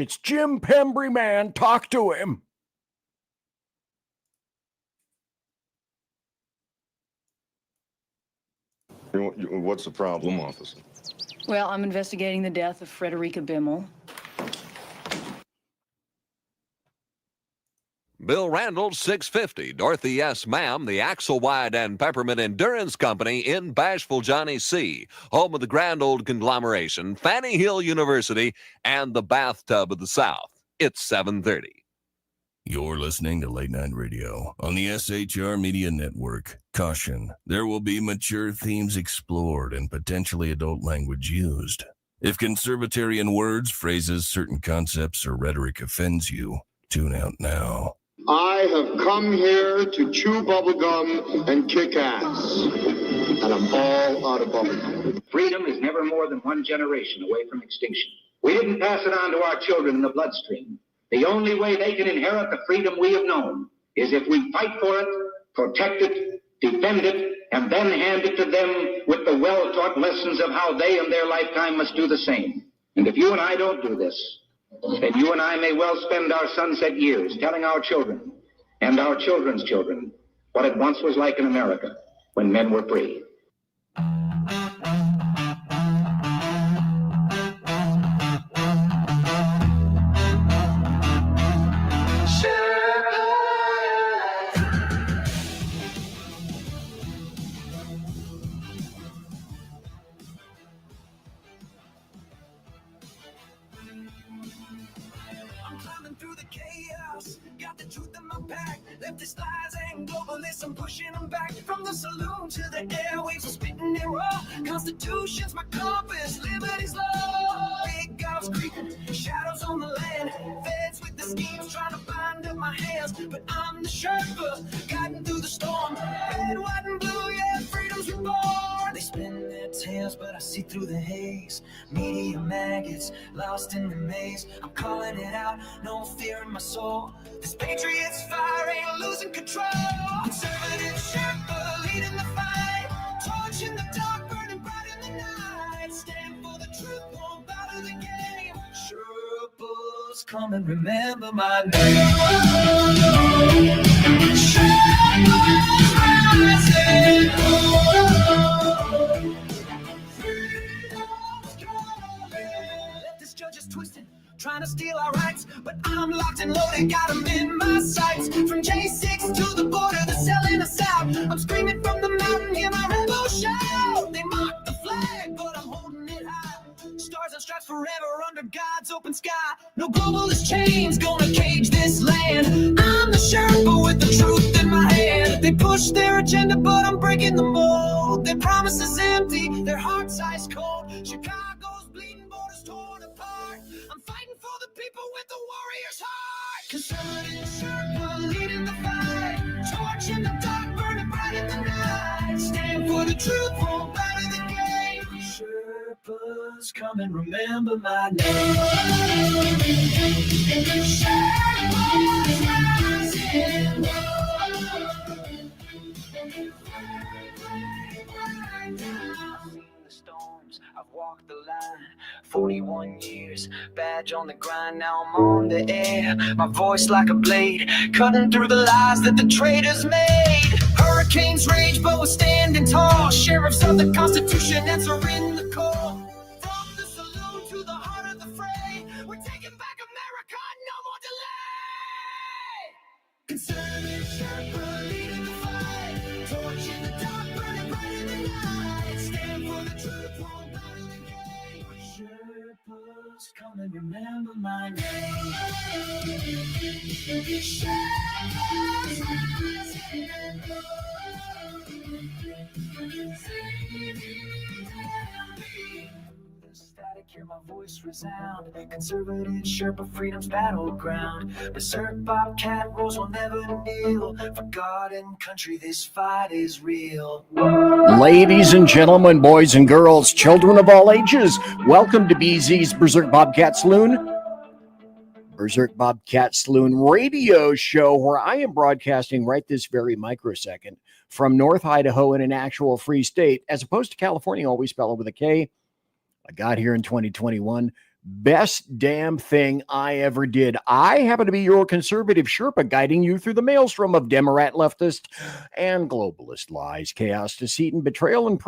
It's Jim Pembry, man. Talk to him. What's the problem, officer? Well, I'm investigating the death of Frederica Bimmel. Bill Randall, 650. Dorothy S. Ma'am, the Axelwide and Peppermint Endurance Company in Bashful Johnny C., home of the grand old conglomeration, Fanny Hill University, and the bathtub of the South. It's 7:30. You're listening to Late Night Radio on the SHR Media Network. Caution, there will be mature themes explored and potentially adult language used. If conservatarian words, phrases, certain concepts, or rhetoric offends you, tune out now. I have come here to chew bubblegum and kick ass. And I'm all out of bubblegum. Freedom is never more than one generation away from extinction. We didn't pass it on to our children in the bloodstream. The only way they can inherit the freedom we have known is if we fight for it, protect it, defend it, and then hand it to them with the well-taught lessons of how they in their lifetime must do the same. And if you and I don't do this, then you and I may well spend our sunset years telling our children and our children's children what it once was like in America when men were free. Leftist lies and globalism pushing them back from the saloon to the airwaves. I'm spitting it raw. Constitution's my compass, liberty's law. Big gulfs creeping, shadows on the land. Feds with the schemes trying to bind up my hands, but I'm the Sherpa guiding through the storm. Red, white, and blue, yeah, freedom's reborn. They spin their tails, but I see through the haze. Media maggots lost in the maze. I'm calling it out, no fear in my soul. This patriot's fire ain't losing control. Conservative Sherpa leading the fight. Torch in the dark, burning bright in the night. Stand for the truth, won't bow to the game. Sherpas, come and remember my name. Sherpas rising. Freedom's calling. Leftist judges twisted, trying to steal our rights, but I'm locked and loaded, got them in my sights. From J6 to the border, they're selling us out. I'm screaming from the mountain, hear my rebel shout. They mock the flag, but I'm holding it high. Stars and stripes forever under God's open sky. No globalist chains gonna cage this land. I'm the Sherpa with the truth in my hand. They push their agenda, but I'm breaking the mold. Their promises empty, their hearts ice cold. Chicago's bleeding, borders torn apart. I'm fighting for the people with the warrior's heart. Conservative Sherpa leading the fight. Torch in the dark, burning bright in the night. Stand for the truth, won't bow to the game. Sherpas, come and remember my name. Sherpas rising. I've walked the line, 41 years, badge on the grind, now I'm on the air. My voice like a blade, cutting through the lies that the traitors made. Hurricanes rage, but we're standing tall. Sheriffs of the Constitution answering the call. From the saloon to the heart of the fray, we're taking back America, no more delay. Conservative Sherpa leading the fight. Torch in the dark, burning bright in the night. Stand for the truth, won't bow to the game. Sherpas, come and remember my name. Sherpas rising. Static, hear my voice resound. Conservative Sherpa, freedom's battleground. Berserk, Bobcat, rules will never kneel. For God and country, this fight is real. Ladies and gentlemen, boys and girls, children of all ages, welcome to BZ's Berserk Bobcat Saloon. Berserk Bobcat Saloon radio show, where I am broadcasting right this very microsecond from North Idaho in an actual free state, as opposed to California, always spelled with a K. I got here in 2021. Best damn thing I ever did. I happen to be your conservative Sherpa guiding you through the maelstrom of Democrat, leftist, and globalist lies, chaos, deceit, and betrayal, and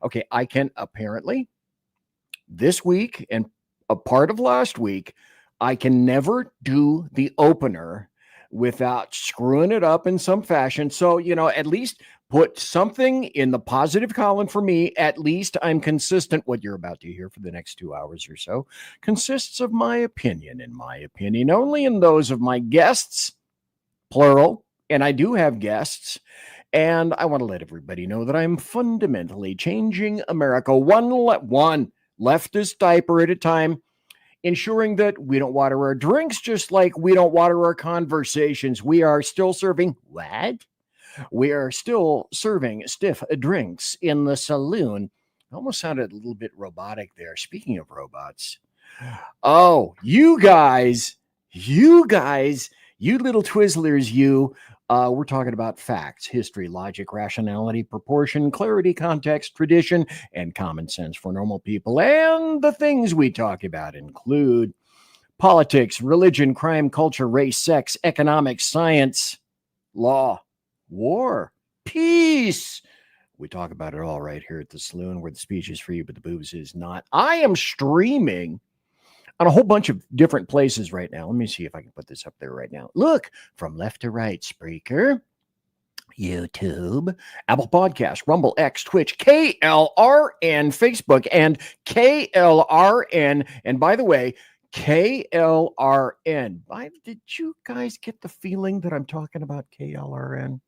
Okay, I can apparently this week and a part of last week, I can never do the opener without screwing it up in some fashion. So, at least put something in the positive column for me. At least I'm consistent. What you're about to hear for the next 2 hours or so consists of my opinion, in my opinion, only in those of my guests, plural. And I do have guests. And I want to let everybody know that I'm fundamentally changing America one leftist diaper at a time, ensuring that we don't water our drinks just like we don't water our conversations. We are still serving what? We are still serving stiff drinks in the saloon. Almost sounded a little bit robotic there. Speaking of robots. Oh, you guys, you little Twizzlers, we're talking about facts, history, logic, rationality, proportion, clarity, context, tradition, and common sense for normal people. And the things we talk about include politics, religion, crime, culture, race, sex, economics, science, law, war, peace. We talk about it all right here at the Saloon, where the speech is free, but the booze is not. I am streaming on a whole bunch of different places right now. Let me see if I can put this up there right now. Look, from left to right, Spreaker, YouTube, Apple Podcasts, Rumble, X, Twitch, KLRN, Facebook, and KLRN. And by the way, KLRN. Did you guys get the feeling that I'm talking about KLRN?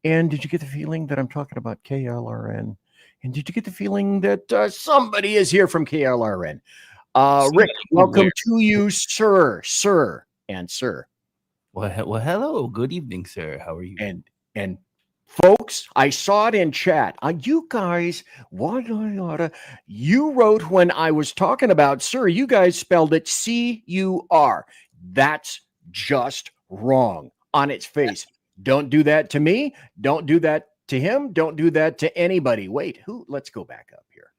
And did you get the feeling that I'm talking about KLRN? And did you get the feeling that somebody is here from KLRN? Rick, welcome to you, sir. Well, hello. Good evening, sir. How are you? And folks, I saw it in chat. You guys, you wrote when I was talking about sir, you guys spelled it C-U-R. That's just wrong on its face. Don't do that to me. Don't do that to him. Don't do that to anybody. Wait, who? Let's go back up here.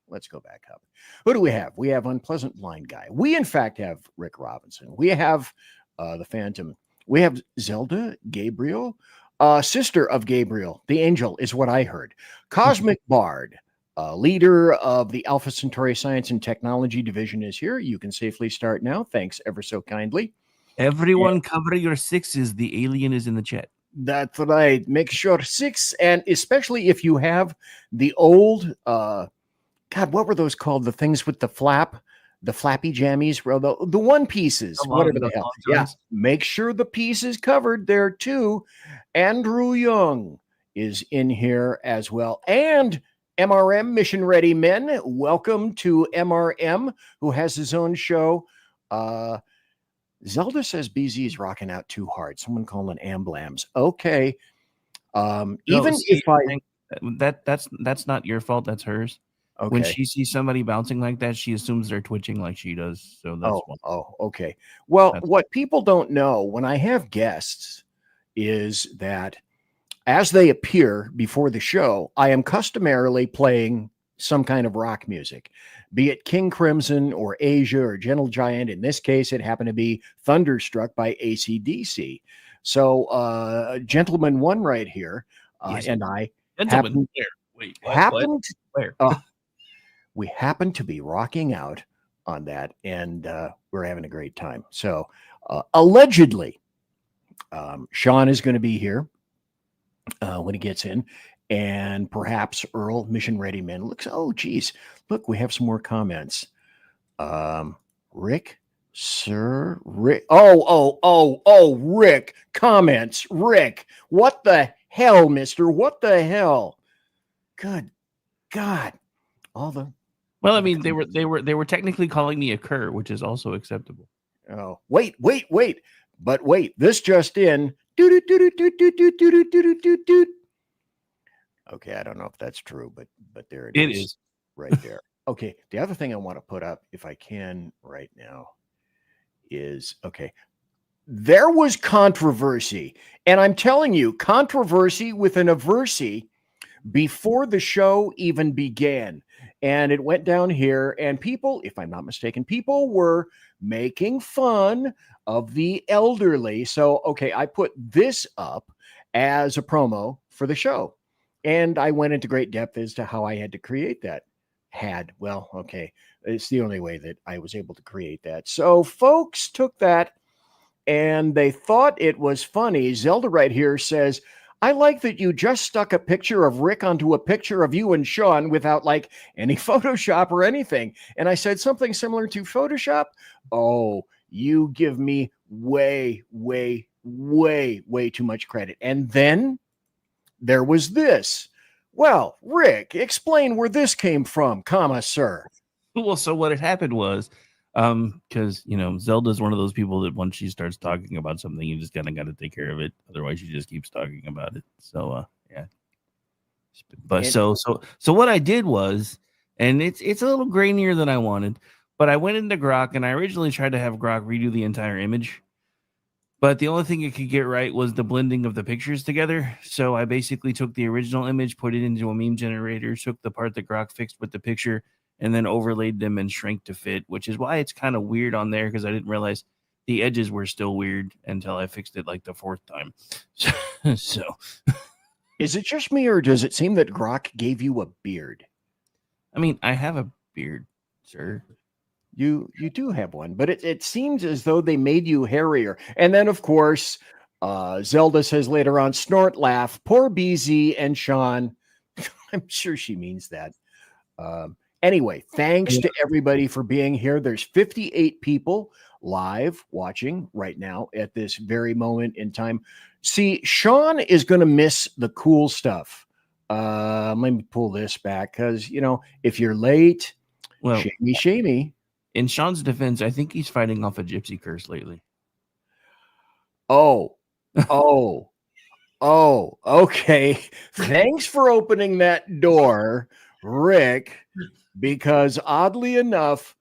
Who do we have? We have Unpleasant Blind Guy. We, in fact, have Rick Robinson. We have the Phantom. We have Zelda Gabriel, sister of Gabriel. The angel is what I heard. Cosmic Bard, leader of the Alpha Centauri Science and Technology Division, is here. You can safely start now. Thanks ever so kindly. Everyone cover your sixes. The alien is in the chat. That's right. Make sure 6, and especially if you have the old God, what were those called? The things with the flappy jammies, the one pieces, whatever the hell. Yeah, make sure the piece is covered there too. Andrew Young is in here as well, and MRM Mission Ready Men. Welcome to MRM, who has his own show. Zelda says BZ is rocking out too hard. Someone calling amblams. Okay. That's not your fault. That's hers. Okay. When she sees somebody bouncing like that, she assumes they're twitching like she does. So that's okay. Well, what people don't know when I have guests is that as they appear before the show, I am customarily playing some kind of rock music, be it King Crimson or Asia or Gentle Giant. In this case, it happened to be Thunderstruck by AC/DC. So, Gentleman One right here, and I happened. Wait, happened. Where? We happen to be rocking out on that, and we're having a great time. So, allegedly, Sean is going to be here when he gets in, and perhaps Earl, Mission Ready Men. Look, we have some more comments. Rick, sir, Rick. Rick, comments. Rick, what the hell, mister? What the hell? Good God. Well, I mean, they were technically calling me a cur, which is also acceptable. Oh, wait. But wait, this just in. Okay, I don't know if that's true, but there it is. It is right there. Okay, the other thing I want to put up, if I can right now, is there was controversy, and I'm telling you, controversy with an aversity before the show even began. and it went down here, and people, if I'm not mistaken, people were making fun of the elderly. So, okay, I put this up as a promo for the show, and I went into great depth as to how I had to create that. It's the only way that I was able to create that. So folks took that and they thought it was funny. Zelda right here says, I like that you just stuck a picture of Rick onto a picture of you and Sean without like any Photoshop or anything. And I said something similar to Photoshop. Oh, you give me way, way, way, way too much credit. And then there was this. Well, Rick, explain where this came from, sir. Well, so what had happened was, because Zelda's one of those people that once she starts talking about something, you just kind of got to take care of it. Otherwise, she just keeps talking about it. So, yeah. But so what I did was, and it's a little grainier than I wanted, but I went into Grok and I originally tried to have Grok redo the entire image. But the only thing it could get right was the blending of the pictures together. So I basically took the original image, put it into a meme generator, took the part that Grok fixed with the picture, and then overlaid them and shrank to fit, which is why it's kind of weird on there because I didn't realize the edges were still weird until I fixed it like the fourth time. So, is it just me or does it seem that Grok gave you a beard? I mean, I have a beard, sir. You do have one, but it seems as though they made you hairier. And then, of course, Zelda says later on, snort, laugh, poor BZ and Sean. I'm sure she means that. Anyway, thanks to everybody for being here. There's 58 people live watching right now at this very moment in time. See, Sean is going to miss the cool stuff. Let me pull this back because, if you're late, well, shamey. In Sean's defense, I think he's fighting off a gypsy curse lately. Oh, okay. Thanks for opening that door, Rick, because oddly enough,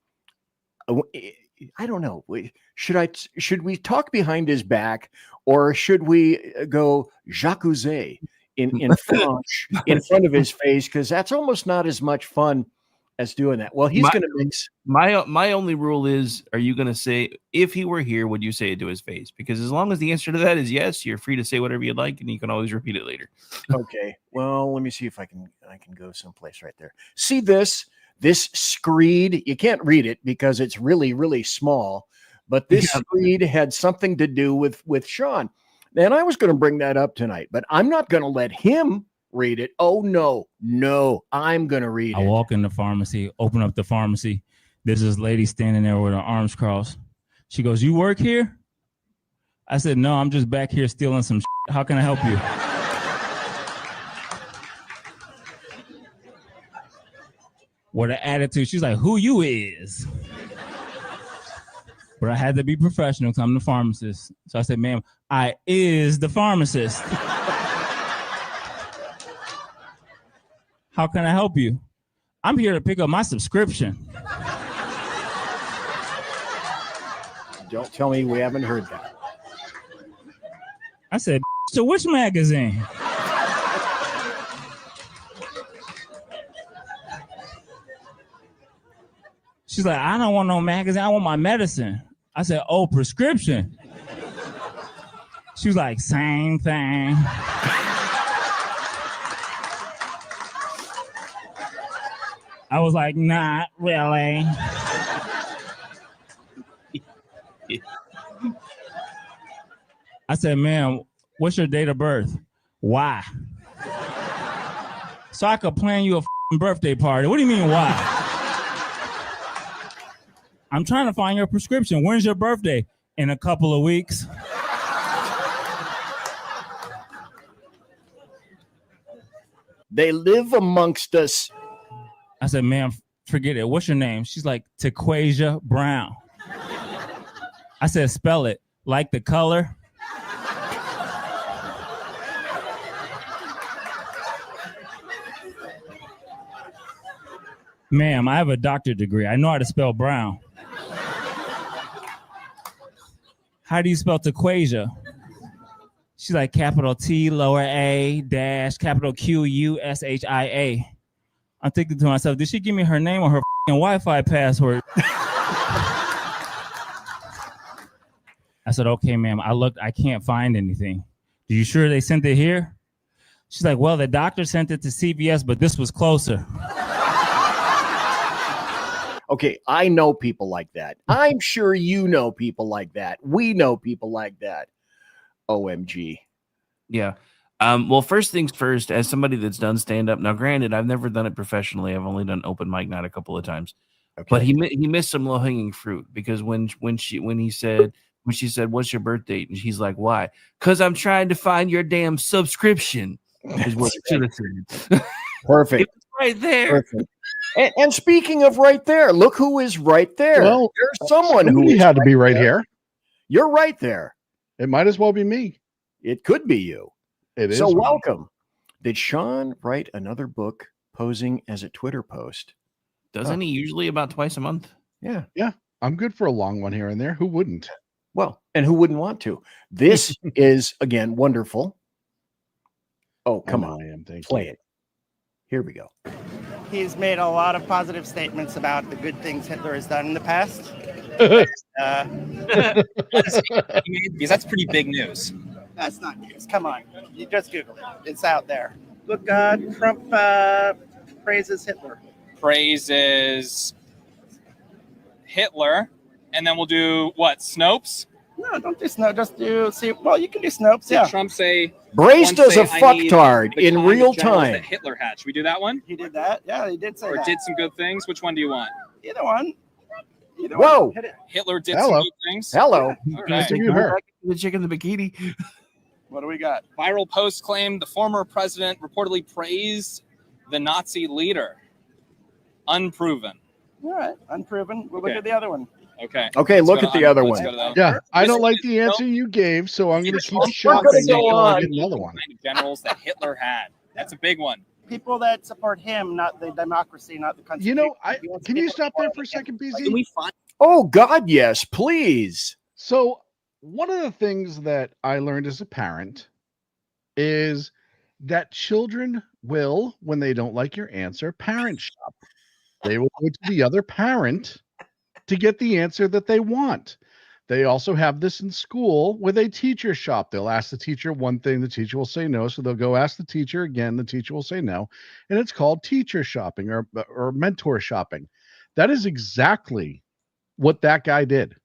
I don't know. Should we talk behind his back or should we go j'accuse in French in front of his face? Because that's almost not as much fun as doing that. Well, he's going to mix. My only rule is, are you going to say, if he were here, would you say it to his face? Because as long as the answer to that is yes, you're free to say whatever you'd like, and you can always repeat it later. Okay. Well, let me see if I can go someplace right there. See this screed. You can't read it because it's really, really small, but this screed had something to do with Sean. And I was going to bring that up tonight, but I'm not going to let him read it. Oh, no, I'm going to read it. I walk in the pharmacy, open up the pharmacy. There's this lady standing there with her arms crossed. She goes, "You work here?" I said, "No, I'm just back here stealing some shit. How can I help you?" With an attitude, she's like, "Who you is?" But I had to be professional because I'm the pharmacist. So I said, "Ma'am, I is the pharmacist. How can I help you?" "I'm here to pick up my subscription." Don't tell me we haven't heard that. I said, "So which magazine?" She's like, "I don't want no magazine. I want my medicine." I said, "Oh, prescription." She was like, "Same thing." I was like, "Not really." I said, "Ma'am, what's your date of birth?" "Why?" "So I could plan you a birthday party." "What do you mean, why?" "I'm trying to find your prescription. When's your birthday?" "In a couple of weeks." They live amongst us. I said, "Ma'am, forget it. What's your name?" She's like, "Taquasia Brown." I said, "Spell it like the color." "Ma'am, I have a doctorate degree. I know how to spell Brown." "How do you spell Taquasia?" She's like, capital T, lower A, dash, capital Q, U, S, H, I, A. I'm thinking to myself, did she give me her name or her Wi-Fi password? I said, okay, ma'am. I looked, I can't find anything. Are you sure they sent it here? She's like, well, the doctor sent it to CVS, but this was closer. Okay, I know people like that. I'm sure you know people like that. We know people like that. OMG. Yeah. Well, first things first, as somebody that's done stand up, now granted, I've never done it professionally. I've only done open mic night a couple of times. Okay. But he missed some low hanging fruit because when she said, what's your birth date? And he's like, why? Because I'm trying to find your damn subscription. Is what it should have said. Perfect. It was right there. Perfect. And speaking of right there, look who is right there. Well, there's someone who had to be right here. You're right there. It might as well be me. It could be you. It is. So welcome. Did Sean write another book posing as a Twitter post? Doesn't he usually about twice a month? Yeah. Yeah. I'm good for a long one here and there. Who wouldn't? Well, and who wouldn't want to? This is, again, wonderful. Oh, come on. I am. Play it. Here we go. He's made a lot of positive statements about the good things Hitler has done in the past. Because that's pretty big news. That's not news. Come on. You just Google it. It's out there. Look, Trump praises Hitler. Praises Hitler. And then we'll do what? Snopes? No, don't do Snopes. Just do, see, well, you can do Snopes, Did yeah. Trump say... Brace does a I need fucktard the in kind of real generals time. That Hitler had. Should we do that one? He did that? Yeah, he did say or that. did some good things? Which one do you want? Either one. Either Whoa. one. Hit it. Hitler did Hello. some good things? Hello. All right. You heard. The chick in the bikini. What do we got? Viral post claimed the former president reportedly praised the Nazi leader. Unproven. All right, unproven. We'll Okay. look at the other one. Okay. Okay, Let's look go at to the other let's one. go to that Yeah. I don't Listen, like the no. answer you gave, so I'm going to keep gonna shopping go until I on. get another one. Kind of generals that Hitler had. That's a big one. People that support him, not the democracy, not the country. You know, can you stop there for a second, Can BZ? we find Oh, God, yes, please. So one of the things that I learned as a parent is that children will, when they don't like your answer, parent shop. They will go to the other parent to get the answer that they want. They also have this in school with a teacher shop. They'll ask the teacher one thing, the teacher will say no. So they'll go ask the teacher again, the teacher will say no. And it's called teacher shopping or mentor shopping. That is exactly what that guy did.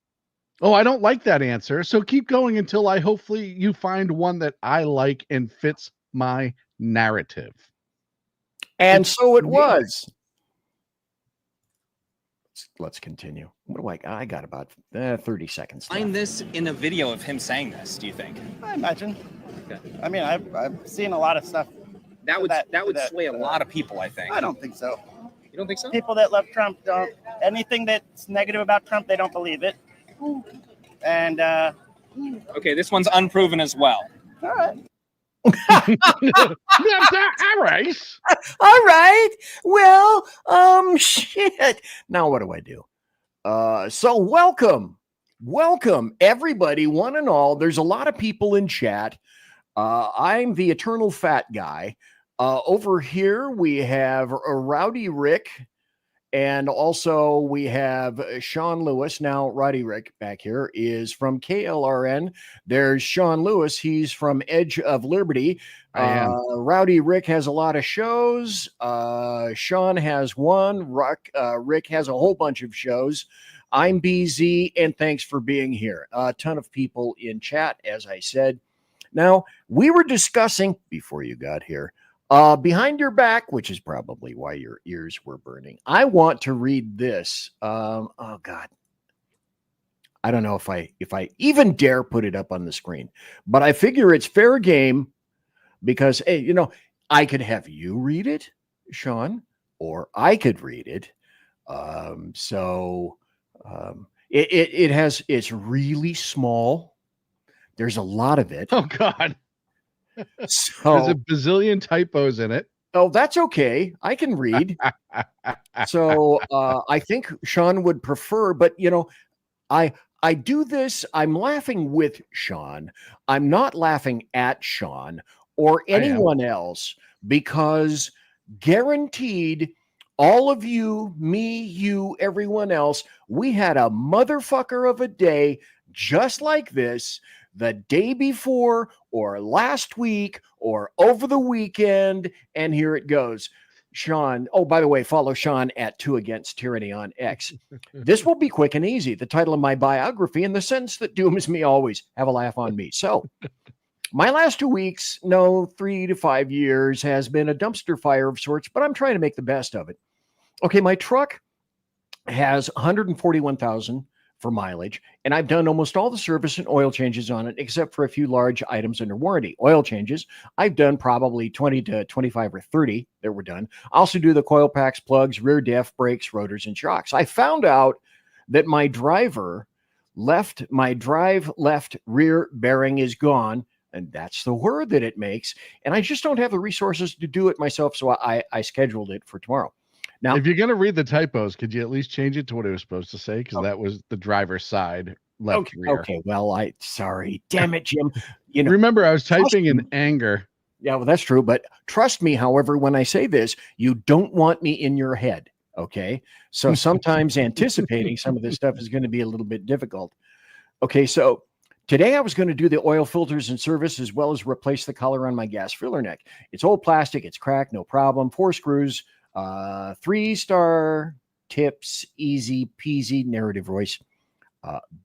Oh, I don't like that answer. So keep going until hopefully you find one that I like and fits my narrative. And so it was. Let's continue. What do I got about 30 seconds left. find this in a video of him saying this, do you think? I imagine. Okay. I mean, I've seen a lot of stuff. That would that- sway a lot of people, I think. I don't think so. You don't think so? People that love Trump don't. Anything that's negative about Trump, they don't believe it. And Okay, this one's unproven as well. all right. All right. All right. Well, shit. Now what do I do? So welcome everybody, one and all. There's a lot of people in chat. I'm the eternal fat guy. Over here we have Rowdy Rick, and also we have Sean Lewis. Now, Rowdy Rick back here is from KLRN. There's Sean Lewis. He's from Edge of Liberty. Rowdy Rick has a lot of shows. Sean has one. Rick has a whole bunch of shows. I'm BZ, and thanks for being here. A ton of people in chat, as I said. Now, we were discussing, before you got here, behind your back, which is probably why your ears were burning. I want to read this. Oh God. I don't know if I even dare put it up on the screen, but I figure it's fair game because, hey, you know, I could have you read it, Sean, or I could read it. It's really small. There's a lot of it. Oh God. So There's a bazillion typos in it. Oh, that's okay. I can read. So I think Sean would prefer, but you know, I do this. I'm laughing with Sean. I'm not laughing at Sean or anyone else because guaranteed All of you, me, you, everyone else, we had a motherfucker of a day just like this the day before or last week or over the weekend, and here it goes. Sean, oh, by the way, follow Sean at 2 Against Tyranny on X. This will be quick and easy. The title of my biography, and the sentence that dooms me always, have a laugh on me. So, my last 2 weeks, no, 3 to 5 years, has been a dumpster fire of sorts, but I'm trying to make the best of it. Okay, my truck has 141,000 for mileage, and I've done almost all the service and oil changes on it, except for a few large items under warranty. Oil changes, I've done probably 20 to 25 or 30 that were done. I also do the coil packs, plugs, rear diff, brakes, rotors, and shocks. I found out that my drive left rear bearing is gone, and that's the word that it makes, and I just don't have the resources to do it myself, so I scheduled it for tomorrow. Now, if you're going to read the typos, could you at least change it to what it was supposed to say? Because that was the driver's side left rear. Okay. Well, sorry. Damn it, Jim. You know, remember, I was typing in anger. Yeah, well, that's true. But trust me, however, when I say this, you don't want me in your head. Okay. So sometimes anticipating some of this stuff is going to be a little bit difficult. Okay. So today I was going to do the oil filters and service as well as replace the collar on my gas filler neck. It's old plastic. It's cracked. No problem. 4 screws. 3-star tips, easy peasy, narrative voice.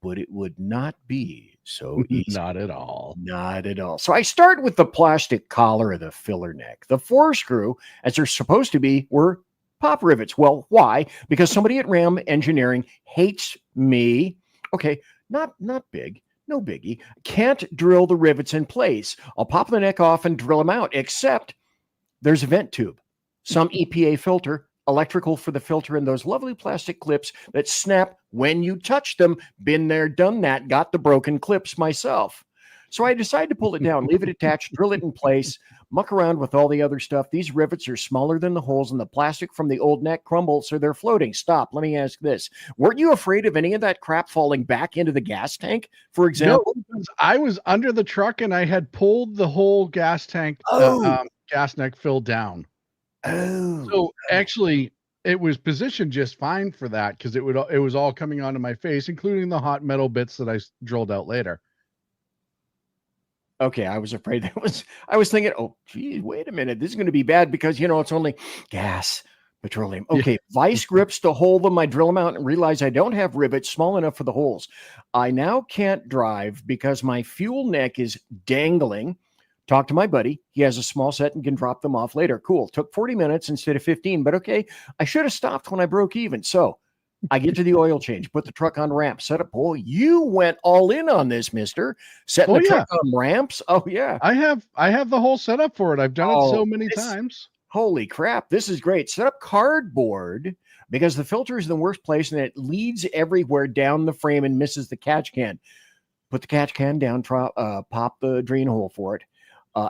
But it would not be so easy. Not at all. Not at all. So I start with the plastic collar of the filler neck. The 4 screw, as they're supposed to be, were pop rivets. Well, why? Because somebody at Ram Engineering hates me. Okay, not big. No biggie. Can't drill the rivets in place. I'll pop the neck off and drill them out, except there's a vent tube. Some EPA filter, electrical for the filter, and those lovely plastic clips that snap when you touch them. Been there, done that, got the broken clips myself. So I decided to pull it down, leave it attached, drill it in place, muck around with all the other stuff. These rivets are smaller than the holes, and the plastic from the old neck crumbles, so they're floating. Stop. Let me ask this. Weren't you afraid of any of that crap falling back into the gas tank, for example? No, I was under the truck, and I had pulled the whole gas tank, gas neck filled down. Oh, so actually it was positioned just fine for that because it was all coming onto my face, including the hot metal bits that I drilled out later. Okay, I was afraid I was thinking, oh, geez, wait a minute, this is going to be bad because, it's only gas, petroleum. Okay, yeah. Vice grips to hold them. I drill them out and realize I don't have rivets small enough for the holes. I now can't drive because my fuel neck is dangling. Talk to my buddy. He has a small set and can drop them off later. Cool. Took 40 minutes instead of 15, but okay. I should have stopped when I broke even. So I get to the oil change, put the truck on ramp, set up. Oh, you went all in on this, mister. Setting the truck on ramps. Oh, yeah. I have the whole setup for it. I've done it so many times. Holy crap. This is great. Set up cardboard because the filter is in the worst place and it leads everywhere down the frame and misses the catch can. Put the catch can down, pop the drain hole for it.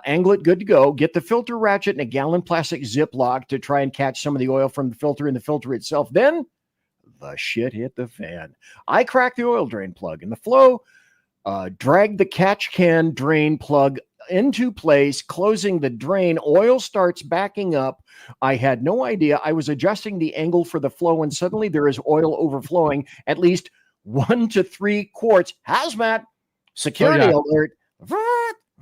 Angle it, good to go. Get the filter ratchet in a gallon plastic Ziploc to try and catch some of the oil from the filter in the filter itself. Then the shit hit the fan. I cracked the oil drain plug in the flow, dragged the catch can drain plug into place, closing the drain. Oil starts backing up. I had no idea. I was adjusting the angle for the flow, and suddenly there is oil overflowing, at least 1 to 3 quarts. Hazmat, security alert.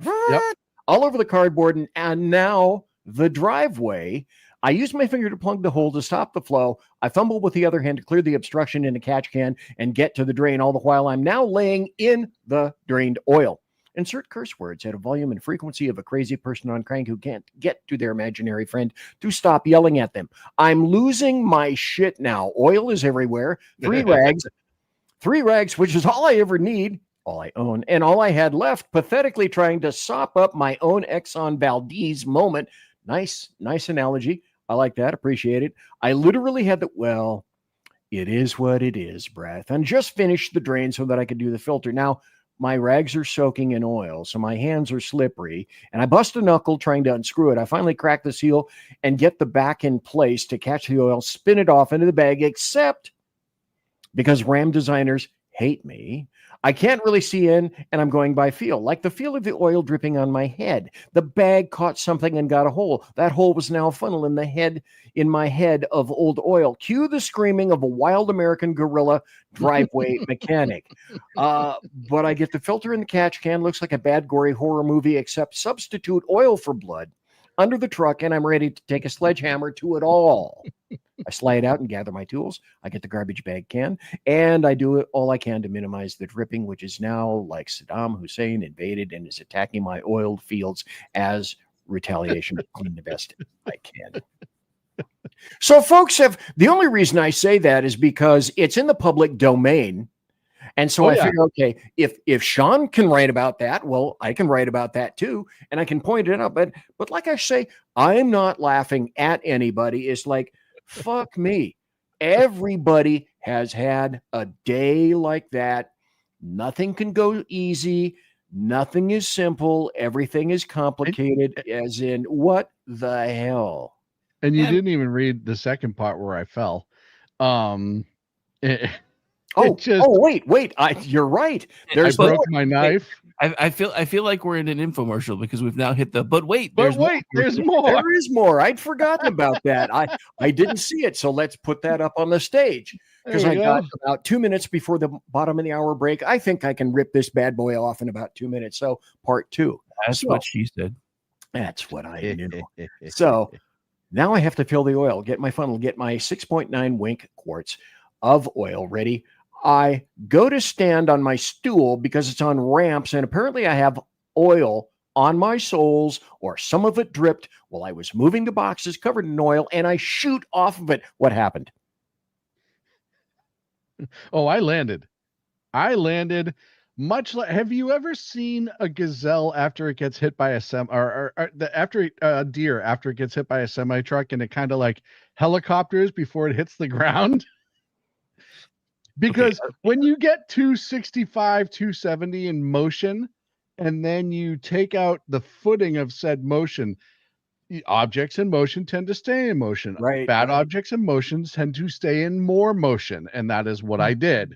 Yep. All over the cardboard and now the driveway. I used my finger to plug the hole to stop the flow. I fumbled with the other hand to clear the obstruction in the catch can and get to the drain. All the while I'm now laying in the drained oil. Insert curse words at a volume and frequency of a crazy person on crank who can't get to their imaginary friend to stop yelling at them. I'm losing my shit now. Oil is everywhere. 3 rags, which is all I ever need. All I own, and all I had left, pathetically trying to sop up my own Exxon Valdez moment. Nice analogy. I like that. Appreciate it. I literally had it is what it is, breath, and just finished the drain so that I could do the filter. Now, my rags are soaking in oil, so my hands are slippery, and I bust a knuckle trying to unscrew it. I finally crack the seal and get the back in place to catch the oil, spin it off into the bag, except because Ram designers hate me. I can't really see in, and I'm going by feel, like the feel of the oil dripping on my head. The bag caught something and got a hole. That hole was now a funnel in my head of old oil. Cue the screaming of a wild American guerrilla driveway mechanic. But I get the filter in the catch can. Looks like a bad, gory horror movie, except substitute oil for blood under the truck, and I'm ready to take a sledgehammer to it all. I slide out and gather my tools. I get the garbage bag can, and I do all I can to minimize the dripping, which is now like Saddam Hussein invaded and is attacking my oiled fields as retaliation to clean the best I can. So, folks, the only reason I say that is because it's in the public domain. And so I figure, okay, if Sean can write about that, well, I can write about that too, and I can point it out. But like I say, I'm not laughing at anybody. It's like, fuck me. Everybody has had a day like that. Nothing can go easy. Nothing is simple. Everything is complicated, as in, what the hell? And you didn't even read the second part where I fell. Wait! You're right. I broke my knife. I feel like we're in an infomercial because we've now hit the. But wait, there's more. There is more. I'd forgotten about that. I didn't see it, so let's put that up on the stage because I got about 2 minutes before the bottom of the hour break. I think I can rip this bad boy off in about 2 minutes. So part 2. That's what she said. That's what I knew. So now I have to fill the oil, get my funnel, get my 6.9 wink quarts of oil ready. I go to stand on my stool because it's on ramps, and apparently I have oil on my soles, or some of it dripped while I was moving the boxes covered in oil, and I shoot off of it. What happened? Oh, I landed much like, have you ever seen a gazelle after it gets hit by a deer after it gets hit by a semi truck, and it kind of like helicopters before it hits the ground? Because when you get 265, 270 in motion, and then you take out the footing of said motion, objects in motion tend to stay in motion. Right. Bad objects in motion tend to stay in more motion. And that is what I did.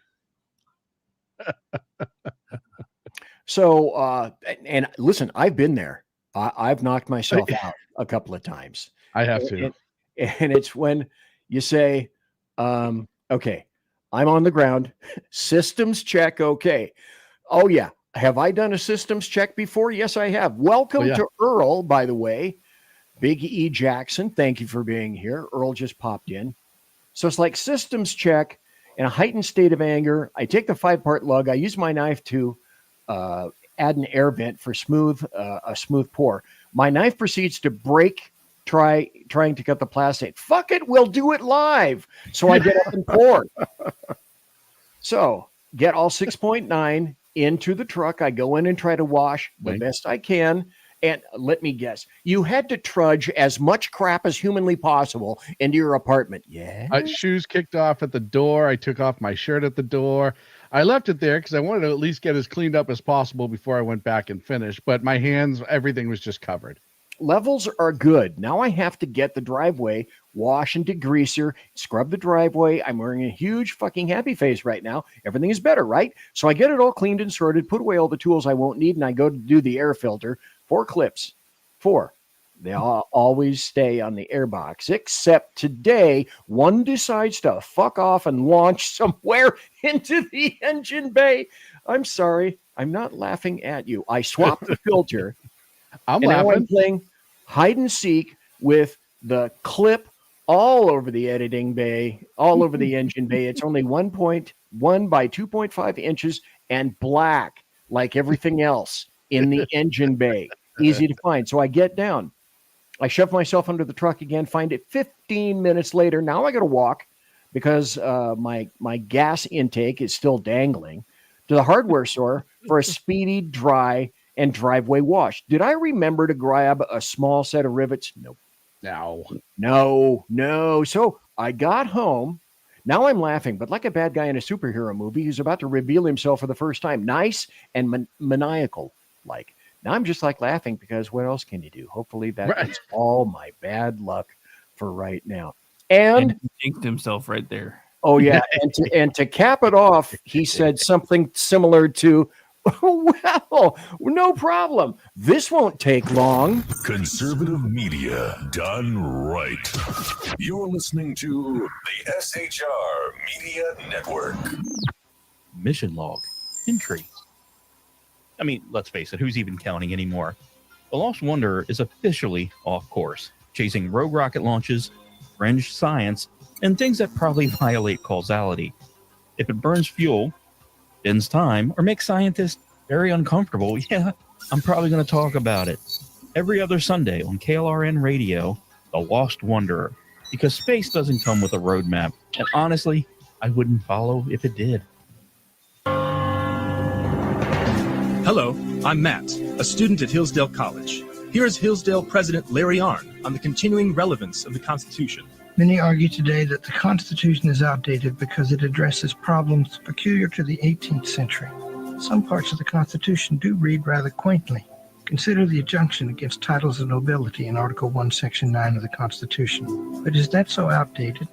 So, and listen, I've been there. I've knocked myself out a couple of times. I have to. And it's when you say, okay, I'm on the ground. Systems check. Okay. Oh, yeah. Have I done a systems check before? Yes, I have. Welcome to Earl, by the way. Big E Jackson. Thank you for being here. Earl just popped in. So it's like systems check in a heightened state of anger. I take the 5-part lug. I use my knife to add an air vent for a smooth pour. My knife proceeds to break, trying to cut the plastic. Fuck it, we'll do it live. So I get up and pour. So get all 6.9 into the truck. I go in and try to wash the best I can. And let me guess, you had to trudge as much crap as humanly possible into your apartment. Yeah. Shoes kicked off at the door. I took off my shirt at the door. I left it there because I wanted to at least get as cleaned up as possible before I went back and finished. But my hands, everything was just covered. Levels are good. Now I have to get the driveway, wash and degreaser, scrub the driveway. I'm wearing a huge fucking happy face right now. Everything is better, right? So I get it all cleaned and sorted, put away all the tools I won't need, and I go to do the air filter. 4 clips. 4. They all always stay on the airbox, except today, one decides to fuck off and launch somewhere into the engine bay. I'm sorry. I'm not laughing at you. I swapped the filter. I'm laughing. Now I'm playing hide and seek with the clip all over the editing bay, all over the engine bay. It's only 1.1 by 2.5 inches and black like everything else in the engine bay. Easy to find. So I get down. I shove myself under the truck again, find it 15 minutes later. Now I got to walk because my gas intake is still dangling to the hardware store for a speedy, dry, and driveway wash. Did I remember to grab a small set of rivets? Nope. No. So I got home. Now I'm laughing, but like a bad guy in a superhero movie who's about to reveal himself for the first time. Nice and maniacal like. Now I'm just like laughing because what else can you do? Hopefully that is all my bad luck for right now. And he jinxed himself right there. Oh yeah, and to cap it off, he said something similar to, "Well, no problem. This won't take long." Conservative media done right. You're listening to the SHR Media Network. Mission log entry. I mean, let's face it, who's even counting anymore? The Lost Wanderer is officially off course, chasing rogue rocket launches, fringe science, and things that probably violate causality. If it burns fuel, bends time, or makes scientists very uncomfortable, yeah, I'm probably going to talk about it. Every other Sunday on KLRN Radio, The Lost Wanderer, because space doesn't come with a roadmap, and honestly, I wouldn't follow if it did. Hello, I'm Matt, a student at Hillsdale College. Here is Hillsdale President Larry Arnn on the continuing relevance of the Constitution. Many argue today that the Constitution is outdated because it addresses problems peculiar to the 18th century. Some parts of the Constitution do read rather quaintly. Consider the injunction against titles of nobility in Article 1, Section 9 of the Constitution. But is that so outdated?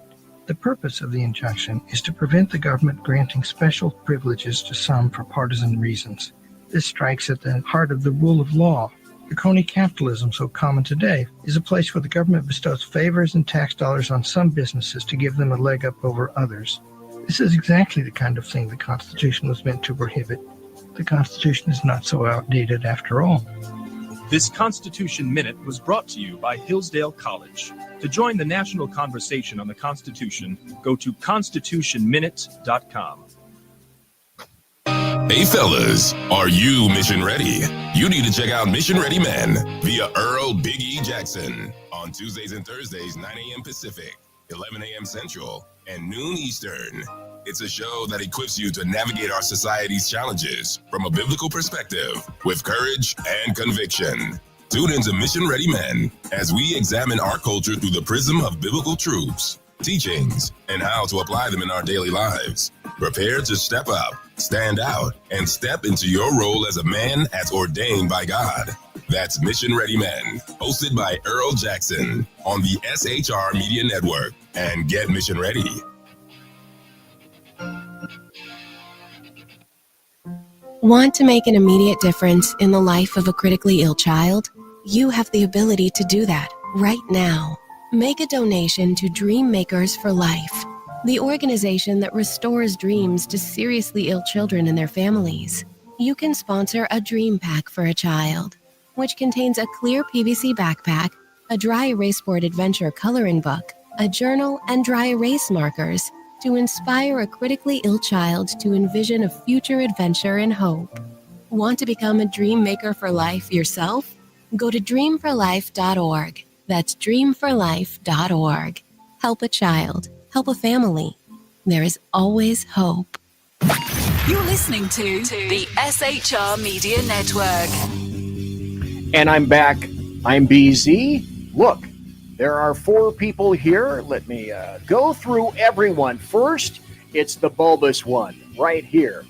The purpose of the injunction is to prevent the government granting special privileges to some for partisan reasons. This strikes at the heart of the rule of law. The crony capitalism so common today is a place where the government bestows favors and tax dollars on some businesses to give them a leg up over others. This is exactly the kind of thing the Constitution was meant to prohibit. The Constitution is not so outdated after all. This Constitution Minute was brought to you by Hillsdale College. To join the national conversation on the Constitution, go to constitutionminute.com. Hey fellas, are you mission ready? You need to check out Mission Ready Men via Earl Big E Jackson on Tuesdays and Thursdays, 9 a.m. Pacific, 11 a.m. Central, and noon Eastern. It's a show that equips you to navigate our society's challenges from a biblical perspective with courage and conviction. Tune into Mission Ready Men as we examine our culture through the prism of biblical truths, teachings, and how to apply them in our daily lives. Prepare to step up, stand out, and step into your role as a man as ordained by God. That's Mission Ready Men, hosted by Earl Jackson on the SHR Media Network. And get mission ready. Want to make an immediate difference in the life of a critically ill child? You have the ability to do that right now. Make a donation to Dream Makers for Life, the organization that restores dreams to seriously ill children and their families. You can sponsor a dream pack for a child, which contains a clear PVC backpack, a dry erase board adventure coloring book, a journal, and dry erase markers to inspire a critically ill child to envision a future adventure and hope. Want to become a dream maker for life yourself? Go to dreamforlife.org. That's dreamforlife.org. Help a child. Help a family. There is always hope. You're listening to the SHR Media Network. And I'm back. I'm BZ. Look, there are 4 people here. Let me go through everyone. First, it's the bulbous one right here.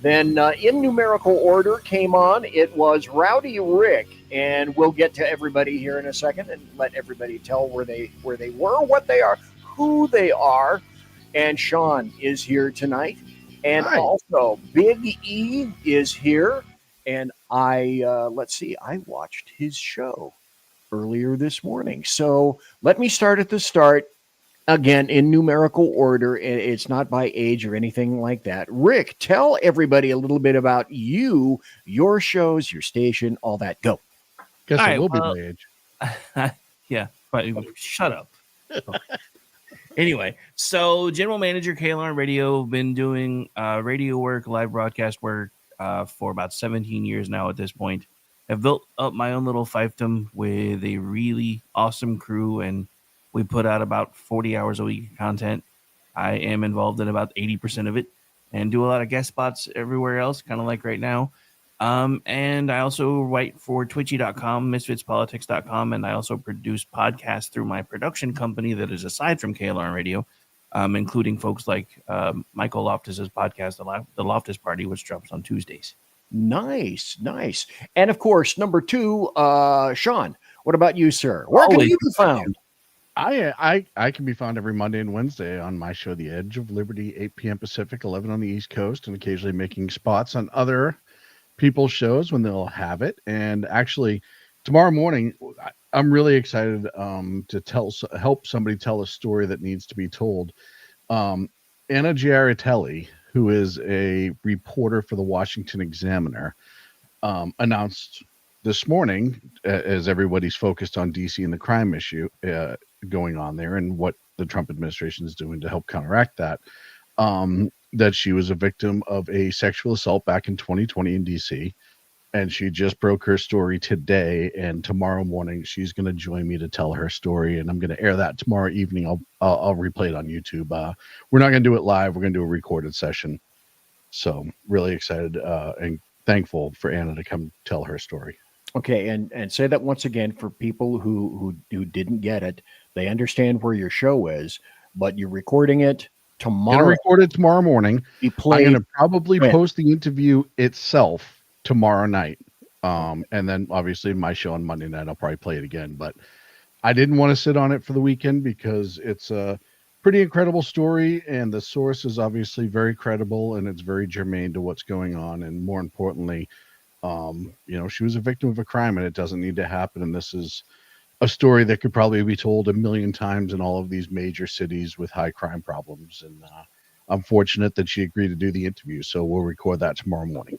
Then in numerical order came on, it was Rowdy Rick. And we'll get to everybody here in a second and let everybody tell where they were, what they are, who they are. And Sean is here tonight. And Hi. Also Big E is here. And I watched his show earlier this morning. So let me start at the start. Again, in numerical order. It's not by age or anything like that. Rick, tell everybody a little bit about you, your shows, your station, all that. Go. Guess All it right, will well, be my age. Yeah, but shut up. Anyway, so general manager, KLRN Radio, been doing radio work, live broadcast work for about 17 years now at this point. I've built up my own little fiefdom with a really awesome crew, and we put out about 40 hours a week of content. I am involved in about 80% of it and do a lot of guest spots everywhere else, kind of like right now. And I also write for twitchy.com, misfitspolitics.com, and I also produce podcasts through my production company that is aside from KLRN Radio, including folks like Michael Loftus's podcast, The Loftus Party, which drops on Tuesdays. Nice. And of course, number 2, Sean, what about you, sir? Where can you be found? I can be found every Monday and Wednesday on my show, The Edge of Liberty, 8 p.m. Pacific, 11 on the East Coast, and occasionally making spots on other people's shows when they'll have it. And actually, tomorrow morning, I'm really excited to help somebody tell a story that needs to be told. Anna Giaritelli, who is a reporter for the Washington Examiner, announced this morning, as everybody's focused on DC and the crime issue going on there and what the Trump administration is doing to help counteract that, that she was a victim of a sexual assault back in 2020 in DC. And she just broke her story today. And tomorrow morning, she's going to join me to tell her story. And I'm going to air that tomorrow evening. I'll replay it on YouTube. We're not going to do it live. We're going to do a recorded session. So really excited and thankful for Anna to come tell her story. Okay, and say that once again for people who didn't get it. They understand where your show is, but you're recording it tomorrow. Gonna record it tomorrow morning. I'm going to probably post the interview itself tomorrow night, and then obviously my show on Monday night I'll probably play it again. But I didn't want to sit on it for the weekend because it's a pretty incredible story, and the source is obviously very credible, and it's very germane to what's going on, and more importantly, she was a victim of a crime and it doesn't need to happen. And this is a story that could probably be told 1 million times in all of these major cities with high crime problems. And I'm fortunate that she agreed to do the interview. So we'll record that tomorrow morning.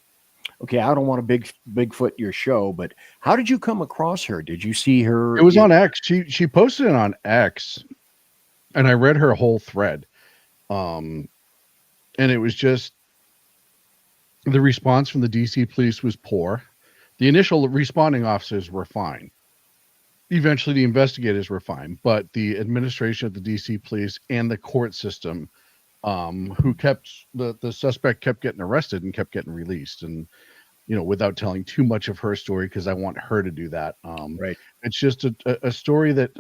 Okay, I don't want to Bigfoot your show, but how did you come across her? Did you see her? It was on X. She posted it on X, and I read her whole thread. And it was just, the response from the DC police was poor. The initial responding officers were fine. Eventually, the investigators were fine, but the administration of the DC police and the court system, who kept the suspect kept getting arrested and kept getting released, and without telling too much of her story because I want her to do that. Right. It's just a story that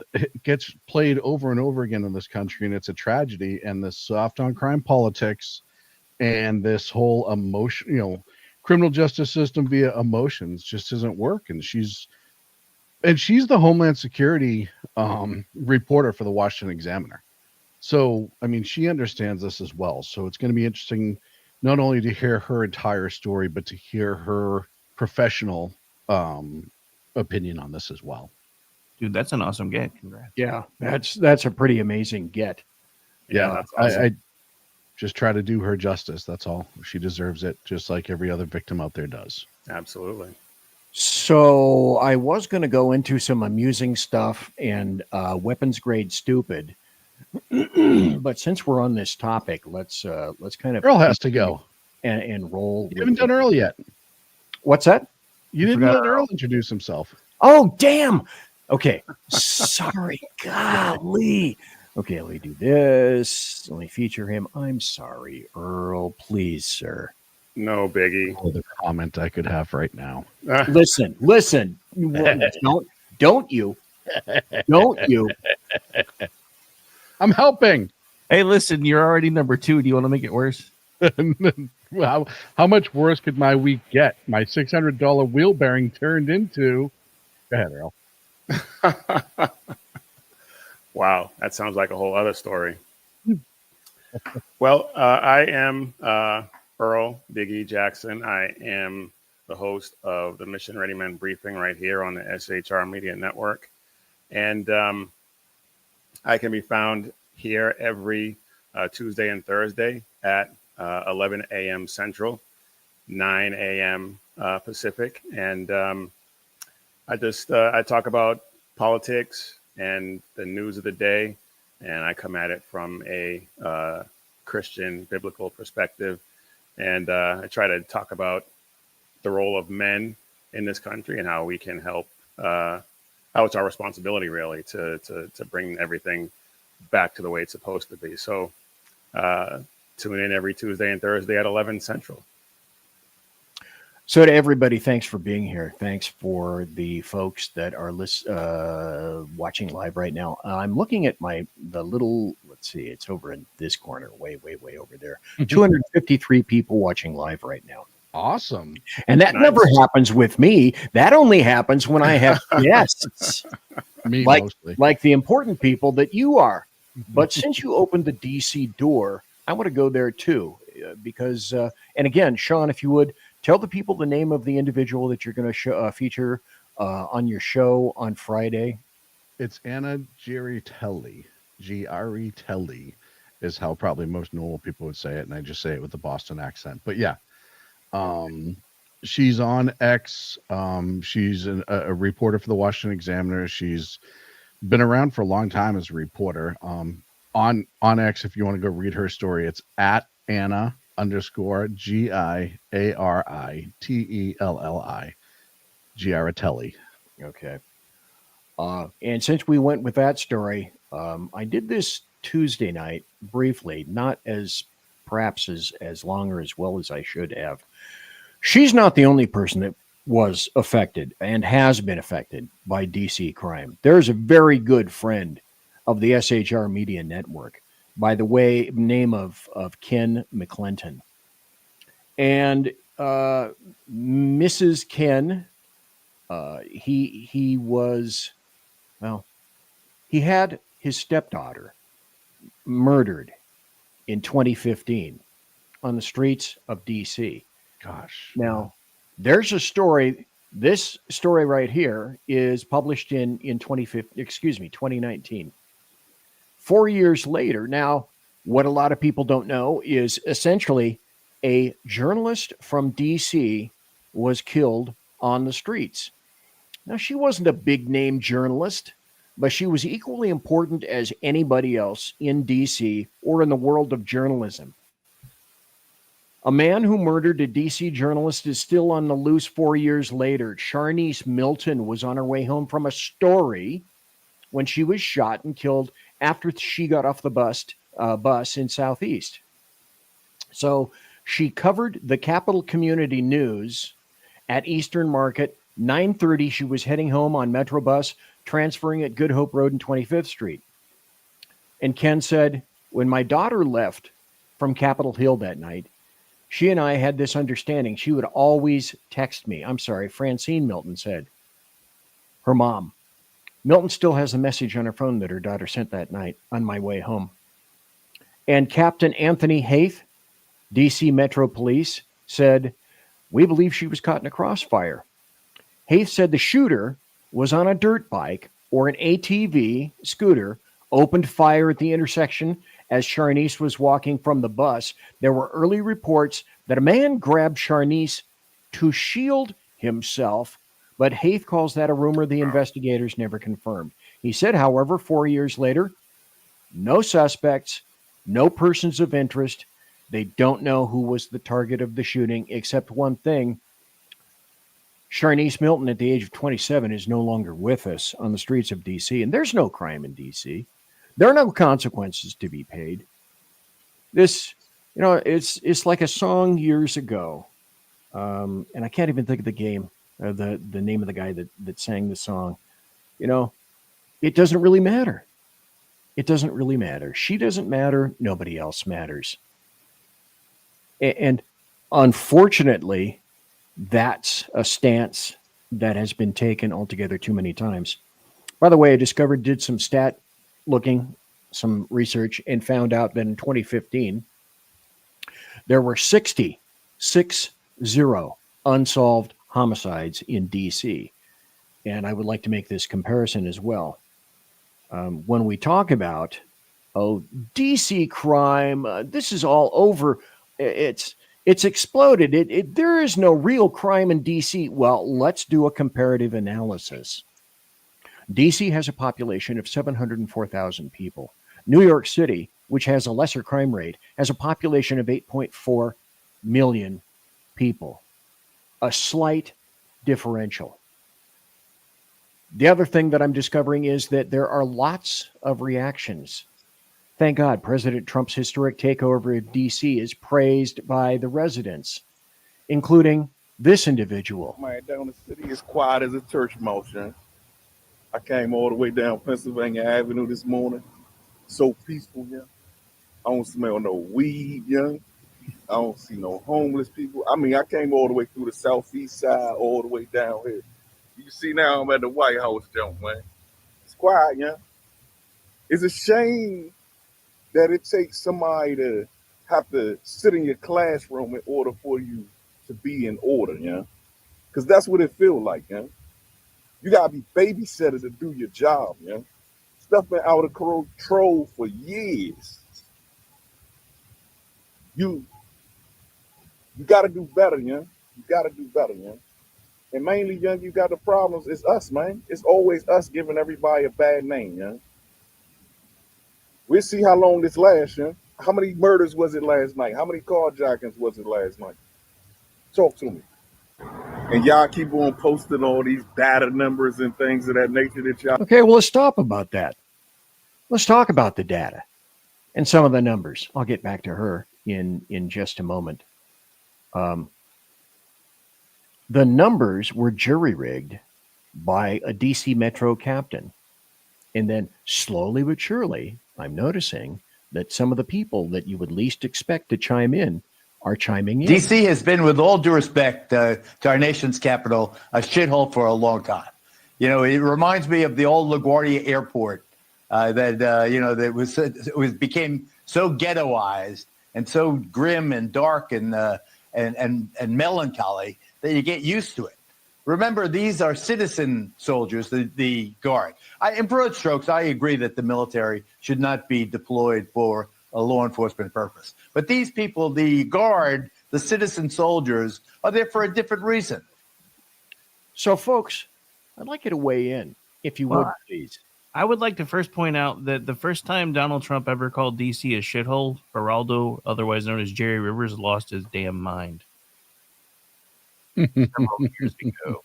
gets played over and over again in this country, and it's a tragedy. And the soft on crime politics and this whole emotion, criminal justice system via emotions just doesn't work. And she's the Homeland Security reporter for the Washington Examiner. So, I mean, she understands this as well. So it's going to be interesting not only to hear her entire story, but to hear her professional opinion on this as well. Dude, that's an awesome get. Congrats. Yeah, that's a pretty amazing get. Yeah, that's awesome. I just try to do her justice. That's all. She deserves it, just like every other victim out there does. Absolutely. So I was going to go into some amusing stuff and weapons grade stupid, but since we're on this topic, let's kind of Earl has to go and roll. You haven't done Earl yet. What's that? You didn't let Earl introduce himself. Oh, damn. Okay. Sorry. Golly. Okay, let me do this. Let me feature him. I'm sorry, Earl. Please, sir. No biggie. Oh, the comment I could have right now. Listen. Don't you. I'm helping. Hey, listen, you're already number 2. Do you want to make it worse? How much worse could my week get? My $600 wheel bearing turned into. Go ahead, Earl. Wow, that sounds like a whole other story. Well, I am Earl Biggie Jackson. I am the host of the Mission Ready Men Briefing right here on the SHR Media Network. And I can be found here every Tuesday and Thursday at 11 a.m. Central, 9 a.m. Pacific. And I talk about politics and the news of the day, and I come at it from a Christian biblical perspective. And I try to talk about the role of men in this country and how we can help, how it's our responsibility really to bring everything back to the way it's supposed to be. So tune in every Tuesday and Thursday at 11 Central. So to everybody, thanks for being here. Thanks for the folks that are watching live right now. I'm looking at the little, let's see, it's over in this corner, way over there. 253 people watching live right now. Awesome. And that never happens with me. That only happens when I have guests. Me like, mostly. like the important people that you are. But since you opened the DC door, I want to go there too. Because, and again, Sean, if you would, tell the people the name of the individual that you're going to feature on your show on Friday. It's Anna Giritelli. Giritelli is how probably most normal people would say it, and I just say it with the Boston accent. But yeah, she's on X. She's a reporter for the Washington Examiner. She's been around for a long time as a reporter. On X, if you want to go read her story, it's at Anna _GIARITELLI. Giritelli. Okay. And since we went with that story, I did this Tuesday night briefly, not as perhaps as long or as well as I should have. She's not the only person that was affected and has been affected by DC crime. There's a very good friend of the SHR Media Network by the name of Ken McClinton. And Mrs. Ken, he was, well, he had his stepdaughter murdered in 2015 on the streets of DC. Gosh. Now, there's a story. This story right here is published in 2019. 4 years later. Now, what a lot of people don't know is essentially a journalist from DC was killed on the streets. Now, she wasn't a big name journalist, but she was equally important as anybody else in DC or in the world of journalism. A man who murdered a DC journalist is still on the loose 4 years later. Charnice Milton was on her way home from a story when she was shot and killed after she got off the bus in Southeast. So she covered the Capital Community News at Eastern Market. 9:30, she was heading home on Metrobus, transferring at Good Hope Road and 25th Street. And Ken said, when my daughter left from Capitol Hill that night, she and I had this understanding. She would always text me. I'm sorry, Francine Milton said, her mom. Milton still has a message on her phone that her daughter sent that night on my way home. And Captain Anthony Haith, DC Metro Police, said, we believe she was caught in a crossfire. Haith said the shooter was on a dirt bike or an ATV scooter, opened fire at the intersection as Charnice was walking from the bus. There were early reports that a man grabbed Charnice to shield himself, but Haith calls that a rumor the investigators never confirmed. He said, however, 4 years later, no suspects, no persons of interest. They don't know who was the target of the shooting, except one thing. Charnice Milton, at the age of 27, is no longer with us on the streets of D.C., and there's no crime in D.C. There are no consequences to be paid. This, it's like a song years ago, and I can't even think of the name of the guy that sang the song. It doesn't really matter. It doesn't really matter. She doesn't matter. Nobody else matters. And unfortunately, that's a stance that has been taken altogether too many times. By the way, I did some some research, and found out that in 2015, there were 60 unsolved homicides in D.C. And I would like to make this comparison as well. When we talk about, D.C. crime, this is all over. It's exploded. There is no real crime in D.C. Well, let's do a comparative analysis. D.C. has a population of 704,000 people. New York City, which has a lesser crime rate, has a population of 8.4 million people. A slight differential. The other thing that I'm discovering is that there are lots of reactions. Thank God, President Trump's historic takeover of D.C. is praised by the residents, including this individual. Man, down the city is quiet as a church mouse, man. I came all the way down Pennsylvania Avenue this morning. So peaceful, yeah. I don't smell no weed, young. I don't see no homeless people. I mean, I came all the way through the southeast side, all the way down here. You see now I'm at the White House, jump, man. It's quiet, yeah. It's a shame that it takes somebody to have to sit in your classroom in order for you to be in order, yeah. Because that's what it feels like, yeah. You gotta be babysitter to do your job, yeah. Stuff been out of control for years. You gotta do better, yeah. You gotta do better, yeah. And mainly, young, you got the problems. It's us, man. It's always us giving everybody a bad name, yeah. We'll see how long this lasts, yeah. How many murders was it last night? How many carjackings was it last night? Talk to me. And y'all keep on posting all these data numbers and things of that nature that y'all. Okay, well, let's stop about that. Let's talk about the data and some of the numbers. I'll get back to her in just a moment. The numbers were jury-rigged by a DC Metro captain. And then slowly but surely, I'm noticing that some of the people that you would least expect to chime in are chiming in. DC has been, with all due respect to our nation's capital, a shithole for a long time. You know, it reminds me of the old LaGuardia Airport that became so ghettoized and so grim and dark and melancholy that you get used to it. Remember, these are citizen soldiers, the Guard. In broad strokes, I agree that the military should not be deployed for a law enforcement purpose. But these people, the Guard, the citizen soldiers, are there for a different reason. So, folks, I'd like you to weigh in, if you would, please. I would like to first point out that the first time Donald Trump ever called D.C. a shithole, Geraldo, otherwise known as Jerry Rivers, lost his damn mind. Several years ago.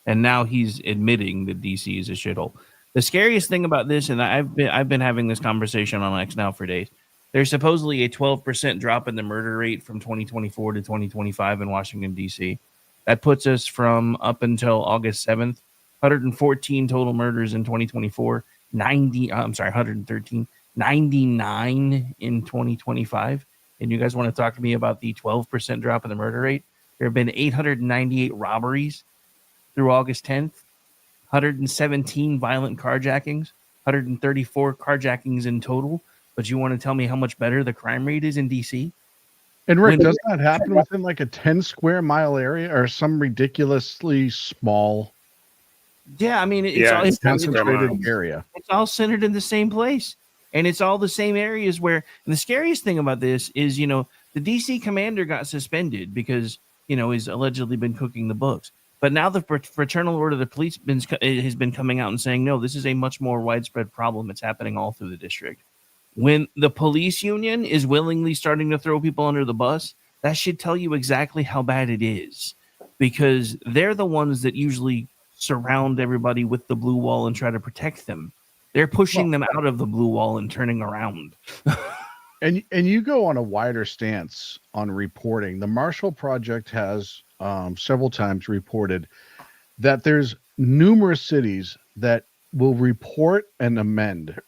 And now he's admitting that DC is a shithole. The scariest thing about this, and I've been having this conversation on X now for days, there's supposedly a 12% drop in the murder rate from 2024 to 2025 in Washington, D.C. That puts us from up until August 7th, 114 total murders in 2024, 113, 99 in 2025. And you guys want to talk to me about the 12% drop in the murder rate? There have been 898 robberies through August 10th, 117 violent carjackings, 134 carjackings in total. But you want to tell me how much better the crime rate is in DC? And Rick, does that happen within like a 10 square mile area or some ridiculously small? Yeah, I mean, it's concentrated area. It's all centered in the same place. And it's all the same areas where, and the scariest thing about this is, the DC commander got suspended because, he's allegedly been cooking the books. But now the Fraternal Order of the Police has been coming out and saying, no, this is a much more widespread problem. It's happening all through the district. When the police union is willingly starting to throw people under the bus, that should tell you exactly how bad it is, because they're the ones that usually surround everybody with the blue wall and try to protect them. They're pushing them out of the blue wall and turning around. And you go on a wider stance on reporting. The Marshall Project has several times reported that there's numerous cities that will report and amend.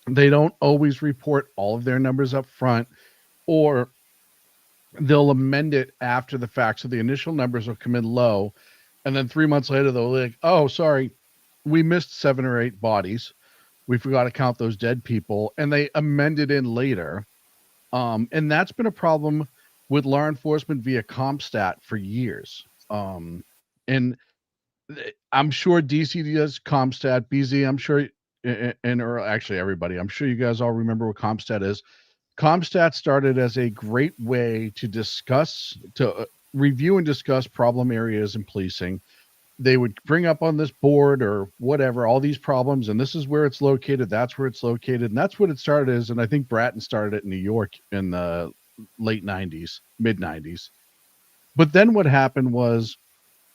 They don't always report all of their numbers up front, or they'll amend it after the fact. So the initial numbers will come in low, and then 3 months later, they'll be like, oh, sorry, we missed 7 or 8 bodies. We forgot to count those dead people, and they amended in later. And that's been a problem with law enforcement via CompStat for years. And I'm sure DC does CompStat, BZ, I'm sure, or actually everybody, I'm sure you guys all remember what CompStat is. CompStat started as a great way to review and discuss problem areas in policing. They would bring up on this board or whatever all these problems, and this is where it's located, that's where it's located, and that's what it started as. And I think Bratton started it in New York in the late 90s, mid 90s. But then what happened was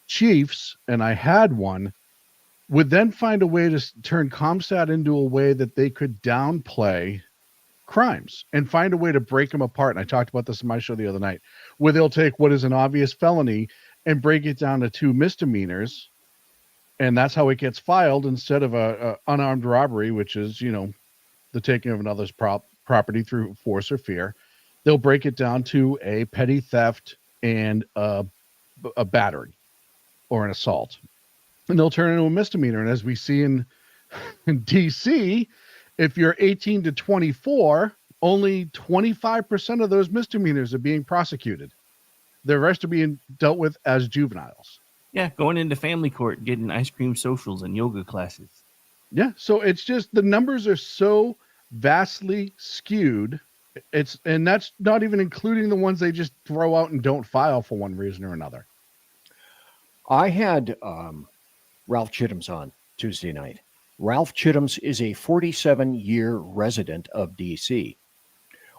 chiefs, and I had one, would then find a way to turn CompStat into a way that they could downplay crimes and find a way to break them apart. And I talked about this in my show the other night, where they'll take what is an obvious felony and break it down to 2 misdemeanors, and that's how it gets filed instead of a unarmed robbery, which is the taking of another's property through force or fear. they'll break it down to a petty theft and a battery or an assault, and they'll turn it into a misdemeanor. And as we see in DC, if you're 18 to 24, only 25% of those misdemeanors are being prosecuted. The rest are being dealt with as juveniles. Yeah, going into family court, getting ice cream socials and yoga classes. Yeah, so it's just the numbers are so vastly skewed. And that's not even including the ones they just throw out and don't file for one reason or another. I had Ralph Chittum's on Tuesday night. Ralph Chittum's is a 47-year resident of D.C.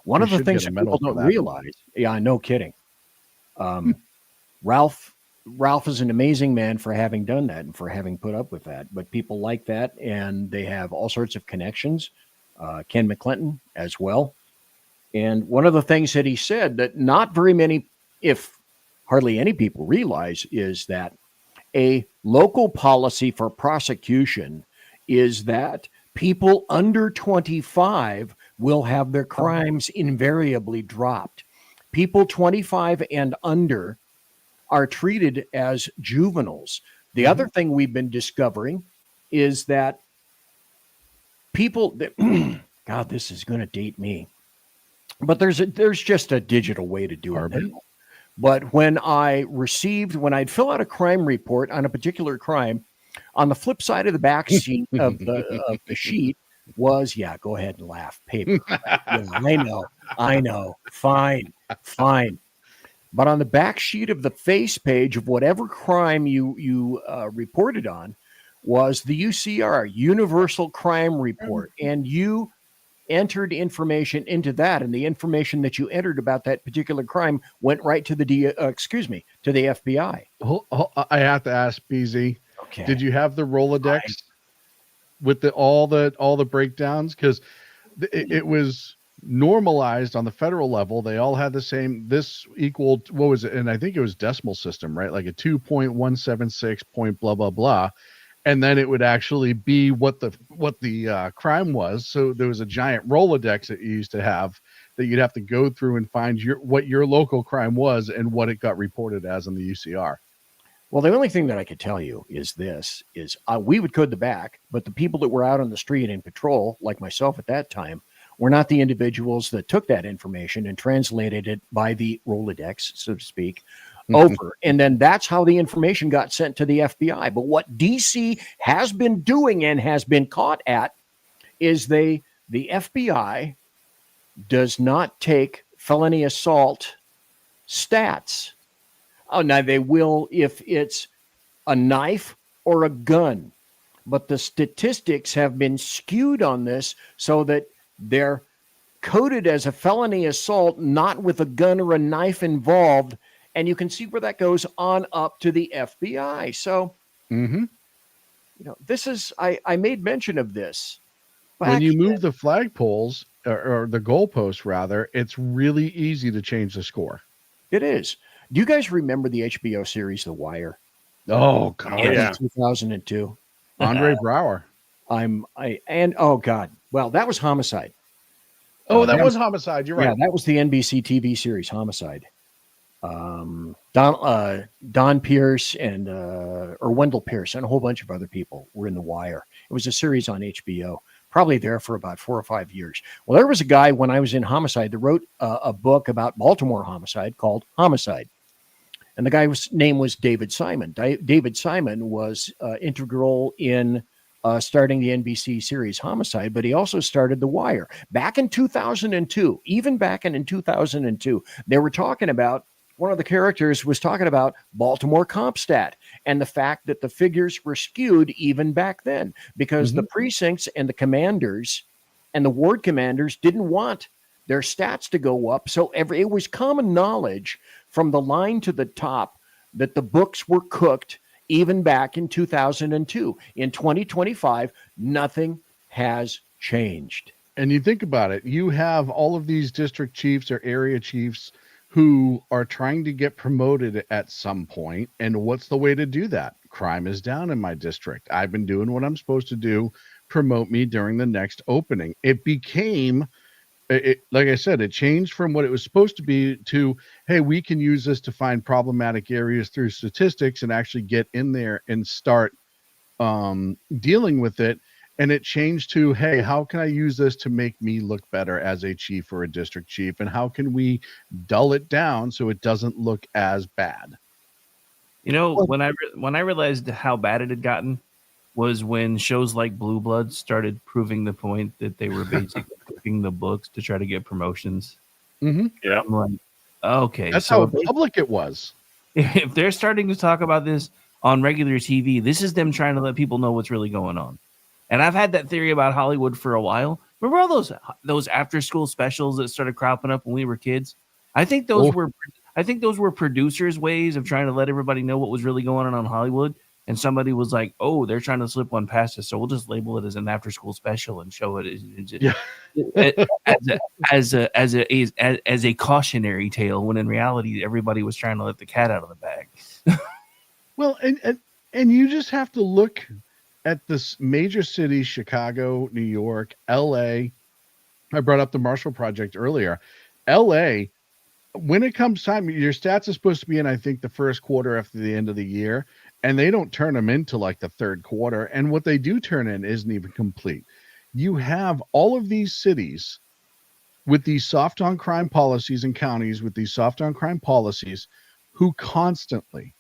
One of the things that people don't realize, yeah, no kidding. Ralph is an amazing man for having done that and for having put up with that. But people like that, and they have all sorts of connections. Ken McClinton as well. And one of the things that he said that not very many, if hardly any people realize, is that a local policy for prosecution is that people under 25 will have their crimes invariably dropped. People 25 and under are treated as juveniles. The other thing we've been discovering is that people that, God, this is going to date me, but there's just a digital way to do it now. But when I'd fill out a crime report on a particular crime, on the flip side of the back sheet of the sheet was, yeah, go ahead and laugh, paper. Yeah, I know. Fine. But on the back sheet of the face page of whatever crime you reported on was the UCR, Universal Crime Report, and you entered information into that, and the information that you entered about that particular crime went right to the FBI. I have to ask, BZ. Okay. Did you have the Rolodex with all the breakdowns? Because it was normalized on the federal level. They all had the same. This equaled, what was it? And I think it was decimal system, right? Like a 2.176 point blah blah blah. And then it would actually be what the crime was. So there was a giant Rolodex that you used to have that you'd have to go through and find what your local crime was and what it got reported as in the UCR. Well, the only thing that I could tell you is we would code the back, but the people that were out on the street in patrol, like myself at that time, were not the individuals that took that information and translated it by the Rolodex, so to speak, over. And then that's how the information got sent to the FBI. But what DC has been doing and has been caught at is the FBI does not take felony assault stats. Oh, now they will if it's a knife or a gun. But the statistics have been skewed on this so that they're coded as a felony assault, not with a gun or a knife involved. And you can see where that goes on up to the FBI. So, this is, I made mention of this. When you move the flagpoles or the goalposts, rather, it's really easy to change the score. It is. Do you guys remember the HBO series, The Wire? Oh, God. Yeah. 2002. Andre Brower. Oh, God. Well, that was Homicide. Oh, that was Homicide. You're right. Yeah, that was the NBC TV series, Homicide. Don Pierce and or Wendell Pierce and a whole bunch of other people were in The Wire. It was a series on HBO, probably there for about 4 or 5 years. Well, there was a guy when I was in Homicide that wrote a book about Baltimore homicide called Homicide. And the guy's name was David Simon. David Simon was integral in starting the NBC series Homicide, but he also started The Wire. Back in 2002, even back in 2002, they were talking about, one of the characters was talking about Baltimore CompStat and the fact that the figures were skewed even back then because the precincts and the commanders and the ward commanders didn't want their stats to go up. So it was common knowledge from the line to the top that the books were cooked even back in 2002. In 2025, nothing has changed. And you think about it, you have all of these district chiefs or area chiefs who are trying to get promoted at some point. And what's the way to do that? Crime is down in my district. I've been doing what I'm supposed to do. Promote me during the next opening. It became like I said, it changed from what it was supposed to be to, hey, we can use this to find problematic areas through statistics and actually get in there and start dealing with it. And it changed to, hey, how can I use this to make me look better as a chief or a district chief? And how can we dull it down so it doesn't look as bad? You know, when I realized how bad it had gotten was when shows like Blue Bloods started proving the point that they were basically cooking the books to try to get promotions. Mm-hmm. Yeah. I'm like, okay. That's so how public it was. if they're starting to talk about this on regular TV, this is them trying to let people know what's really going on. And I've had that theory about Hollywood for a while. Remember all those after school specials that started cropping up when we were kids? I think those were producers' ways of trying to let everybody know what was really going on in Hollywood. And somebody was like, "Oh, they're trying to slip one past us, so we'll just label it as an after school special and show it as a cautionary tale." When in reality, everybody was trying to let the cat out of the bag. Well, and you just have to look at this major cities: Chicago, New York, L.A. I brought up the Marshall Project earlier. L.A. When it comes time, your stats are supposed to be in, I think, the first quarter after the end of the year. And they don't turn them into like the third quarter. And what they do turn in isn't even complete. You have all of these cities with these soft on crime policies and counties with these soft on crime policies who constantly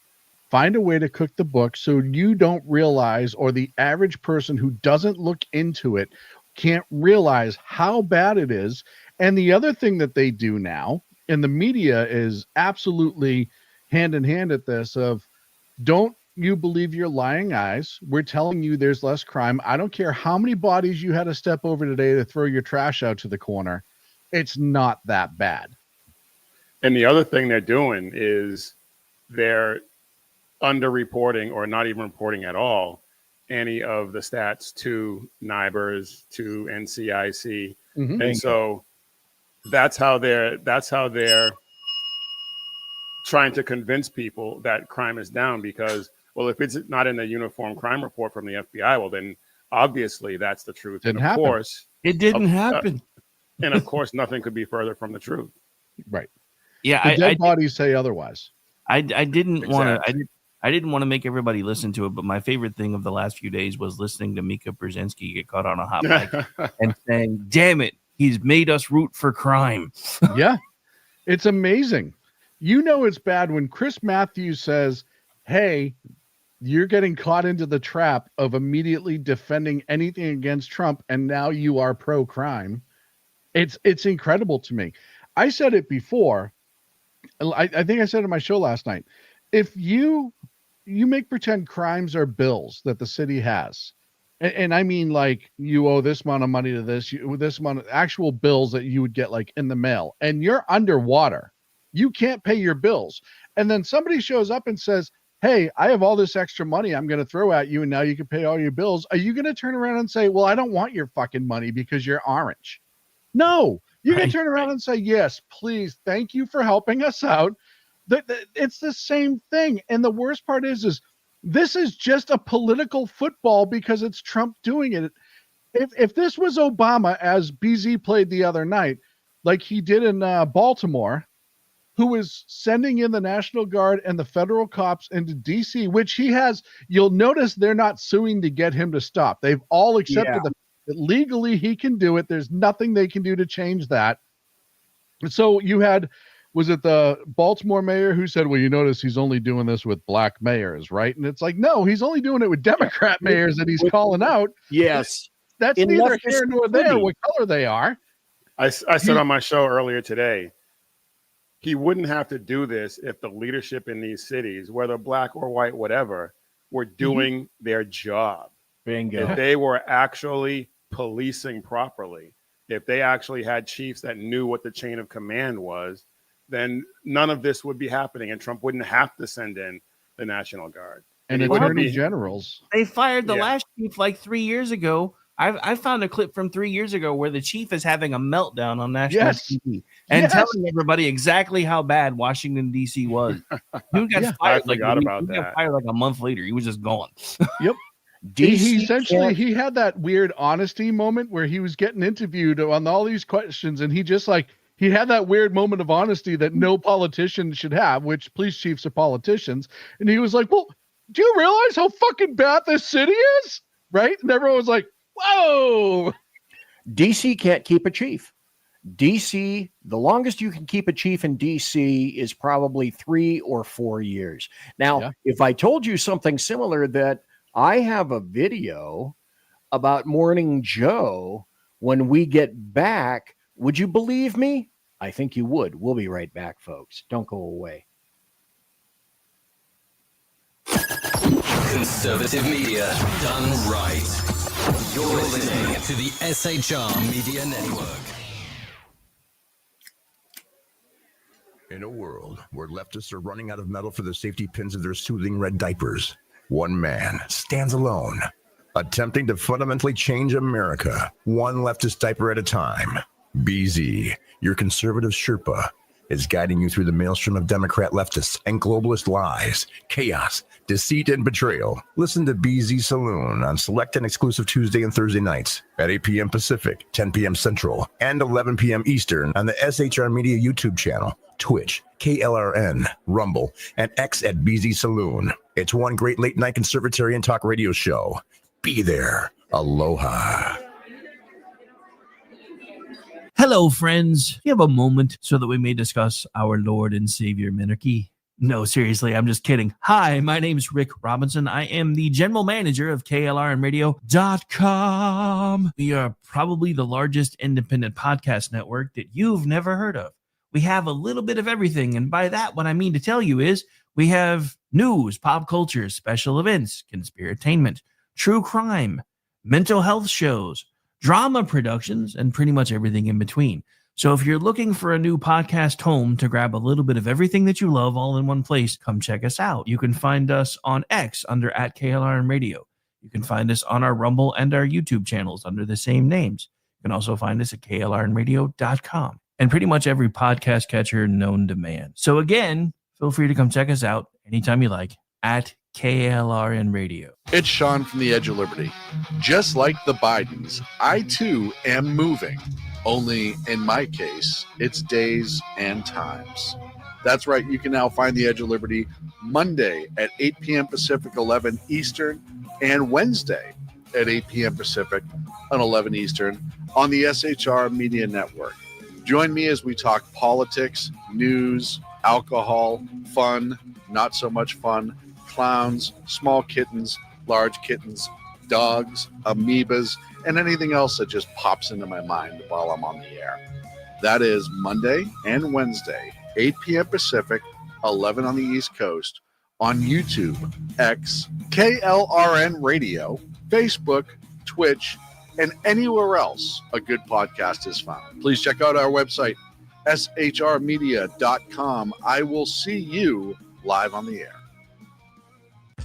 find a way to cook the book so you don't realize, or the average person who doesn't look into it can't realize how bad it is. And the other thing that they do now, and the media is absolutely hand in hand at this, of don't you believe your lying eyes. We're telling you there's less crime. I don't care how many bodies you had to step over today to throw your trash out to the corner. It's not that bad. And the other thing they're doing is they're underreporting or not even reporting at all any of the stats to NIBRS, to NCIC. Mm-hmm. And so that's how they're trying to convince people that crime is down, because, well, if it's not in the uniform crime report from the FBI, well, then obviously that's the truth. Didn't and of happen. course, it didn't happen. And of course, nothing could be further from the truth. Right. Yeah. The dead bodies say otherwise. I didn't Exactly. want to. I didn't want to make everybody listen to it, but my favorite thing of the last few days was listening to Mika Brzezinski get caught on a hot mic and saying, "Damn it, he's made us root for crime." Yeah, it's amazing. You know it's bad when Chris Matthews says, "Hey, you're getting caught into the trap of immediately defending anything against Trump, and now you are pro-crime." It's incredible to me. I said it before. I think I said it in my show last night. If you make pretend crimes are bills that the city has, and I mean like you owe this amount of money to this amount of actual bills that you would get like in the mail, and you're underwater, you can't pay your bills, and then somebody shows up and says, "Hey, I have all this extra money I'm going to throw at you, and now you can pay all your bills." Are you going to turn around and say, "Well, I don't want your fucking money because you're orange"? No, you can turn around and say, "Yes, please, thank you for helping us out." It's the same thing. And the worst part is this is just a political football because it's Trump doing it. If this was Obama, as BZ played the other night, like he did in Baltimore, who is sending in the National Guard and the federal cops into DC, which he has, you'll notice they're not suing to get him to stop. They've all accepted that legally he can do it. There's nothing they can do to change that. And so you had, was it the Baltimore mayor who said, "Well, you notice he's only doing this with black mayors, right?" And it's like, no, he's only doing it with Democrat mayors that he's calling out. Yes. That's In neither leftist here nor there city. what color they are. I said on my show earlier today, he wouldn't have to do this if the leadership in these cities, whether black or white, whatever, were doing their job. Bingo. If they were actually policing properly, if they actually had chiefs that knew what the chain of command was, then none of this would be happening, and Trump wouldn't have to send in the National Guard. And he wouldn't attorney be- generals. They fired the last chief like 3 years ago. I found a clip from 3 years ago where the chief is having a meltdown on national TV and telling everybody exactly how bad Washington D.C. was. He got fired. I forgot about that. Got fired like a month later. He was just gone. Yep. He essentially he had that weird honesty moment where he was getting interviewed on all these questions, and he just like he had that weird moment of honesty that no politician should have, which police chiefs are politicians. And he was like, well, do you realize how fucking bad this city is? Right? And everyone was like, whoa. DC can't keep a chief. DC, the longest you can keep a chief in DC is probably 3 or 4 years. Now, if I told you something similar, that I have a video about Morning Joe when we get back, would you believe me? I think you would. We'll be right back, folks. Don't go away. Conservative media done right. You're listening to the SHR Media Network. In a world where leftists are running out of metal for the safety pins of their soothing red diapers, one man stands alone, attempting to fundamentally change America, one leftist diaper at a time. BZ, your conservative Sherpa, is guiding you through the maelstrom of Democrat leftists and globalist lies, chaos, deceit, and betrayal. Listen to BZ Saloon on select and exclusive Tuesday and Thursday nights at 8 p.m. Pacific, 10 p.m. Central, and 11 p.m. Eastern on the SHR Media YouTube channel, Twitch, KLRN, Rumble, and X at BZ Saloon. It's one great late-night conservatarian talk radio show. Be there. Aloha. Hello, friends. Do you have a moment so that we may discuss our Lord and Savior Minarchy? No, seriously, I'm just kidding. Hi, my name is Rick Robinson. I am the general manager of KLRNradio.com. We are probably the largest independent podcast network that you've never heard of. We have a little bit of everything, and by that, what I mean to tell you is we have news, pop culture, special events, conspiratainment, true crime, mental health shows, drama productions, and pretty much everything in between. So if you're looking for a new podcast home to grab a little bit of everything that you love all in one place, come check us out. You can find us on X under @KLRN You can find us on our Rumble and our YouTube channels under the same names. You can also find us at KLRNradio.com and pretty much every podcast catcher known to man. So again, feel free to come check us out anytime you like at KLRN Radio. It's Sean from the Edge of Liberty. Just like the Bidens, I too am moving. Only in my case, it's days and times. That's right. You can now find the Edge of Liberty Monday at 8 p.m. Pacific, 11 Eastern, and Wednesday at 8 p.m. Pacific on 11 Eastern on the SHR Media Network. Join me as we talk politics, news, alcohol, fun, not so much fun, clowns, small kittens, large kittens, dogs, amoebas, and anything else that just pops into my mind while I'm on the air. That is Monday and Wednesday, 8 p.m. Pacific, 11 on the East Coast, on YouTube, X, KLRN Radio, Facebook, Twitch, and anywhere else a good podcast is found. Please check out our website, shrmedia.com. I will see you live on the air.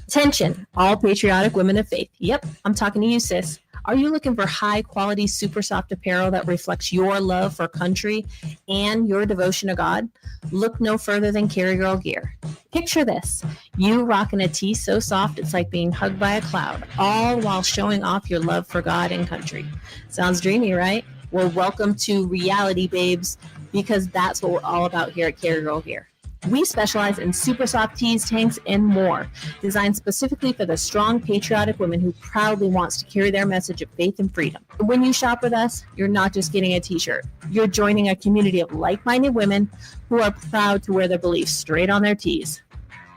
Attention, all patriotic women of faith. Yep, I'm talking to you, sis. Are you looking for high-quality, super soft apparel that reflects your love for country and your devotion to God? Look no further than Carry Girl Gear. Picture this. You rocking a tee so soft it's like being hugged by a cloud, all while showing off your love for God and country. Sounds dreamy, right? Well, welcome to reality, babes, because that's what we're all about here at Carry Girl Gear. We specialize in super soft tees, tanks, and more, designed specifically for the strong, patriotic women who proudly wants to carry their message of faith and freedom. When you shop with us, you're not just getting a t-shirt. You're joining a community of like-minded women who are proud to wear their beliefs straight on their tees.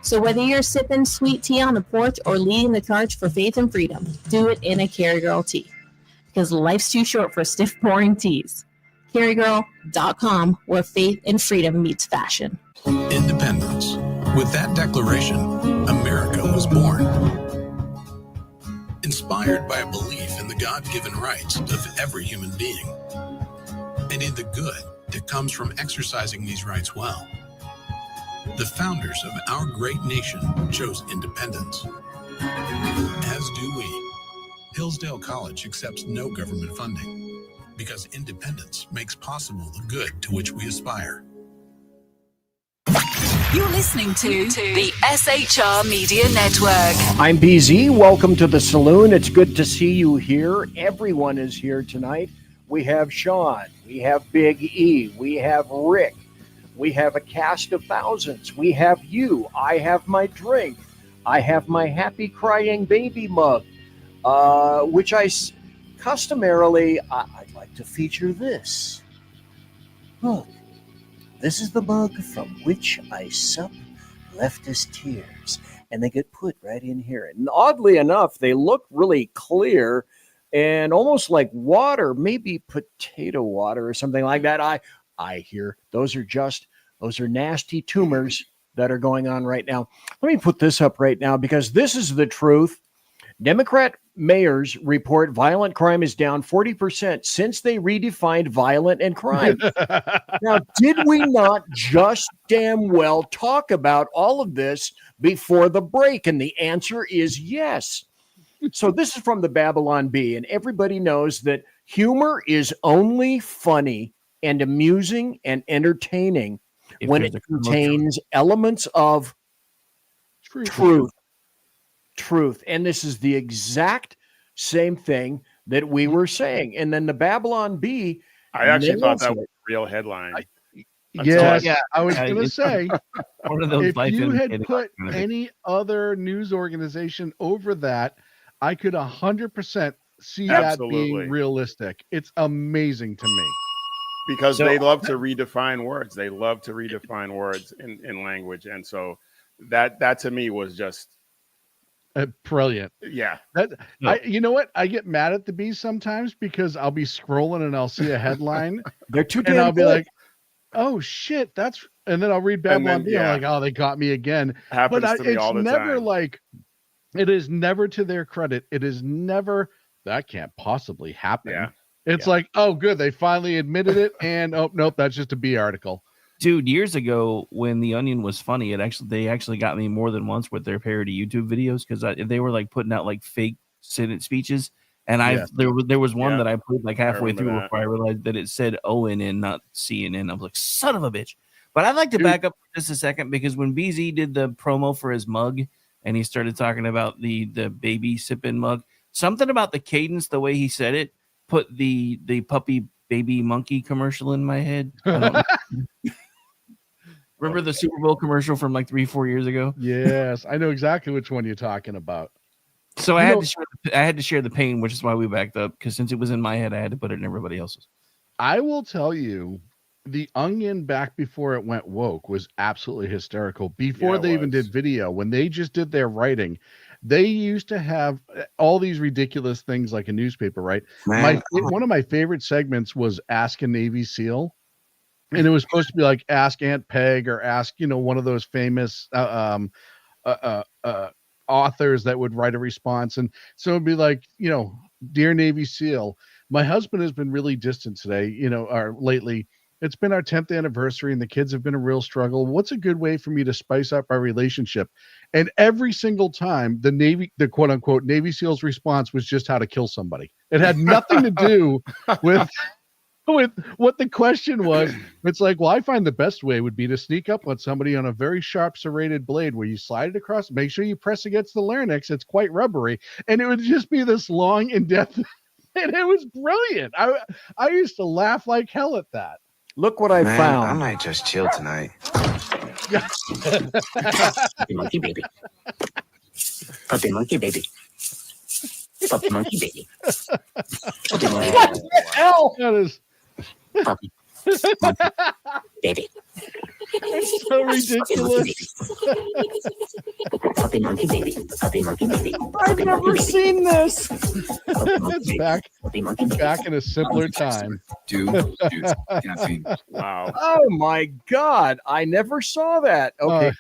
So whether you're sipping sweet tea on the porch or leading the charge for faith and freedom, do it in a Carry Girl tee. Because life's too short for stiff, boring tees. CarryGirl.com, where faith and freedom meets fashion. Independence. With that declaration, America was born. Inspired by a belief in the God-given rights of every human being, and in the good that comes from exercising these rights well. The founders of our great nation chose independence. As do we. Hillsdale College accepts no government funding because independence makes possible the good to which we aspire. You're listening to the SHR Media Network. I'm BZ. Welcome to the Saloon. It's good to see you here. Everyone is here tonight. We have Sean. We have Big E. We have Rick. We have a cast of thousands. We have you. I have my drink. I have my happy crying baby mug, which customarily, I'd like to feature this. Look, this is the mug from which I sup leftist tears. And they get put right in here. And oddly enough, they look really clear and almost like water, maybe potato water or something like that. I hear those are nasty tumors that are going on right now. Let me put this up right now because this is the truth. Democrat mayors report violent crime is down 40% since they redefined violent and crime. Now, did we not just damn well talk about all of this before the break? And the answer is yes. So this is from the Babylon Bee, and everybody knows that humor is only funny and amusing and entertaining when it contains elements of truth. And this is the exact same thing that we were saying. And then the Babylon Bee. I actually thought that was a real headline. I was going to say, one of those if you had put any other news organization over that, I could 100% see that being realistic. It's amazing to me. Because they love to redefine words. They love to redefine words in language. And so that to me was just brilliant. Yeah. You know what? I get mad at the Bees sometimes because I'll be scrolling and I'll see a headline. They're too damn and I'll be good. like, oh shit, and then I'll read Babylon Bee. I'm like, oh, they got me again. Happens to me all the never time. Like, it is never to their credit. It is never, that can't possibly happen. Yeah. It's like, oh, good. They finally admitted it. And oh, nope, that's just a B article. Dude, years ago when The Onion was funny, they actually got me more than once with their parody YouTube videos because they were like putting out like fake Senate speeches. And there was one that I played like halfway through before I realized that it said ONN, not CNN. I was like, son of a bitch. But I'd like to back up for just a second because when BZ did the promo for his mug and he started talking about the baby sipping mug, something about the cadence, the way he said it, put the puppy baby monkey commercial in my head. I don't know. Remember the Super Bowl commercial from like 3-4 years ago? Yes, I know exactly which one you're talking about. So I had to share the pain, which is why we backed up, because since it was in my head, I had to put it in everybody else's. I will tell you, The Onion back before it went woke was absolutely hysterical. Before they even did video, when they just did their writing, they used to have all these ridiculous things like a newspaper, right? One of my favorite segments was Ask a Navy SEAL. And it was supposed to be like Ask Aunt Peg or ask, one of those famous authors that would write a response. And so it'd be like, Dear Navy SEAL, my husband has been really distant today, or lately. It's been our 10th anniversary and the kids have been a real struggle. What's a good way for me to spice up our relationship? And every single time the quote unquote Navy SEAL's response was just how to kill somebody. It had nothing to do with what the question was. It's like, well, I find the best way would be to sneak up on somebody on a very sharp serrated blade where you slide it across, make sure you press against the larynx. It's quite rubbery. And it would just be this long in-depth, and it was brilliant. I used to laugh like hell at that. Look what I found. I might just chill tonight. Puppy monkey baby. Puppy monkey baby. Puppy monkey baby. Puppy monkey baby. What the hell? That is puppy monkey baby. It's so ridiculous. Puppy monkey baby. Puppy monkey baby. I've never seen this. It's back in a simpler time. Wow. Oh my God. I never saw that. Okay.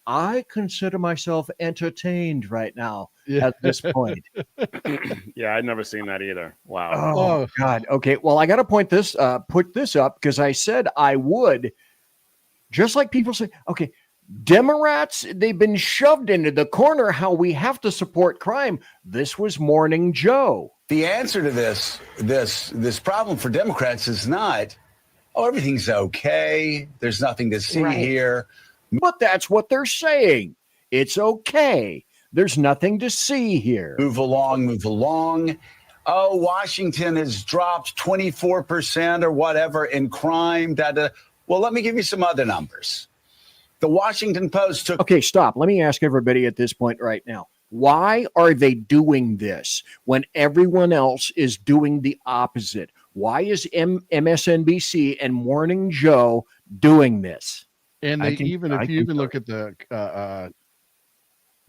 I consider myself entertained right now at this point. Yeah, I'd never seen that either. Wow. Oh God. Okay. Well, I got to put this up because I said I would. Just like people say, okay, Democrats, they've been shoved into the corner how we have to support crime. This was Morning Joe. The answer to this problem for Democrats is not, oh, everything's okay. There's nothing to see here. But that's what they're saying. It's okay. There's nothing to see here. Move along, move along. Oh, Washington has dropped 24% or whatever in crime. Well, let me give you some other numbers. The Washington Post took. Okay, stop. Let me ask everybody at this point right now. Why are they doing this when everyone else is doing the opposite? Why is MSNBC and Morning Joe doing this? And if you even look at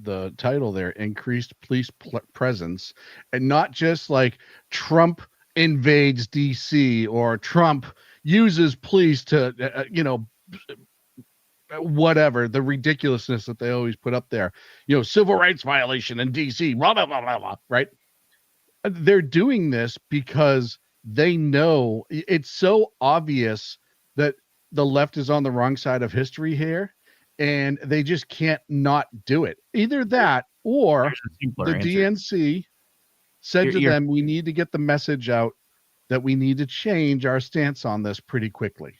the title there, increased police presence, and not just like Trump invades DC or Trump uses police to, whatever, the ridiculousness that they always put up there, civil rights violation in DC, blah, blah, blah, blah, blah, right? They're doing this because they know it's so obvious that the left is on the wrong side of history here, and they just can't not do it. Either that or the DNC said to them, we need to get the message out that we need to change our stance on this pretty quickly.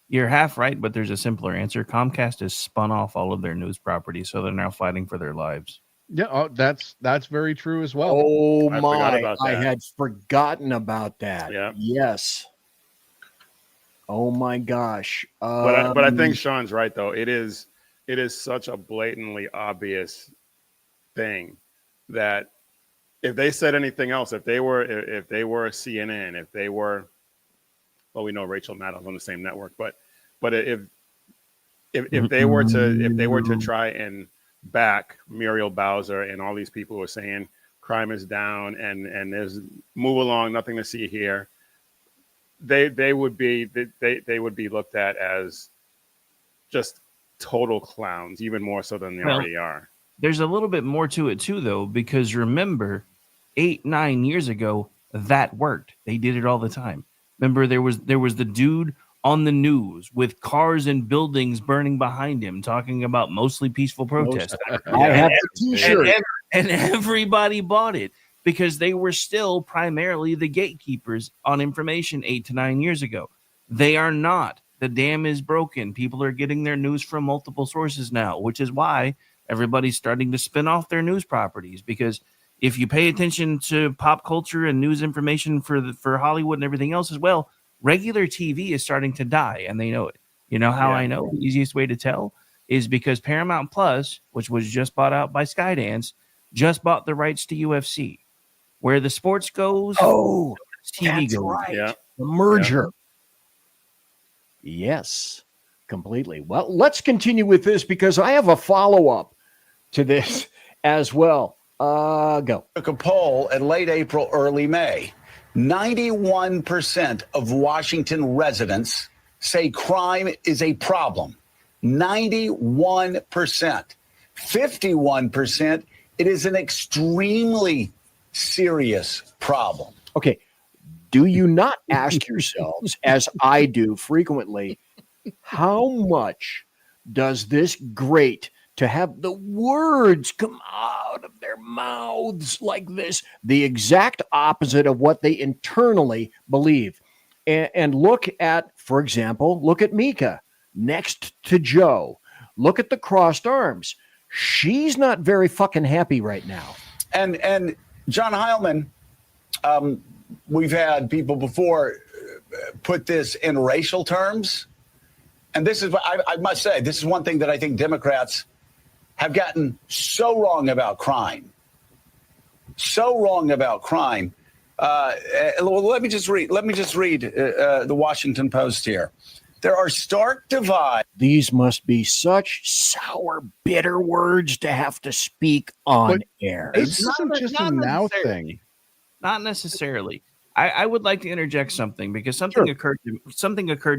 You're half right, but there's a simpler answer. Comcast has spun off all of their news properties, so they're now fighting for their lives. Yeah, that's very true as well. Oh my! I had forgotten about that. Yeah. Yes. Oh my gosh! But I think Sean's right though. It is such a blatantly obvious thing that if they said anything else, if they were CNN, if they were, well, we know Rachel Maddow's on the same network, but if they were to try and back Muriel Bowser and all these people who are saying crime is down and there's move along, nothing to see here, they would be looked at as just total clowns, even more so than they already are. There's a little bit more to it too, though, because remember, 8-9 years ago, that worked. They did it all the time. Remember, there was the dude on the news with cars and buildings burning behind him, talking about mostly peaceful protest. I have the T-shirt, and everybody bought it because they were still primarily the gatekeepers on information 8 to 9 years ago. They are not. The dam is broken. People are getting their news from multiple sources now, which is why everybody's starting to spin off their news properties. Because if you pay attention to pop culture and news information for Hollywood and everything else as well, regular TV is starting to die, and they know it. You know how I know? The easiest way to tell is because Paramount Plus, which was just bought out by Skydance, just bought the rights to UFC. Where the sports goes, TV that's goes. right. Yeah. The merger. Yes, completely. Well, let's continue with this because I have a follow-up to this as well. Go. Took a poll in late April, early May. 91% of Washington residents say crime is a problem. 91%. 51%, it is an extremely serious problem. Okay. Do you not ask yourselves, as I do frequently, how much does this grate to have the words come out of their mouths like this, the exact opposite of what they internally believe? And look at, for example, look at Mika next to Joe. Look at the crossed arms. She's not very fucking happy right now. And John Heilman, we've had people before put this in racial terms. And this is, I must say, this is one thing that I think Democrats have gotten so wrong about crime. So wrong about crime. Let me just read the Washington Post here. There are stark divides. These must be such sour, bitter words to have to speak on air. This isn't just a now thing. Not necessarily. I would like to interject something because something occurred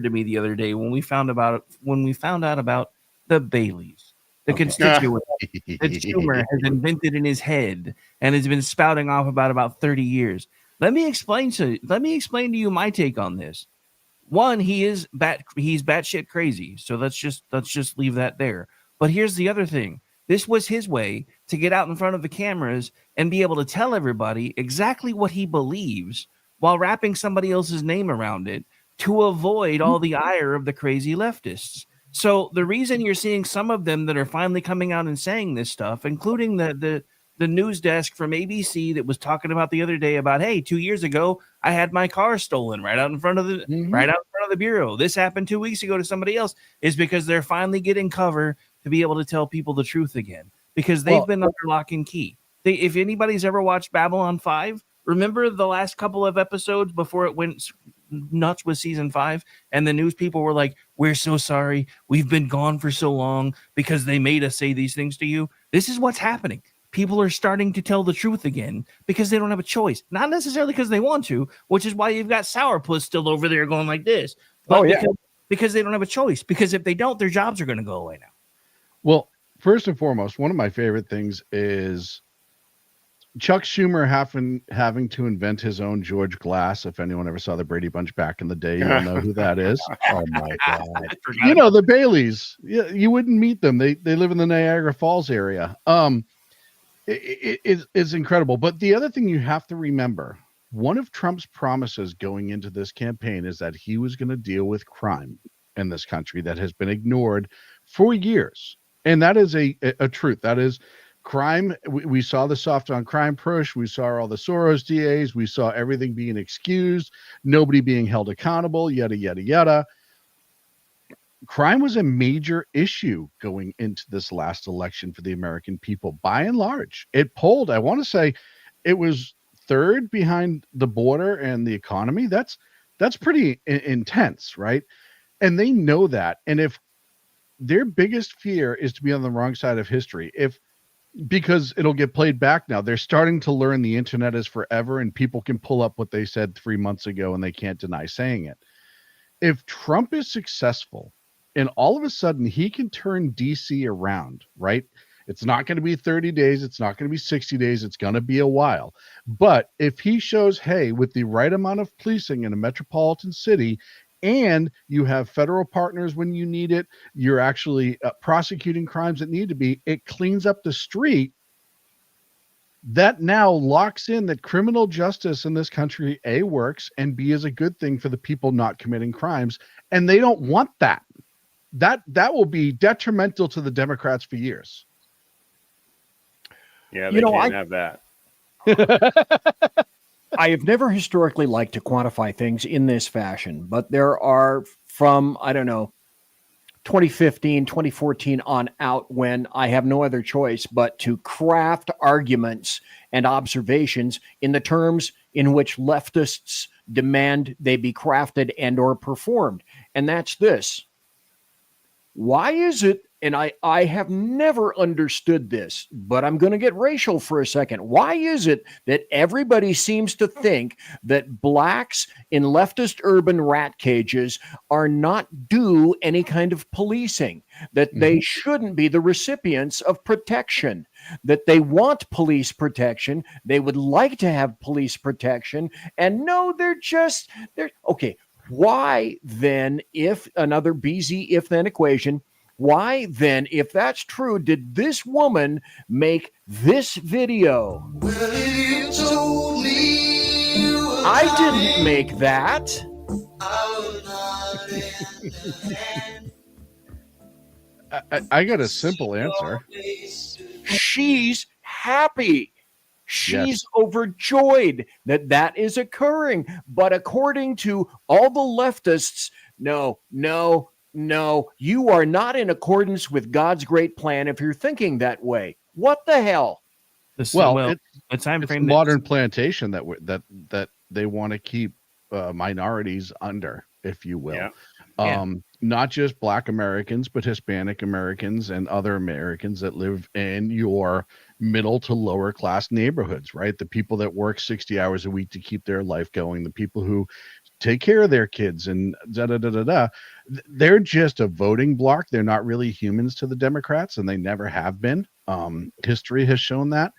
to me the other day when we found out about the Baileys, the constituent that Schumer has invented in his head and has been spouting off about 30 years. Let me explain to you my take on this. One, he's batshit crazy. So let's just leave that there. But here's the other thing. This was his way to get out in front of the cameras and be able to tell everybody exactly what he believes while wrapping somebody else's name around it to avoid all the ire of the crazy leftists. So the reason you're seeing some of them that are finally coming out and saying this stuff, including the news desk from ABC that was talking about the other day about, hey, 2 years ago I had my car stolen right out in front of the bureau. This happened 2 weeks ago to somebody else, is because they're finally getting cover to be able to tell people the truth again, because they've been under lock and key. If anybody's ever watched Babylon 5, remember the last couple of episodes before it went nuts with season 5, and the news people were like, we're so sorry, we've been gone for so long because they made us say these things to you. This is what's happening. People are starting to tell the truth again because they don't have a choice, not necessarily because they want to, which is why you've got Sourpuss still over there going like this, but because they don't have a choice, because if they don't, their jobs are going to go away now. Well, first and foremost, one of my favorite things is Chuck Schumer having to invent his own George Glass. If anyone ever saw the Brady Bunch back in the day, you'll know who that is. Oh my God! You know the Baileys. You wouldn't meet them. They live in the Niagara Falls area. It's incredible. But the other thing you have to remember, one of Trump's promises going into this campaign is that he was going to deal with crime in this country that has been ignored for years, and that is a truth. That is. Crime, we saw the soft on crime push. We saw all the Soros DAs. We saw everything being excused, nobody being held accountable, yada, yada, yada. Crime was a major issue going into this last election for the American people. By and large, it polled, I want to say it was third behind the border and the economy. That's pretty intense, right? And they know that. And if their biggest fear is to be on the wrong side of history, because it'll get played back now. They're starting to learn the internet is forever, and people can pull up what they said 3 months ago and they can't deny saying it. If Trump is successful and all of a sudden he can turn DC around, right? It's not going to be 30 days. It's not going to be 60 days. It's going to be a while. But if he shows, hey, with the right amount of policing in a metropolitan city, and you have federal partners when you need it, you're actually prosecuting crimes that need to be, it cleans up the street. That now locks in that criminal justice in this country, A, works, and B, is a good thing for the people not committing crimes. And they don't want that. That will be detrimental to the Democrats for years. Yeah, they can't have that. I have never historically liked to quantify things in this fashion, but there are from, 2015, 2014 on out, when I have no other choice but to craft arguments and observations in the terms in which leftists demand they be crafted and or performed. And that's this. Why is it, and I have never understood this, but I'm going to get racial for a second. Why is it that everybody seems to think that blacks in leftist urban rat cages are not due any kind of policing, that they shouldn't be the recipients of protection, that they want police protection, they would like to have police protection, and no, they're okay. Why then, if another BZ if-then equation, why then, if that's true, did this woman make this video? I didn't make that. I got a simple answer. She's happy. She's overjoyed that is occurring. But according to all the leftists, no, you are not in accordance with God's great plan if you're thinking that way. What the hell? It's modern plantation that they want to keep minorities under, if you will. Not just Black Americans, but Hispanic Americans and other Americans that live in your middle to lower class neighborhoods, right? The people that work 60 hours a week to keep their life going, the people who take care of their kids and they're just a voting block. They're not really humans to the Democrats, and they never have been. History has shown that.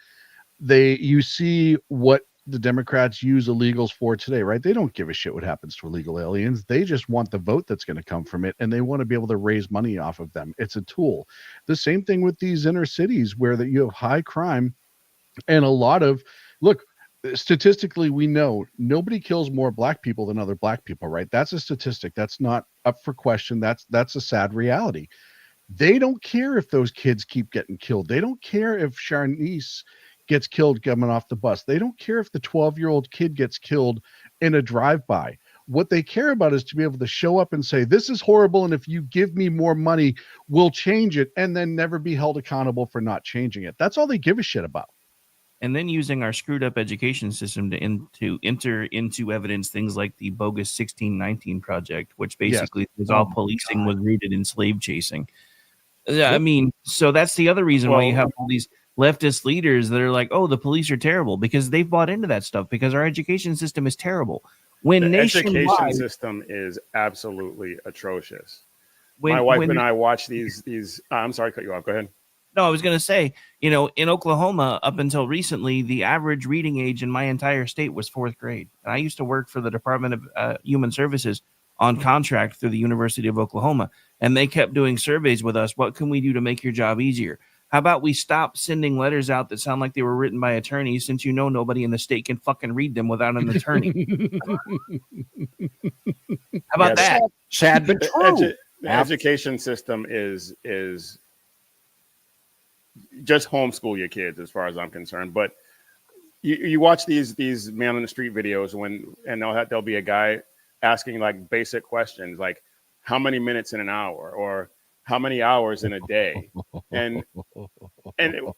You see what the Democrats use illegals for today, right? They don't give a shit what happens to illegal aliens. They just want the vote that's going to come from it, and they want to be able to raise money off of them. It's a tool. The same thing with these inner cities where you have high crime and a lot of, look, statistically, we know nobody kills more black people than other black people, right? That's a statistic. That's not up for question. That's a sad reality. They don't care if those kids keep getting killed. They don't care if Sharnice gets killed coming off the bus. They don't care if the 12-year-old kid gets killed in a drive-by. What they care about is to be able to show up and say, this is horrible, and if you give me more money, we'll change it, and then never be held accountable for not changing it. That's all they give a shit about. And then using our screwed up education system to enter into evidence things like the bogus 1619 project, which basically was all policing was rooted in slave chasing. I mean, so that's the other reason why you have all these leftist leaders that are like, oh, the police are terrible, because they've bought into that stuff, because our education system is terrible. When the education nationwide system is absolutely atrocious. My wife and I watch these. I'm sorry to cut you off. Go ahead. No, I was going to say, in Oklahoma, up until recently, the average reading age in my entire state was 4th grade. And I used to work for the Department of Human Services on contract through the University of Oklahoma. And they kept doing surveys with us. What can we do to make your job easier? How about we stop sending letters out that sound like they were written by attorneys, since nobody in the state can fucking read them without an attorney? How about that? Sad but true. The education system is just homeschool your kids, as far as I'm concerned. But you watch these man on the street videos and there'll be a guy asking like basic questions like how many minutes in an hour or how many hours in a day, and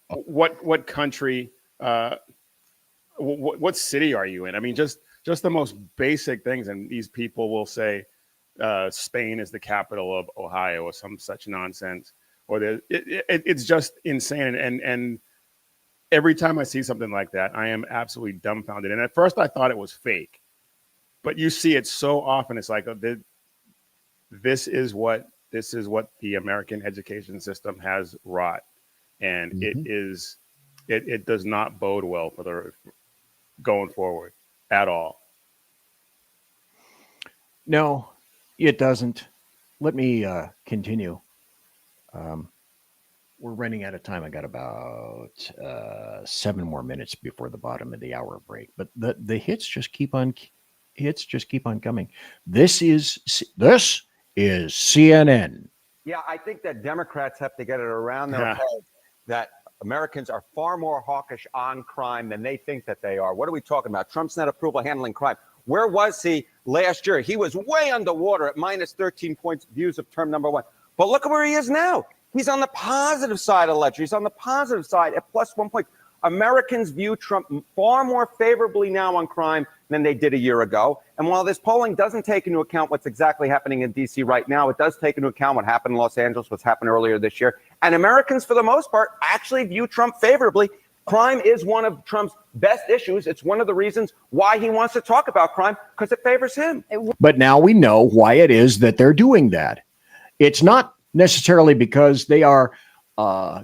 what country, what city are you in? I mean, just the most basic things, and these people will say Spain is the capital of Ohio or some such nonsense, or it's just insane. And every time I see something like that, I am absolutely dumbfounded. And at first, I thought it was fake, but you see it so often. It's like this is what the American education system has wrought, and it does not bode well for the going forward at all. No, it doesn't. Let me continue. We're running out of time. I got about 7 more minutes before the bottom of the hour break, but the hits just keep on coming. This is CNN. Yeah, I think that Democrats have to get it around their head that Americans are far more hawkish on crime than they think that they are. What are we talking about? Trump's net approval handling crime. Where was he last year? He was way underwater at minus 13 points views of term number 1. But look at where he is now. He's on the positive side of the ledger. He's on the positive side at plus 1 point. Americans view Trump far more favorably now on crime than they did a year ago. And while this polling doesn't take into account what's exactly happening in D.C. right now, it does take into account what happened in Los Angeles, what's happened earlier this year. And Americans, for the most part, actually view Trump favorably. Crime is one of Trump's best issues. It's one of the reasons why he wants to talk about crime, because it favors him. But now we know why it is that they're doing that. It's not necessarily because they are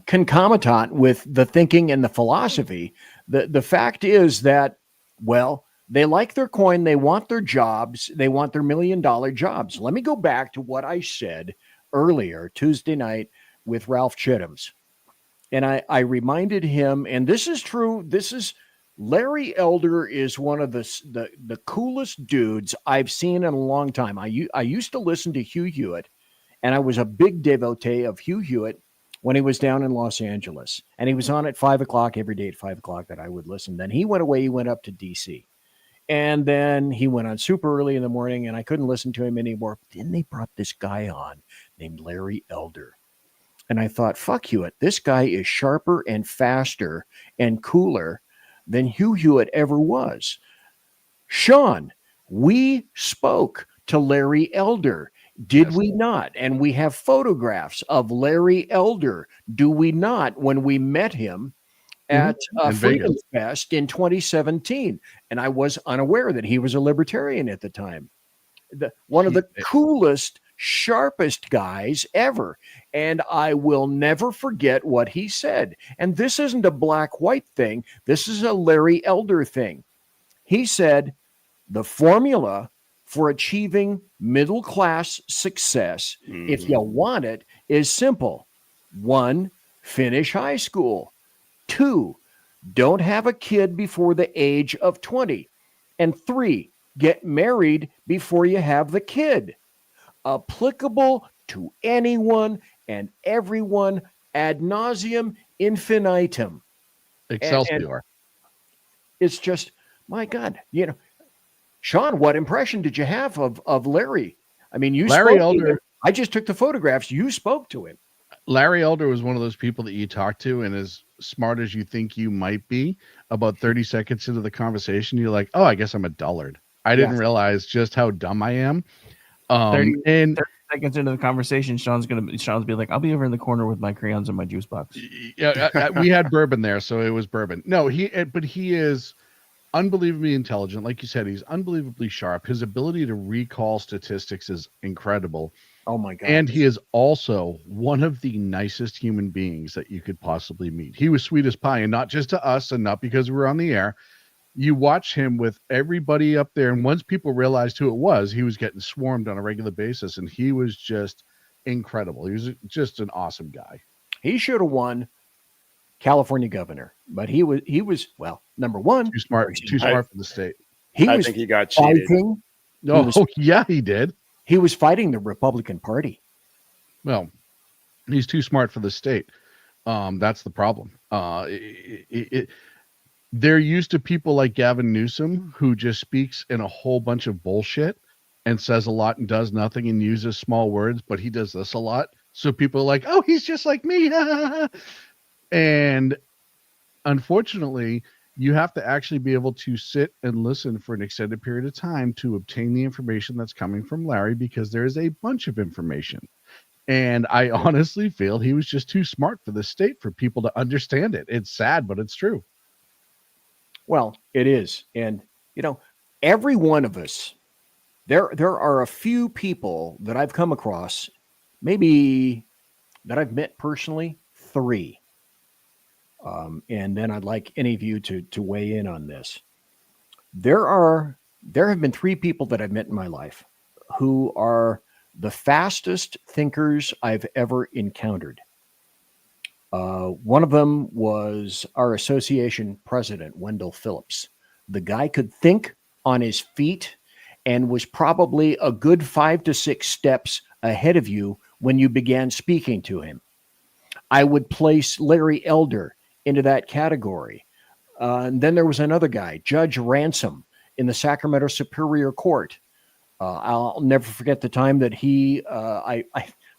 concomitant with the thinking and the philosophy. The fact is that, well, they like their coin. They want their jobs. They want their $1 million jobs. Let me go back to what I said earlier Tuesday night with Ralph Chittims. And I reminded him, and this is true. This is Larry Elder is one of the coolest dudes I've seen in a long time. I used to listen to Hugh Hewitt, and I was a big devotee of Hugh Hewitt when he was down in Los Angeles. And he was on at 5 o'clock every day at 5 o'clock that I would listen. Then he went away. He went up to D.C. And then he went on super early in the morning, and I couldn't listen to him anymore. Then they brought this guy on named Larry Elder. And I thought, fuck Hewitt. This guy is sharper and faster and cooler than Hugh Hewitt ever was. Sean, we spoke to Larry Elder. Did we not? And we have photographs of Larry Elder, do we not, when we met him at Freedom Fest in 2017. And I was unaware that he was a libertarian at the time. One of the coolest, sharpest guys ever. And I will never forget what he said. And this isn't a black-white thing. This is a Larry Elder thing. He said, the formula for achieving middle-class success, if you want it, is simple. 1, finish high school. 2, don't have a kid before the age of 20. And 3, get married before you have the kid. Applicable to anyone and everyone ad nauseum infinitum. Excelsior. It's just, my God, Sean, what impression did you have of Larry? I mean, you Larry spoke to Elder. him. I just took the photographs. You spoke to him. Larry Elder was one of those people that you talk to, and as smart as you think you might be, about 30 seconds into the conversation, you're like, oh, I guess I'm a dullard. I didn't realize just how dumb I am. 30 seconds into the conversation, Sean's be like, I'll be over in the corner with my crayons and my juice box. Yeah, we had bourbon there, so it was bourbon. No, but he is unbelievably intelligent. Like you said, he's unbelievably sharp. His ability to recall statistics is incredible. Oh my God. And he is also one of the nicest human beings that you could possibly meet. He was sweet as pie, and not just to us, and not because we were on the air. You watch him with everybody up there, and once people realized who it was, he was getting swarmed on a regular basis, and he was just incredible. He was just an awesome guy. He should have won California governor, but he was well, number one, too smart for the state. I think he got cheated. Yeah, he did. He was fighting the Republican Party. Well, he's too smart for the state. That's the problem. They're used to people like Gavin Newsom, who just speaks in a whole bunch of bullshit and says a lot and does nothing and uses small words, but he does this a lot. So people are like, oh, he's just like me. And unfortunately, you have to actually be able to sit and listen for an extended period of time to obtain the information that's coming from Larry, because there is a bunch of information. And I honestly feel he was just too smart for the state for people to understand it. It's sad, but it's true. Well, it is. And, every one of us, there are a few people that I've come across, maybe that I've met personally, 3. And then I'd like any of you to weigh in on this. There have been 3 people that I've met in my life who are the fastest thinkers I've ever encountered. One of them was our association president, Wendell Phillips. The guy could think on his feet and was probably a good 5 to 6 steps ahead of you when you began speaking to him. I would place Larry Elder into that category. And then there was another guy, Judge Ransom, in the Sacramento Superior Court. I'll never forget the time that I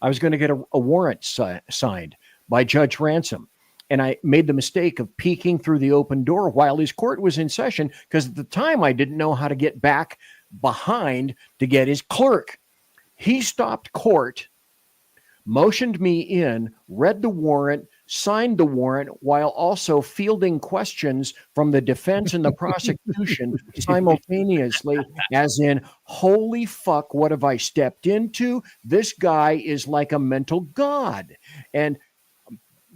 was going to get a warrant signed by Judge Ransom. And I made the mistake of peeking through the open door while his court was in session, because at the time I didn't know how to get back behind to get his clerk. He stopped court, motioned me in, read the warrant, signed the warrant, while also fielding questions from the defense and the prosecution simultaneously, as in, holy fuck, what have I stepped into? This guy is like a mental god. And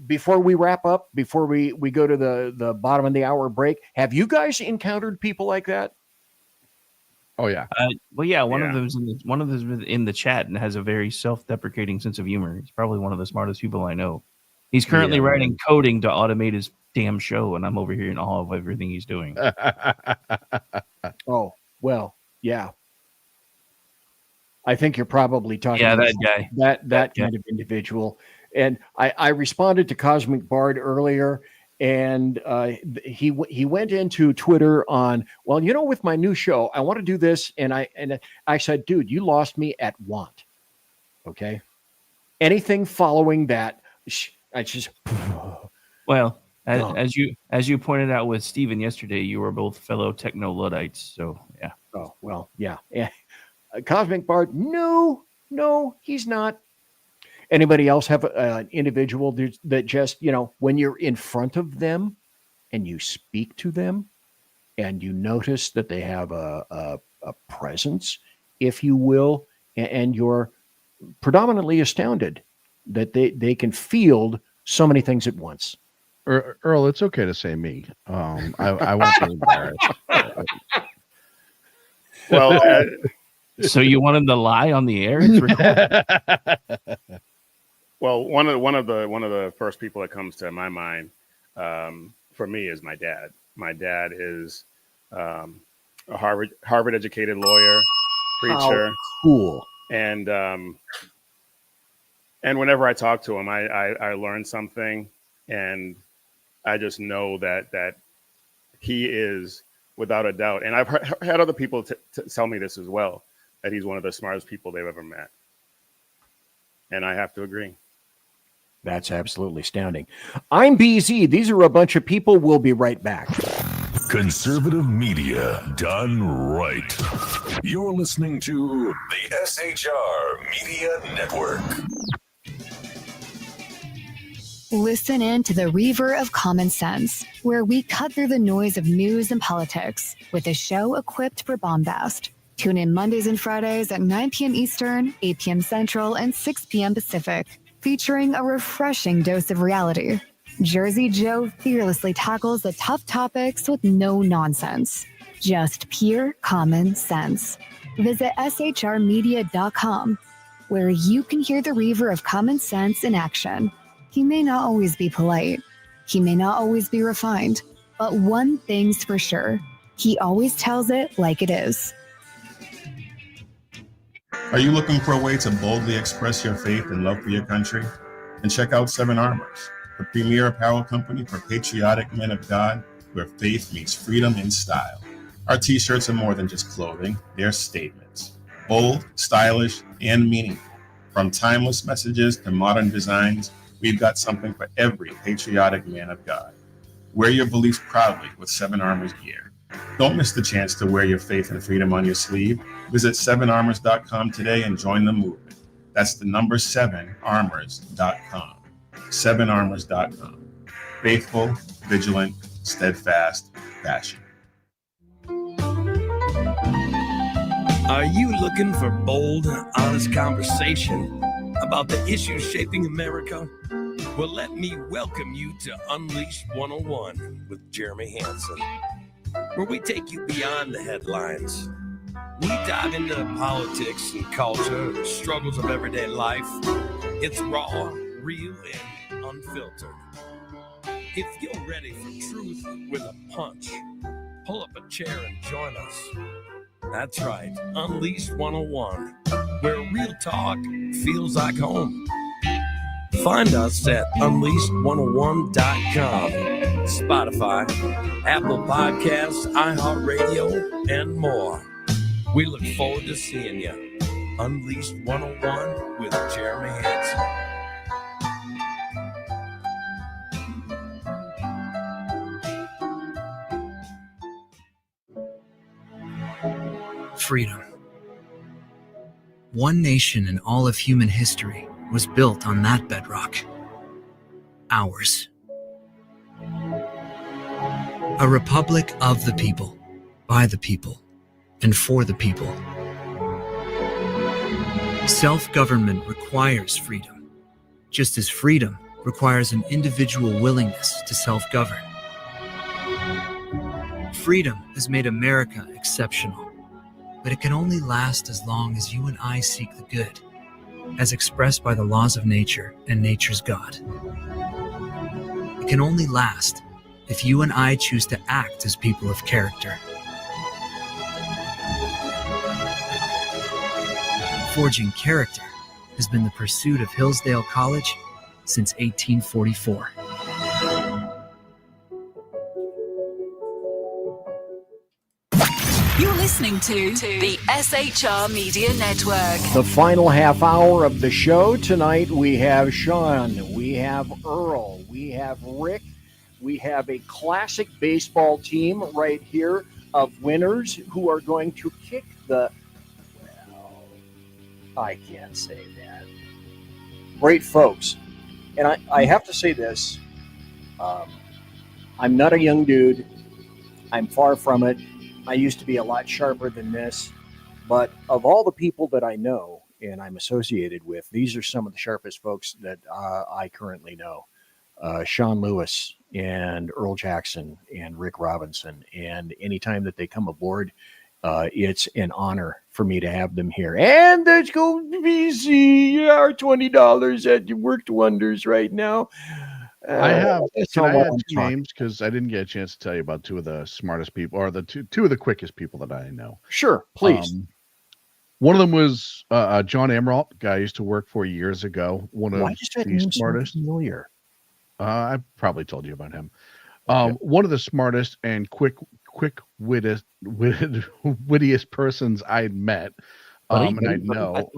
before we wrap up, before we go to the bottom of the hour break, have you guys encountered people like that? Oh yeah. One of them's in the chat and has a very self-deprecating sense of humor. He's probably one of the smartest people I know. He's currently writing coding to automate his damn show, and I'm over here in awe of everything he's doing. Oh, well, yeah. I think you're probably talking about that guy. That kind of individual. And I responded to Cosmic Bard earlier, and he went into Twitter on, well, with my new show, I want to do this, and I said, dude, you lost me at want. Okay, anything following that, I just. Well, as you pointed out with Steven yesterday, you were both fellow techno Luddites, so yeah. Oh well, yeah. Cosmic Bard, no, he's not. Anybody else have an individual that just, when you're in front of them and you speak to them and you notice that they have a presence, if you will, and you're predominantly astounded that they can field so many things at once? Earl, it's okay to say me. I won't be embarrassed. Well, so you want him to lie on the air? It's recorded. Well, one of the first people that comes to my mind for me is my dad. My dad is a Harvard educated lawyer, preacher. How cool. And whenever I talk to him, I learn something, and I just know that he is, without a doubt, and I've had other people tell me this as well, that he's one of the smartest people they've ever met. And I have to agree. That's absolutely astounding. I'm BZ. These are a bunch of people. We'll be right back. Conservative media done right. You're listening to the SHR Media Network. Listen in to the Reaver of Common Sense, where we cut through the noise of news and politics with a show equipped for bombast. Tune in Mondays and Fridays at 9 p.m. Eastern, 8 p.m. Central, and 6 p.m. Pacific, featuring a refreshing dose of reality. Jersey Joe fearlessly tackles the tough topics with no nonsense. Just pure common sense. Visit shrmedia.com, where you can hear the Reaver of Common Sense in action. He may not always be polite. He may not always be refined. But one thing's for sure. He always tells it like it is. Are you looking for a way to boldly express your faith and love for your country? Then check out Seven Armors, the premier apparel company for patriotic men of God, where faith meets freedom in style. Our t-shirts are more than just clothing, they're statements. Bold, stylish, and meaningful. From timeless messages to modern designs, we've got something for every patriotic man of God. Wear your beliefs proudly with Seven Armors gear. Don't miss the chance to wear your faith and freedom on your sleeve. Visit 7armors.com today and join the movement. That's the number 7armors.com. 7armors.com. Faithful, vigilant, steadfast, passion. Are you looking for bold, honest conversation about the issues shaping America? Well, let me welcome you to Unleashed 101 with Jeremy Hansen, where we take you beyond the headlines. We dive into politics and culture, the struggles of everyday life. It's raw, real, and unfiltered. If you're ready for truth with a punch, pull up a chair and join us. That's right, Unleashed 101, where real talk feels like home. Find us at unleashed101.com, Spotify, Apple Podcasts, iHeartRadio, and more. We look forward to seeing you. Unleashed 101 with Jeremy Hansen. Freedom. One nation in all of human history was built on that bedrock. Ours. A republic of the people, by the people, and for the people. Self-government requires freedom, just as freedom requires an individual willingness to self-govern. Freedom has made America exceptional, but it can only last as long as you and I seek the good, as expressed by the laws of nature and nature's God. It can only last if you and I choose to act as people of character. Forging character has been the pursuit of Hillsdale College since 1844. You're listening to the SHR Media Network. The final half hour of the show tonight, we have Sean, we have Earl, we have Rick, we have a classic baseball team right here of winners who are going to kick the... Well, I can't say that. Great folks. And I have to say this. I'm not a young dude. I'm far from it. I used to be a lot sharper than this, but of all the people that I know and I'm associated with, these are some of the sharpest folks that I currently know. Sean Lewis and Earl Jackson and Rick Robinson. And anytime that they come aboard, it's an honor for me to have them here. And let's go BC, our $20 that worked wonders right now. I have. That's Can all I what add I'm two talking. names because I didn't get a chance to tell you about two of the smartest people, or the two of the quickest people that I know. Sure, please. One of them was John Emerald, guy I used to work for years ago. One Why of does that the name sound smartest. familiar? I probably told you about him. Okay. One of the smartest and wittiest persons I'd met. And I know.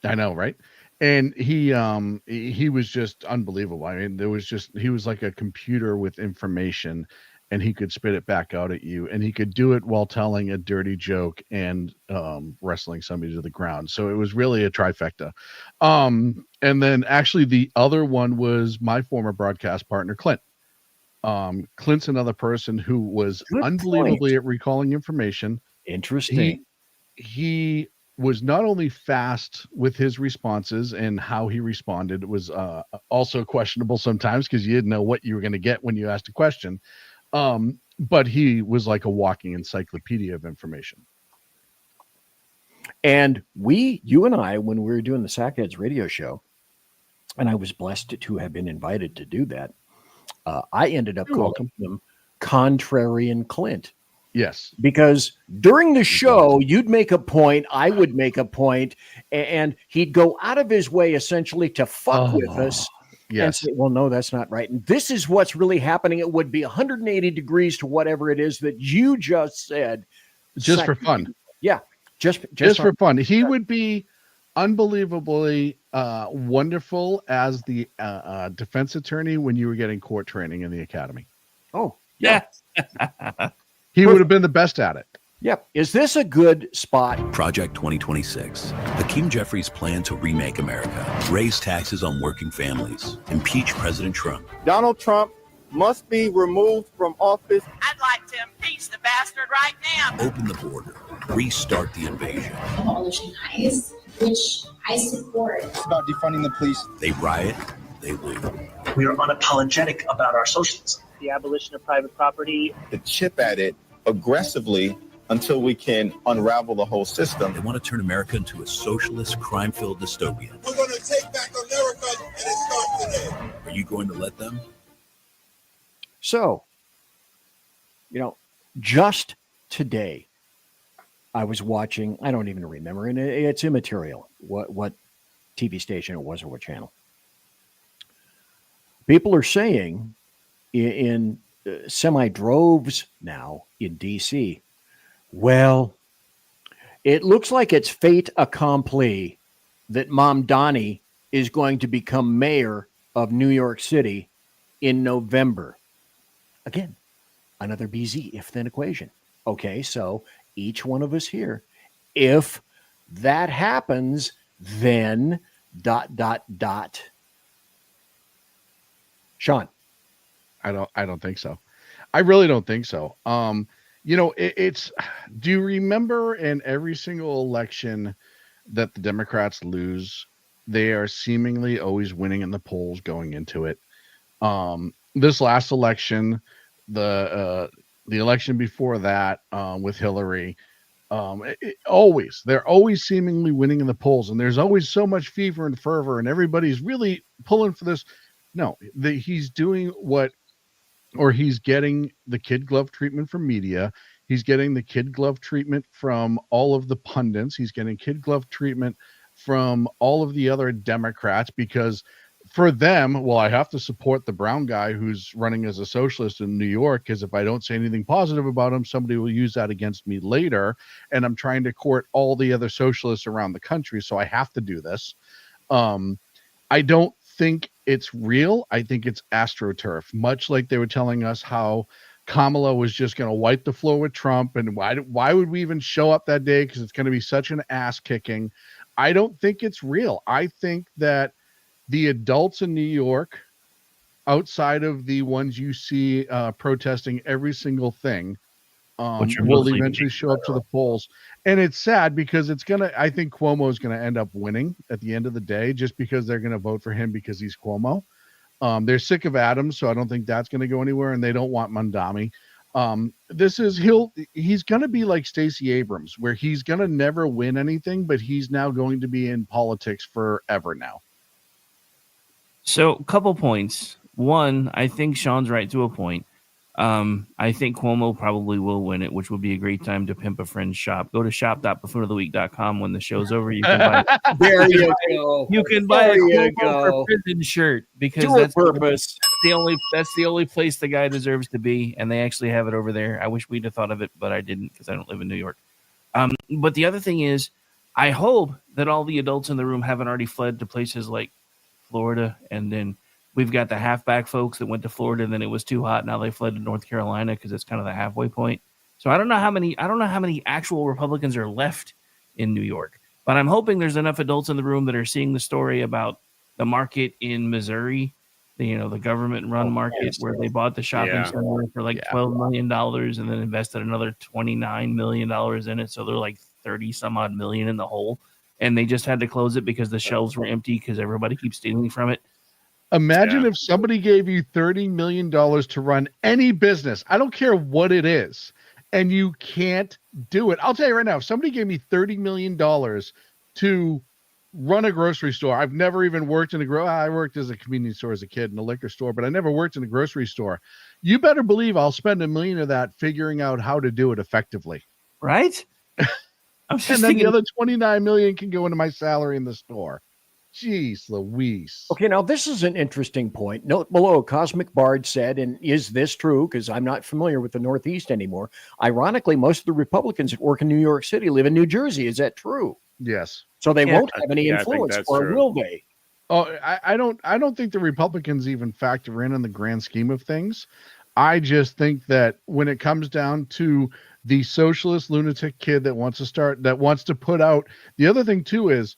I know, right? And he was just unbelievable. I mean, he was like a computer with information, and he could spit it back out at you, and he could do it while telling a dirty joke and wrestling somebody to the ground. So it was really a trifecta. And then actually the other one was my former broadcast partner, Clint. Clint's another person who was Good unbelievably point. at recalling information. Interesting. He was not only fast with his responses, and how he responded was also questionable sometimes because you didn't know what you were going to get when you asked a question. But he was like a walking encyclopedia of information. And you and I, when we were doing the Sackheads radio show, and I was blessed to have been invited to do that, I ended up calling him Contrarian Clint. Yes. Because during the show, you'd make a point, I would make a point, and he'd go out of his way essentially to fuck with us. And Yes. say, well, no, that's not right. And this is what's really happening. It would be 180 degrees to whatever it is that you just said. Just for fun. Yeah. Just for fun. He would be unbelievably wonderful as the defense attorney when you were getting court training in the academy. Oh, yeah. He would have been the best at it. Yep. Is this a good spot? Project 2026. Hakeem Jeffries' plan to remake America, raise taxes on working families, impeach President Trump. Donald Trump must be removed from office. I'd like to impeach the bastard right now. Open the border, restart the invasion. Abolishing ICE, which I support. It's about defunding the police. They riot, they loot. We are unapologetic about our socialism. The abolition of private property. To chip at it aggressively until we can unravel the whole system. They want to turn America into a socialist, crime-filled dystopia. We're going to take back America, and it starts today. Are you going to let them? So, just today, I was watching, I don't even remember, and it's immaterial what TV station it was or what channel. People are saying in semi-droves now in D.C., well, it looks like it's fait accompli that Mom Donnie is going to become mayor of New York City in November. Again, another BZ if-then equation. Okay, so each one of us here, if that happens, then ... Sean. I don't think so. I really don't think so. It's do you remember in every single election that the Democrats lose, they are seemingly always winning in the polls going into it. This last election, the election before that, with Hillary, they're always seemingly winning in the polls, and there's always so much fever and fervor, and everybody's really pulling for this. No, he's doing he's getting the kid glove treatment from media. He's getting the kid glove treatment from all of the pundits. He's getting kid glove treatment from all of the other Democrats, because for them, well, I have to support the brown guy who's running as a socialist in New York, because if I don't say anything positive about him, somebody will use that against me later. And I'm trying to court all the other socialists around the country, so I have to do this. I don't think it's real. I think it's astroturf, much like they were telling us how Kamala was just going to wipe the floor with Trump, and why would we even show up that day, because it's going to be such an ass kicking. I don't think it's real. I think that the adults in New York, outside of the ones you see protesting every single thing, will eventually show up to the polls. And it's sad because I think Cuomo is going to end up winning at the end of the day, just because they're going to vote for him because he's Cuomo. They're sick of Adams, so I don't think that's going to go anywhere, and they don't want Mondami. He's going to be like Stacey Abrams, where he's going to never win anything, but he's now going to be in politics forever now. So, a couple points. One, I think Sean's right to a point. I think Cuomo probably will win it, which would be a great time to pimp a friend's shop. Go to shop.buffoonoftheweek.com when the show's over. You can buy There you go. You can buy There a you Cuomo for go. prison shirt because To a purpose. that's the only place the guy deserves to be, and they actually have it over there. I wish we'd have thought of it, but I didn't because I don't live in New York. But the other thing is, I hope that all the adults in the room haven't already fled to places like Florida, and then we've got the halfback folks that went to Florida, and then it was too hot. Now they fled to North Carolina because it's kind of the halfway point. So I don't know how many actual Republicans are left in New York, but I'm hoping there's enough adults in the room that are seeing the story about the market in Missouri, the government-run market where they bought the shopping center for like $12 million and then invested another $29 million in it. So they're like 30 some odd million in the hole, and they just had to close it because the shelves were empty because everybody keeps stealing from it. Imagine if somebody gave you $30 million to run any business. I don't care what it is. And you can't do it. I'll tell you right now, if somebody gave me $30 million to run a grocery store, I've never even worked in I worked as a convenience store as a kid in a liquor store, but I never worked in a grocery store. You better believe I'll spend $1 million of that figuring out how to do it effectively. Right? And then the other $29 million can go into my salary in the store. Jeez Louise. Okay, now this is an interesting point. Note below, Cosmic Bard said, and is this true? Because I'm not familiar with the Northeast anymore. Ironically, most of the Republicans that work in New York City live in New Jersey. Is that true? Yes. So they won't have any influence, or true. will they? Oh, I don't think the Republicans even factor in the grand scheme of things. I just think that when it comes down to the socialist lunatic kid that wants to put out, the other thing too is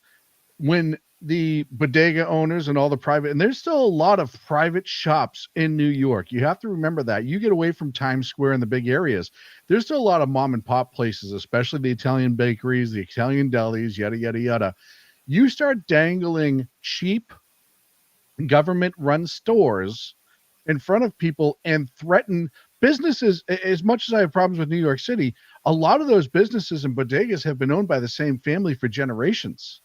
when the bodega owners and all the private, and there's still a lot of private shops in New York. You have to remember that. You get away from Times Square and the big areas, there's still a lot of mom and pop places, especially the Italian bakeries, the Italian delis, yada, yada, yada. You start dangling cheap government run stores in front of people and threaten businesses. As much as I have problems with New York City, a lot of those businesses and bodegas have been owned by the same family for generations.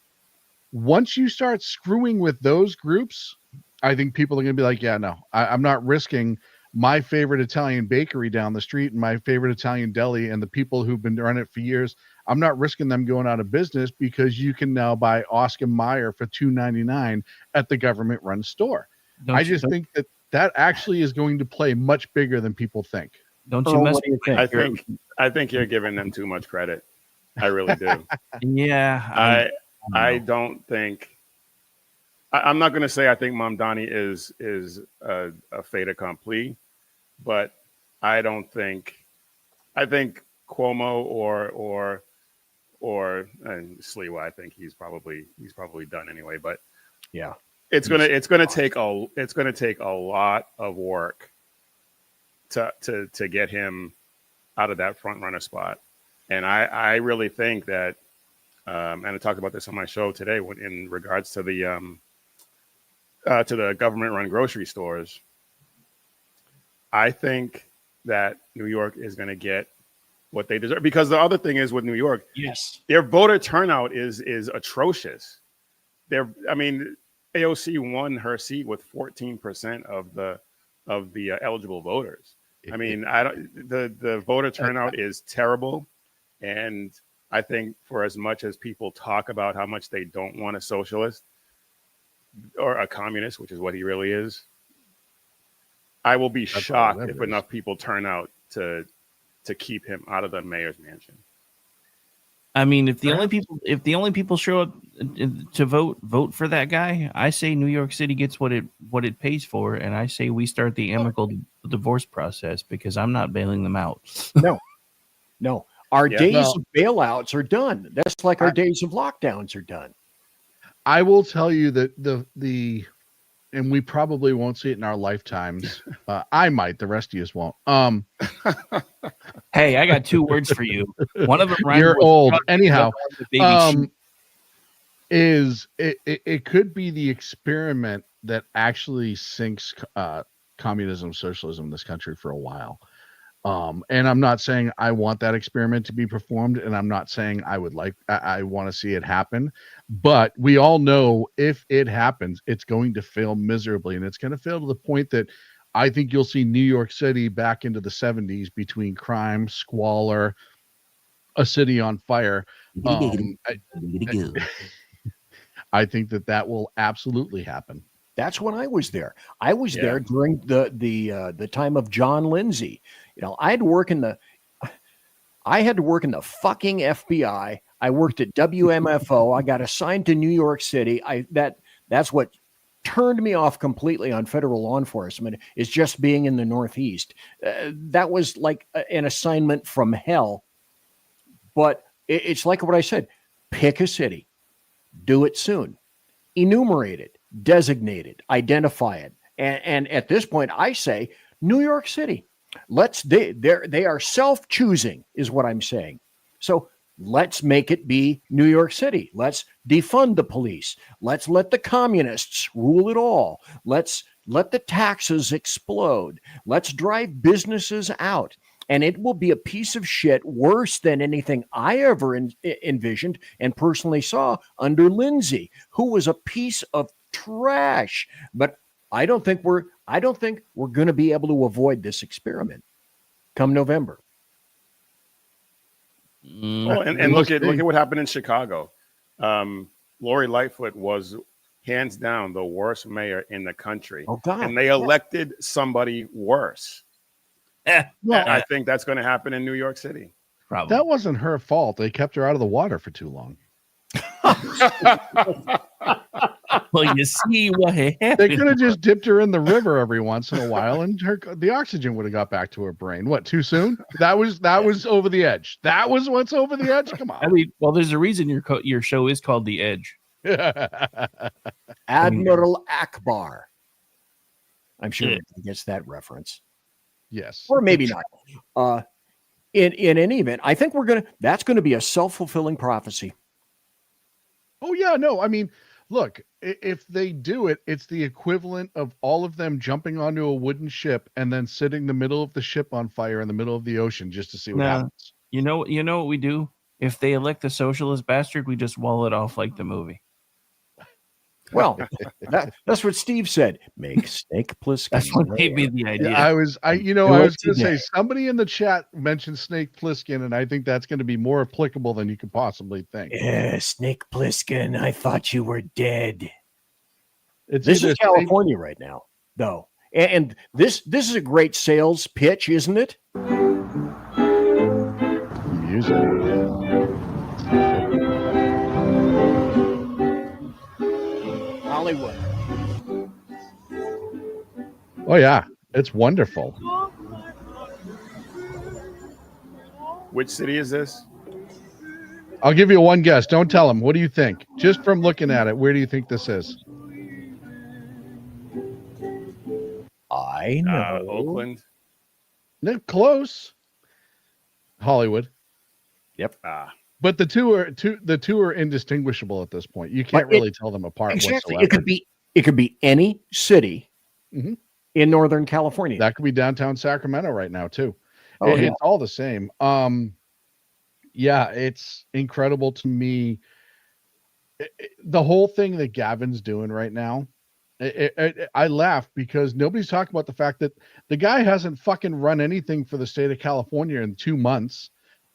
Once you start screwing with those groups, I think people are going to be like, yeah, no, I'm not risking my favorite Italian bakery down the street and my favorite Italian deli and the people who've been running it for years. I'm not risking them going out of business because you can now buy Oscar Mayer for $2.99 at the government run store. I just think that actually is going to play much bigger than people think. Don't you mess with I think you're giving them too much credit. I really do. Yeah. I don't think I'm not going to say I think Mamdani is a fait accompli, but I think Cuomo or Sliwa, I think he's probably done anyway. But yeah, it's gonna take a lot of work to get him out of that front runner spot, and I really think that. And I talked about this on my show today in regards to the government-run grocery stores. I think that New York is going to get what they deserve, because the other thing is with New York, yes, their voter turnout is atrocious. AOC won her seat with 14% of the eligible voters. The voter turnout is terrible, and I think for as much as people talk about how much they don't want a socialist or a communist, which is what he really is, I will be shocked if enough people turn out to keep him out of the mayor's mansion. I mean, if the only people show up to vote for that guy, I say New York City gets what it pays for, and I say we start the amicable divorce process because I'm not bailing them out. No. Our days of bailouts are done. That's like our days of lockdowns are done. I will tell you that and we probably won't see it in our lifetimes. I might, the rest of you won't. Hey, I got two words for you. One of them, you're old. Anyhow, it could be the experiment that actually sinks communism, socialism in this country for a while. And I'm not saying I want that experiment to be performed, and I'm not saying I want to see it happen, but we all know if it happens, it's going to fail miserably, and it's going to fail to the point that I think you'll see New York City back into the 70s between crime, squalor, a city on fire. I think that will absolutely happen. That's when I was there. I was there during the time of John Lindsay. I had to work in the fucking FBI. I worked at WMFO. I got assigned to New York City. That's what turned me off completely on federal law enforcement, is just being in the Northeast. That was like an assignment from hell. But it's like what I said: pick a city, do it soon, enumerate it, designate it, identify it, and at this point, I say New York City. They are self-choosing, is what I'm saying. So let's make it be New York City. Let's defund the police. Let's let the communists rule it all. Let's let the taxes explode. Let's drive businesses out. And it will be a piece of shit worse than anything I ever envisioned and personally saw under Lindsay, who was a piece of trash. But I don't think we're going to be able to avoid this experiment come November. Well, and look at what happened in Chicago. Lori Lightfoot was hands down the worst mayor in the country. Oh, God. And they elected somebody worse. I think that's going to happen in New York City. Probably. That wasn't her fault. They kept her out of the water for too long. Well, you see what happened. They could have just dipped her in the river every once in a while, and the oxygen would have got back to her brain. What, too soon? That was over the edge. That was what's over the edge. Come on. I mean, well, there's a reason your show is called The Edge. Admiral Akbar. I'm sure he gets that reference. Yes. Or maybe not. In any event, I think that's going to be a self-fulfilling prophecy. Oh, yeah. No, I mean, look, if they do it, it's the equivalent of all of them jumping onto a wooden ship and then sitting the middle of the ship on fire in the middle of the ocean just to see what happens. You know what we do? If they elect the socialist bastard, we just wall it off like the movie. Well, that's what Steve said. Make Snake Plissken. That's what gave me the idea. Yeah, I was going to say, somebody in the chat mentioned Snake Plissken, and I think that's going to be more applicable than you could possibly think. Yeah, Snake Plissken, I thought you were dead. This is California right now, though. And this is a great sales pitch, isn't it? Music. Hollywood. Oh, yeah. It's wonderful. Which city is this? I'll give you one guess. Don't tell him. What do you think? Just from looking at it, where do you think this is? I know. Oakland. No, close. Hollywood. Yep. But the two are indistinguishable at this point. You can't really tell them apart. Exactly. Whatsoever. It could be any city in Northern California. That could be downtown Sacramento right now too. Oh, It's all the same. Yeah, it's incredible to me. The whole thing that Gavin's doing right now, I laugh because nobody's talking about the fact that the guy hasn't fucking run anything for the state of California in 2 months.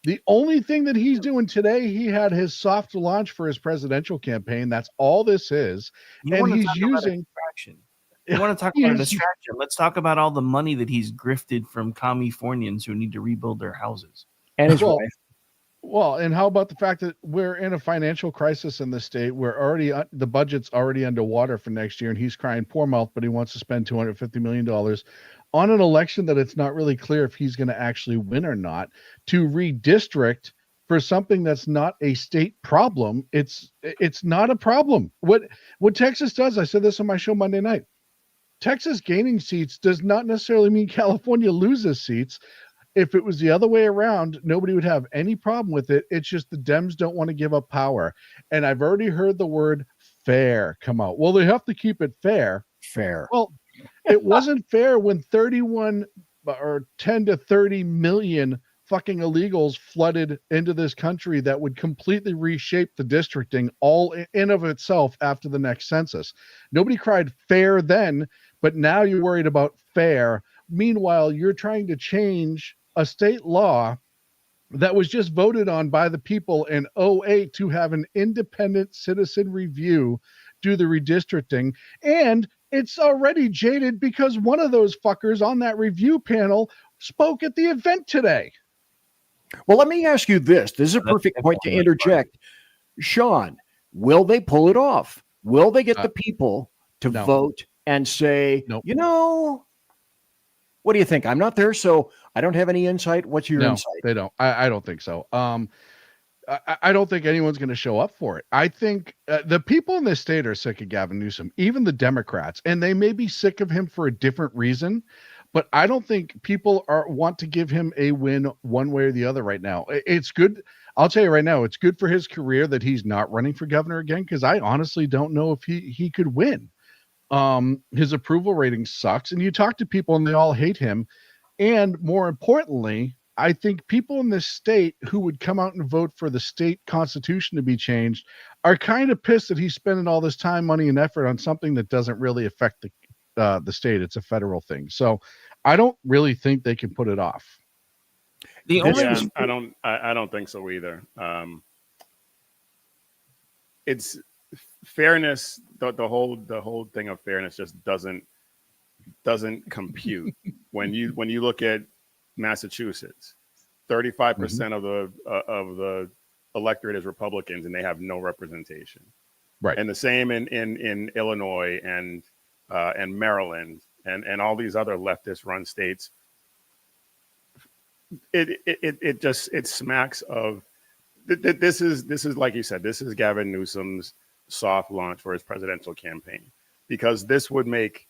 The only thing that he's doing today, he had his soft launch for his presidential campaign. That's all this is. And he's using distraction. You want to talk about a distraction? Let's talk about all the money that he's grifted from Californians who need to rebuild their houses. And his wife. Well, and how about the fact that we're in a financial crisis in the state? We're already the budget's already underwater for next year, and he's crying poor mouth, but he wants to spend $250 million on an election that it's not really clear if he's going to actually win or not, to redistrict for something that's not a state problem. It's not a problem. What Texas does, I said this on my show Monday night, Texas gaining seats does not necessarily mean California loses seats. If it was the other way around, nobody would have any problem with it. It's just the Dems don't want to give up power. And I've already heard the word fair come out. Well, they have to keep it fair. Fair. Well, it wasn't fair when 31 or 10 to 30 million fucking illegals flooded into this country that would completely reshape the districting all in of itself after the next census. Nobody cried fair then, but now you're worried about fair. Meanwhile, you're trying to change a state law that was just voted on by the people in 2008 to have an independent citizen review do the redistricting. And it's already jaded because one of those fuckers on that review panel spoke at the event today. Well, let me ask you this. This is a perfect point to interject. Sean, will they pull it off? Will they get the people to vote and say, you know, what do you think? I'm not there, so I don't have any insight. What's your insight? They don't. I don't think so. I don't think anyone's going to show up for it. I think the people in this state are sick of Gavin Newsom, even the Democrats, and they may be sick of him for a different reason. But I don't think people want to give him a win one way or the other right now. It's good. I'll tell you right now, it's good for his career that he's not running for governor again, because I honestly don't know if he could win. His approval rating sucks, and you talk to people and they all hate him. And more importantly, I think people in this state who would come out and vote for the state constitution to be changed are kind of pissed that he's spending all this time, money, and effort on something that doesn't really affect the state. It's a federal thing. So I don't really think they can put it off. I don't think so either. It's fairness. The whole thing of fairness just doesn't compute. when you look at Massachusetts, 35% of the electorate is Republicans, and they have no representation. Right. And the same in Illinois and Maryland and all these other leftist run states. It smacks of this is like you said, this is Gavin Newsom's soft launch for his presidential campaign, because this would make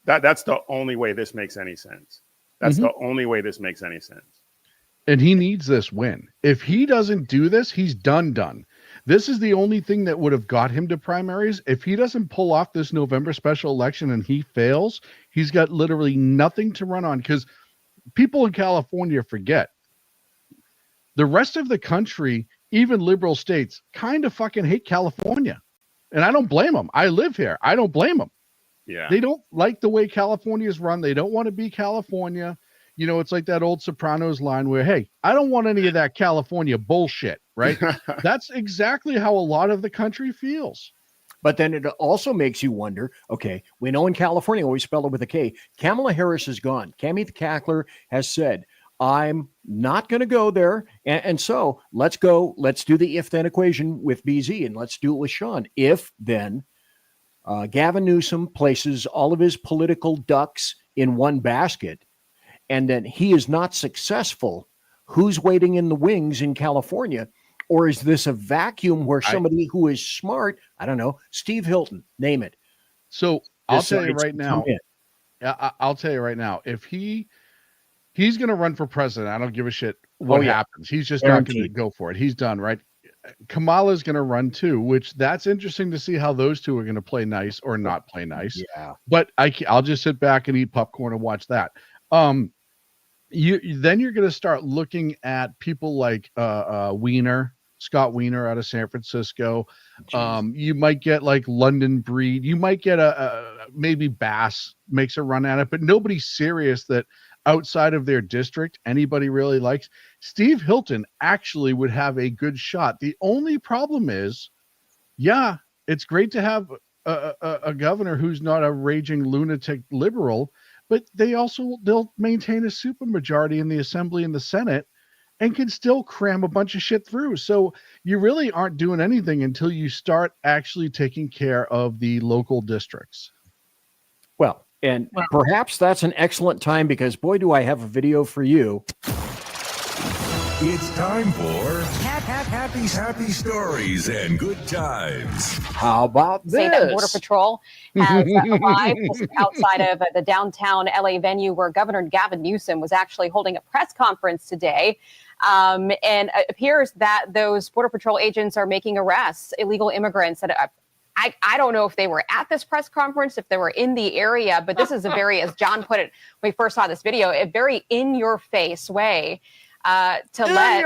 that's the only way this makes any sense. That's the only way this makes any sense. And he needs this win. If he doesn't do this, he's done. This is the only thing that would have got him to primaries. If he doesn't pull off this November special election and he fails, he's got literally nothing to run on, because people in California forget. The rest of the country, even liberal states, kind of fucking hate California. And I don't blame them. I live here. I don't blame them. Yeah. They don't like the way California is run. They don't want to be California. You know, it's like that old Sopranos line where, hey, I don't want any of that California bullshit, right? That's exactly how a lot of the country feels. But then it also makes you wonder, okay, we know in California, always spell it with a K, Kamala Harris is gone. Cammie the Cackler has said, I'm not going to go there. And so let's do the if-then equation with BZ, and let's do it with Sean. If then Gavin Newsom places all of his political ducks in one basket, and then he is not successful, who's waiting in the wings in California? Or is this a vacuum where somebody who is smart, I don't know, Steve Hilton, name it. So I'll tell you right now, if he's going to run for president, I don't give a shit what happens. He's just not going to go for it. He's done, right? Kamala's going to run too, which that's interesting to see how those two are going to play nice or not play nice. Yeah. But I'll just sit back and eat popcorn and watch that. You're going to start looking at people like Scott Wiener out of San Francisco. You might get like London Breed. You might get maybe Bass makes a run at it, but nobody's serious that outside of their district anybody really likes. Steve Hilton actually would have a good shot. The only problem is, it's great to have a governor who's not a raging lunatic liberal, but they'll maintain a supermajority in the Assembly and the Senate and can still cram a bunch of shit through. So you really aren't doing anything until you start actually taking care of the local districts. Well, and perhaps that's an excellent time, because boy, do I have a video for you. It's time for happy stories and good times. How about this? Say that Border Patrol has arrived outside of the downtown LA venue where Governor Gavin Newsom was actually holding a press conference today. And it appears that those Border Patrol agents are making arrests, illegal immigrants that I don't know if they were at this press conference, if they were in the area, but this is a very, as John put it when we first saw this video, a very in-your-face way to let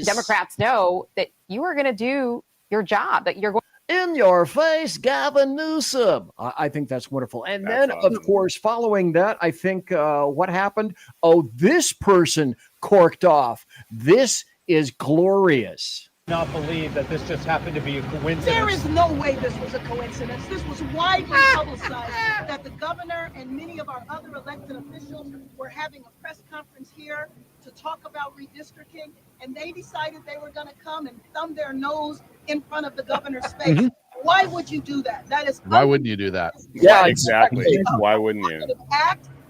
Democrats know that you are going to do your job, that you're going in your face, Gavin Newsom. I think that's wonderful. And then, awesome. of course, following that, I think what happened? Oh, this person corked off. This is glorious. Not believe that this just happened to be a coincidence. There is no way this was a coincidence. This was widely publicized that the governor and many of our other elected officials were having a press conference here to talk about redistricting, and they decided they were going to come and thumb their nose in front of the governor's face. Mm-hmm. Why would you do that? That is why wouldn't you do that? Yeah, exactly. Why wouldn't you?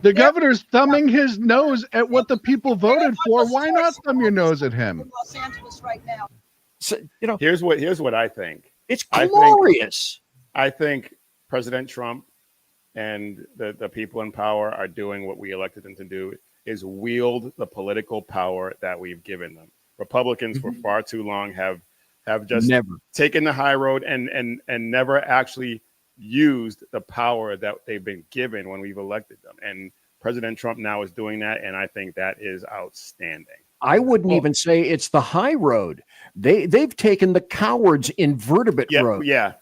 The governor's thumbing his nose at what the people voted for. Why not thumb your nose at him? Los Angeles right now. So, here's what I think. It's glorious. I think President Trump and the people in power are doing what we elected them to do, is wield the political power that we've given them. Republicans for far too long have just taken the high road and never actually used the power that they've been given when we've elected them. And President Trump now is doing that, and I think that is outstanding. I wouldn't even say it's the high road. They've taken the coward's invertebrate road. Yeah.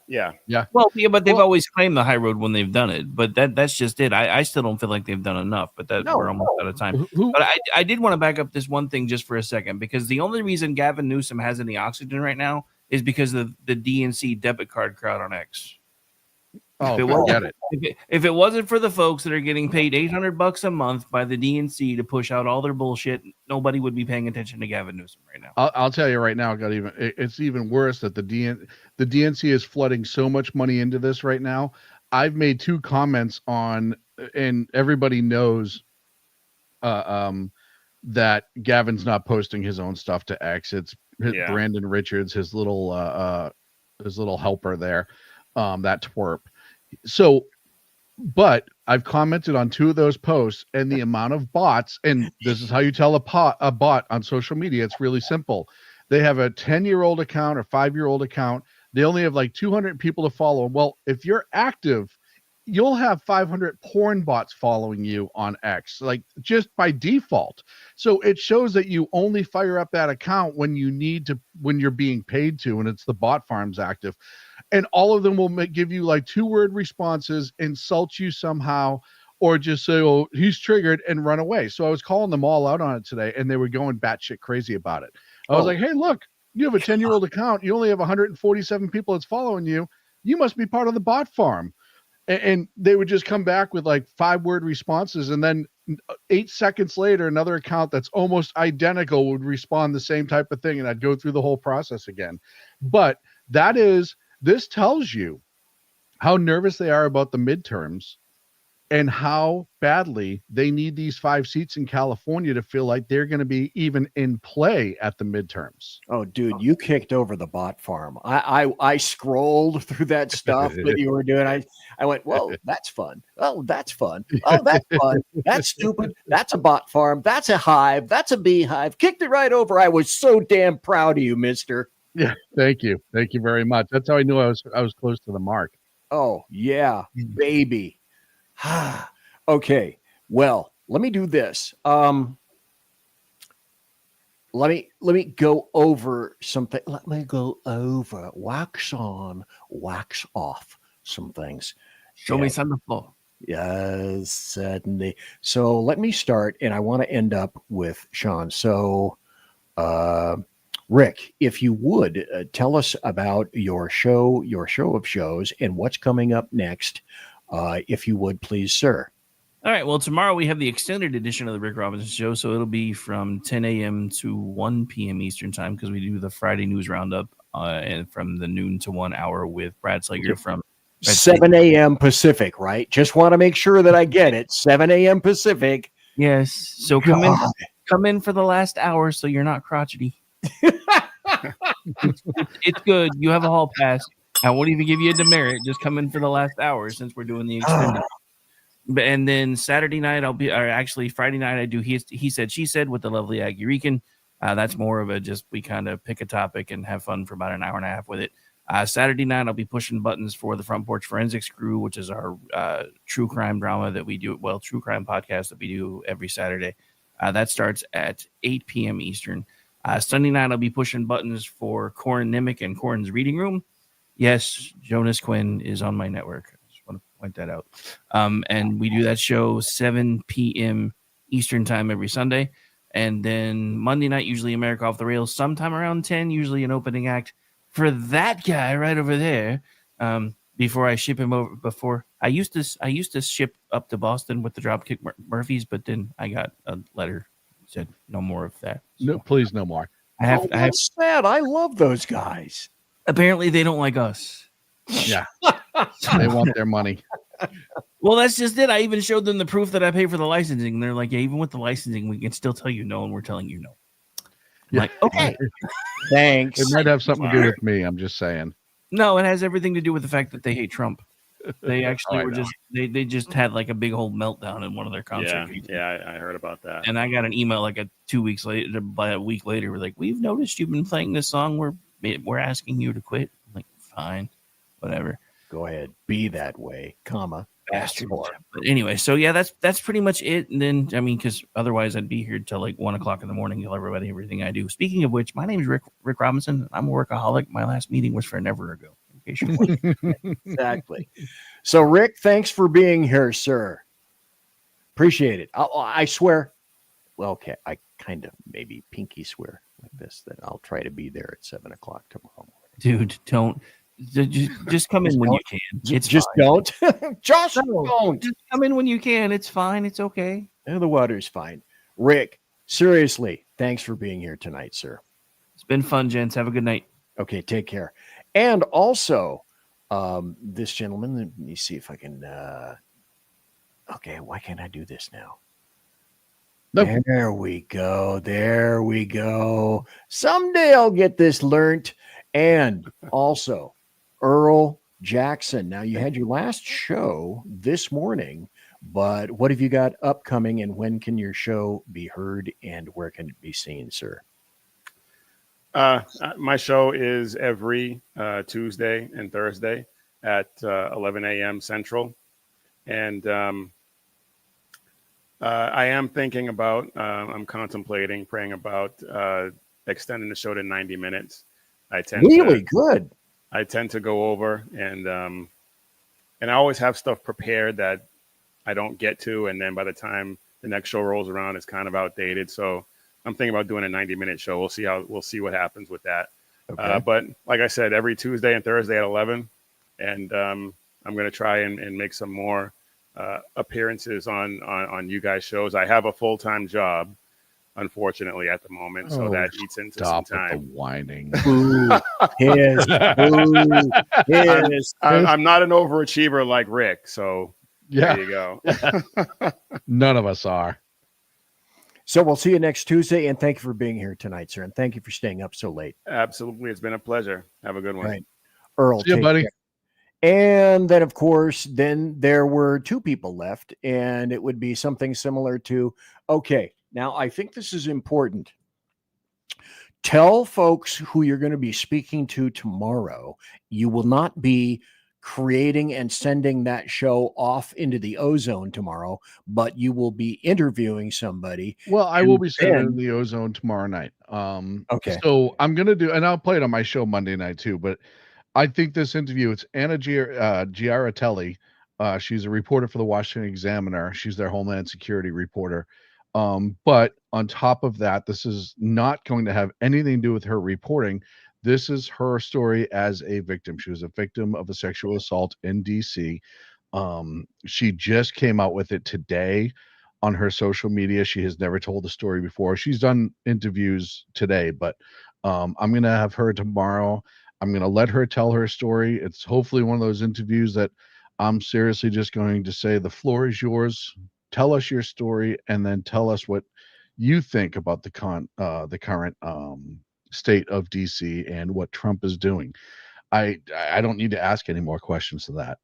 Well, yeah, but they've always claimed the high road when they've done it. But that's just it. I still don't feel like they've done enough. But we're almost out of time. But I did want to back up this one thing just for a second, because the only reason Gavin Newsom has any oxygen right now is because of the DNC debit card crowd on X. Oh, forget it. If it wasn't for the folks that are getting paid $800 a month by the DNC to push out all their bullshit, nobody would be paying attention to Gavin Newsom right now. I'll tell you right now, it's even worse that the DNC is flooding so much money into this right now. I've made 2 comments on, and everybody knows that Gavin's not posting his own stuff to X. It's Brandon Richards, his little helper there, that twerp. So, but I've commented on 2 of those posts, and the amount of bots, and this is how you tell a bot on social media. It's really simple. They have a 10-year-old account or 5-year-old account. They only have like 200 people to follow. Well, if you're active, you'll have 500 porn bots following you on X, like just by default. So it shows that you only fire up that account when you're being paid to, and it's the bot farms active. And all of them will give you like 2-word responses, insult you somehow, or just say, "Oh, he's triggered," and run away. So I was calling them all out on it today, and they were going batshit crazy about it. I was like, "Hey, look, you have a 10-year-old account. You only have 147 people that's following you. You must be part of the bot farm." And they would just come back with like 5-word responses, and then 8 seconds later, another account that's almost identical would respond the same type of thing, and I'd go through the whole process again. But this tells you how nervous they are about the midterms and how badly they need these 5 seats in California to feel like they're going to be even in play at the midterms. Oh, dude, you kicked over the bot farm. I scrolled through that stuff that you were doing. I went, whoa, that's fun. Oh, that's fun. Oh, that's fun. That's stupid. That's a bot farm. That's a hive. That's a beehive. Kicked it right over. I was so damn proud of you, mister. Yeah, thank you. Thank you very much. That's how I knew I was close to the mark. Oh, yeah, baby. Okay, well, let me do this. Let me go over something. Let me go over, wax on, wax off some things. Show me some of the floor. Yes, certainly. So let me start, and I want to end up with Sean. So, Rick, if you would tell us about your show of shows, and what's coming up next, if you would, please, sir. All right. Well, tomorrow we have the extended edition of the Rick Robinson Show, so it'll be from 10 a.m. to 1 p.m. Eastern time, because we do the Friday news roundup, and from the noon to 1 hour with Brad Slager from 7 a.m. Pacific, right? Just want to make sure that I get it. 7 a.m. Pacific. Yes. So come in for the last hour, so you're not crotchety. It's good. You have a hall pass. I won't even give you a demerit. Just come in for the last hour, since we're doing the extended. And then Saturday night Friday night I do he said she said with the lovely Aggie Rican. That's more of we kind of pick a topic and have fun for about an hour and a half with it. Saturday night, I'll be pushing buttons for the Front Porch Forensics Crew, which is our true crime drama that we do. Well, true crime podcast that we do every Saturday. That starts at 8 p.m. Eastern. Sunday night, I'll be pushing buttons for Corin Nimick and Corin's Reading Room. Yes, Jonas Quinn is on my network. I just want to point that out. And we do that show 7 p.m. Eastern time every Sunday. And then Monday night, usually America Off the Rails, sometime around 10, usually an opening act for that guy right over there. Before I ship him over, I used to ship up to Boston with the Dropkick Murphys, but then I got a letter that said no more of that. No, please, no more. That's sad. I love those guys. Apparently, they don't like us. Yeah, they want their money. Well, that's just it. I even showed them the proof that I pay for the licensing. And they're like, yeah, even with the licensing, we can still tell you no, and we're telling you no. I'm like, okay, thanks. It might have something to do with me. I'm just saying. No, it has everything to do with the fact that they hate Trump. They actually were just they just had like a big old meltdown in one of their concerts. Yeah, I heard about that. And I got an email like 2 weeks later, by a week later, we're like, we've noticed you've been playing this song. We're asking you to quit. I'm like, fine, whatever. Go ahead, be that way, bastard. But anyway, so yeah, that's pretty much it. And then because otherwise I'd be here till like 1 o'clock in the morning. Tell everybody everything I do. Speaking of which, my name is Rick Robinson. I'm a workaholic. My last meeting was forever ago. In case you're wondering. Exactly. So Rick, thanks for being here, sir. Appreciate it. I swear. Well, okay, I kind of maybe pinky swear like this that I'll try to be there at 7 o'clock tomorrow morning. Dude, don't. Just come in when you can. It's just fine. don't. Josh, don't. Just come in when you can. It's fine. It's okay. And the water's fine. Rick, seriously, thanks for being here tonight, sir. It's been fun, gents. Have a good night. Okay, take care. And also, this gentleman, let me see if I can. Okay, why can't I do this now? Nope. There we go. There we go. Someday I'll get this learnt. And also, Earl Jackson. Now, you had your last show this morning, but what have you got upcoming, and when can your show be heard, and where can it be seen, sir? My show is every Tuesday and Thursday at 11 a.m. Central. And I am thinking about, I'm contemplating, praying about extending the show to 90 minutes. I tend to go over and I always have stuff prepared that I don't get to, and then by the time the next show rolls around, it's kind of outdated. So I'm thinking about doing a 90-minute show. We'll see what happens with that. Okay. But like I said, every Tuesday and Thursday at 11, and I'm going to try and make some more appearances on you guys' shows. I have a full-time job, unfortunately, at the moment, so that eats into some time. The whining. I'm not an overachiever like Rick, so there you go. None of us are. So we'll see you next Tuesday, and thank you for being here tonight, sir, and thank you for staying up so late. Absolutely, it's been a pleasure. Have a good one. Right. Earl, see you, buddy. Care. And then, of course, then there were two people left, and it would be something similar to, okay, now I think this is important. Tell folks who you're going to be speaking to tomorrow. You will not be creating and sending that show off into the ozone tomorrow, but you will be interviewing somebody. Well, I will be sending in the ozone tomorrow night. Okay. So I'm going to do, and I'll play it on my show Monday night too, but I think this interview, it's Anna Giaratelli. She's a reporter for the Washington Examiner. She's their Homeland Security reporter. But on top of that, this is not going to have anything to do with her reporting. This is her story as a victim. She was a victim of a sexual assault in DC. She just came out with it today on her social media. She has never told the story before. She's done interviews today, but I'm going to have her tomorrow. I'm going to let her tell her story. It's hopefully one of those interviews that I'm seriously just going to say, the floor is yours. Tell us your story, and then tell us what you think about the current state of DC and what Trump is doing. I don't need to ask any more questions to that.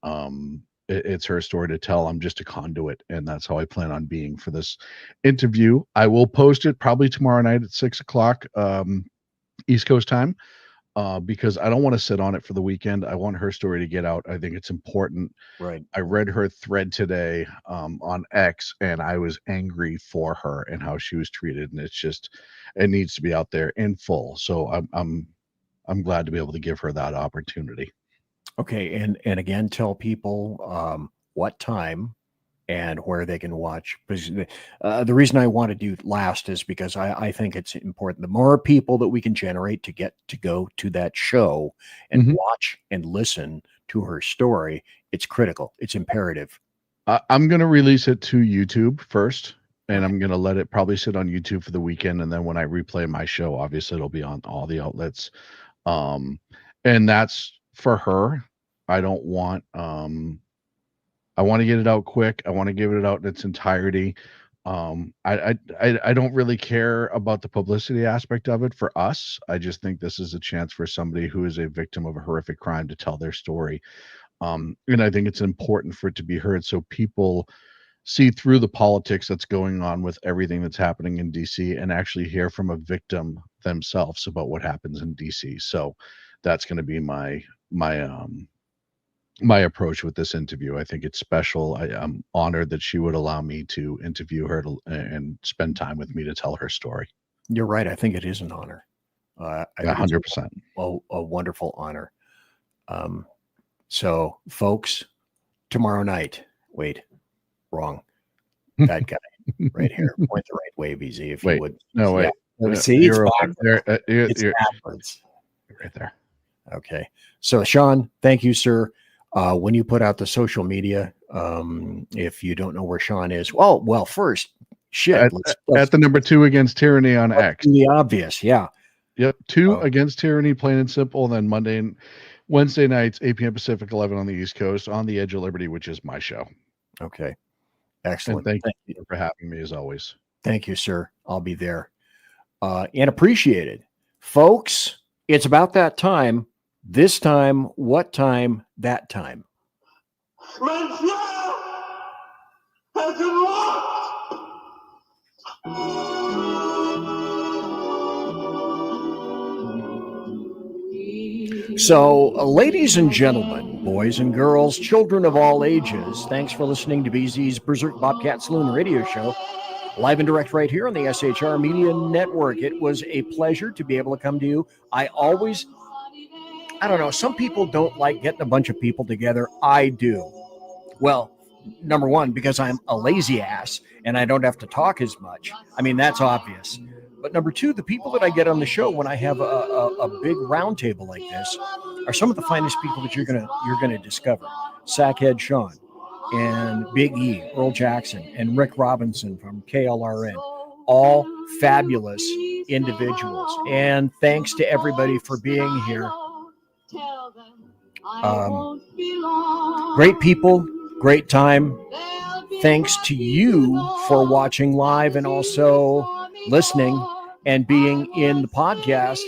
It's her story to tell. I'm just a conduit, and that's how I plan on being for this interview. I will post it probably tomorrow night at 6 o'clock East Coast time. because I don't want to sit on it for the weekend. I want her story to get out. I think it's important. Right. I read her thread today on X, and I was angry for her and how she was treated. And it's just, it needs to be out there in full. So I'm glad to be able to give her that opportunity. Okay, and again, tell people what time and where they can watch. Because the reason I want to do last is because I think it's important. The more people that we can generate to get to go to that show and watch and listen to her story, it's critical. It's imperative. I'm going to release it to YouTube first, and I'm going to let it probably sit on YouTube for the weekend. And then when I replay my show, obviously it'll be on all the outlets. And that's for her. I don't want, I want to get it out quick. I want to give it out in its entirety. I don't really care about the publicity aspect of it for us. I just think this is a chance for somebody who is a victim of a horrific crime to tell their story. And I think it's important for it to be heard so people see through the politics that's going on with everything that's happening in DC and actually hear from a victim themselves about what happens in DC. So that's going to be my approach with this interview. I think it's special. I'm honored that she would allow me to interview her and spend time with me to tell her story. You're right. I think it is an honor. 100%. A wonderful honor. So, folks, tomorrow night. Wait, wrong. That guy right here. Point the right way, VZ, if you would. No, wait. Yeah. See, you're it's there. it's You're backwards. right there. Okay. So, Sean, thank you, sir. When you put out the social media, if you don't know where Sean is, well, first, shit. At the number 2 against tyranny on X. The obvious, yeah. Yep. 2 against tyranny, plain and simple. And then Monday and Wednesday nights, 8 p.m. Pacific, 11 on the East Coast, on the Edge of Liberty, which is my show. Okay. Excellent. And thank you for having me as always. Thank you, sir. I'll be there. And appreciate it. Folks, it's about that time. This time, what time, that time. So, ladies and gentlemen, boys and girls, children of all ages, thanks for listening to BZ's Berserk Bobcat Saloon radio show, live and direct right here on the SHR Media Network. It was a pleasure to be able to come to you. I don't know, some people don't like getting a bunch of people together. I do. Well, number one, because I'm a lazy ass and I don't have to talk as much. I mean, that's obvious. But number two, the people that I get on the show when I have a big round table like this are some of the finest people that you're gonna discover. Sackhead Sean and Big E, Earl Jackson, and Rick Robinson from KLRN, all fabulous individuals. And thanks to everybody for being here. Great people, great time. Thanks to you for watching live and also listening and being in the podcast.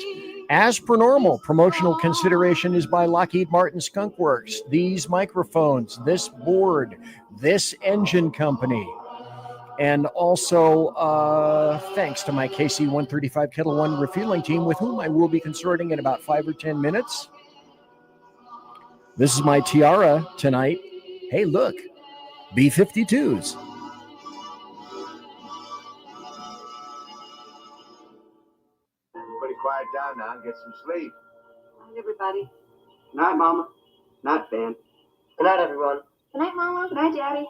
As per normal, promotional consideration is by Lockheed Martin Skunk Works. These microphones, this board, this engine company, and also thanks to my KC-135 Kettle One refueling team, with whom I will be consorting in about 5 or 10 minutes. This is my tiara tonight. Hey, look, B-52s. Everybody quiet down now and get some sleep. Good night, everybody. Good night, Mama. Good night, Ben. Good night, everyone. Good night, Mama. Good night, Daddy.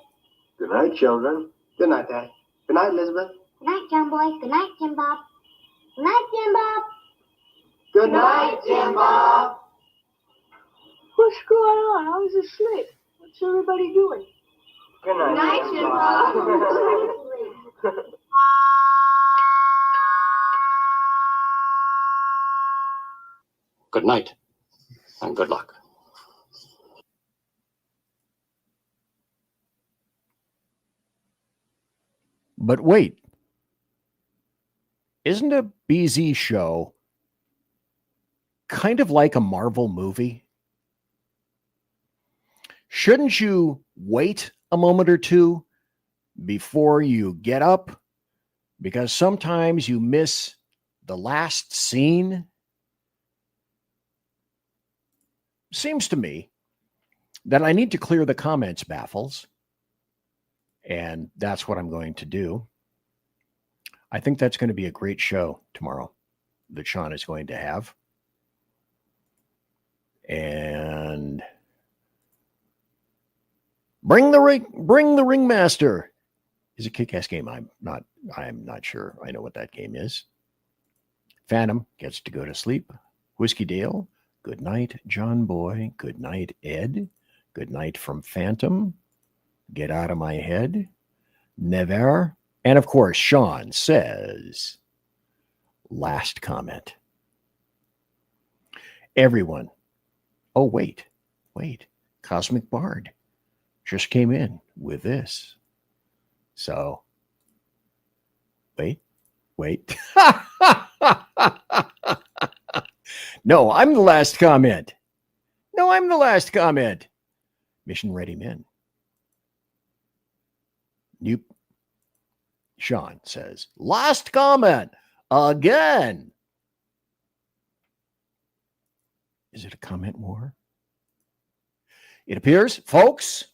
Good night, children. Good night, Daddy. Good night, Elizabeth. Good night, John Boy. Good night, Jim Bob. Good night, Jim Bob. Good night, Jim Bob. What's going on? I was asleep. What's everybody doing? Good night, Good night, Jim Bob. Good night, and good luck. But wait, isn't a BZ show kind of like a Marvel movie? Shouldn't you wait a moment or two before you get up? Because sometimes you miss the last scene. seems to me that I need to clear the comments baffles. And that's what I'm going to do. I think that's going to be a great show tomorrow that Sean is going to have. And bring the ringmaster is a kick-ass game. I'm not sure I know what that game is. Phantom gets to go to sleep. Whiskey Dale, good night, John Boy. Good night, Ed. Good night from Phantom. Get out of my head. Never. And of course, Sean says, last comment. Everyone. Oh, wait. Cosmic Bard just came in with this. So, wait. No, I'm the last comment. Mission ready men. Nope. Sean says, last comment again. Is it a comment war? It appears, folks,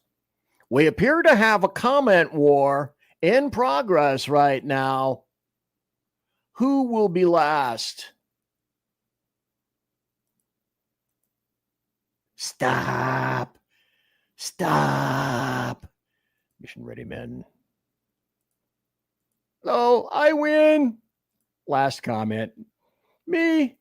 we appear to have a comment war in progress right now. Who will be last? Stop. Mission ready, men. Oh, I win. Last comment. Me.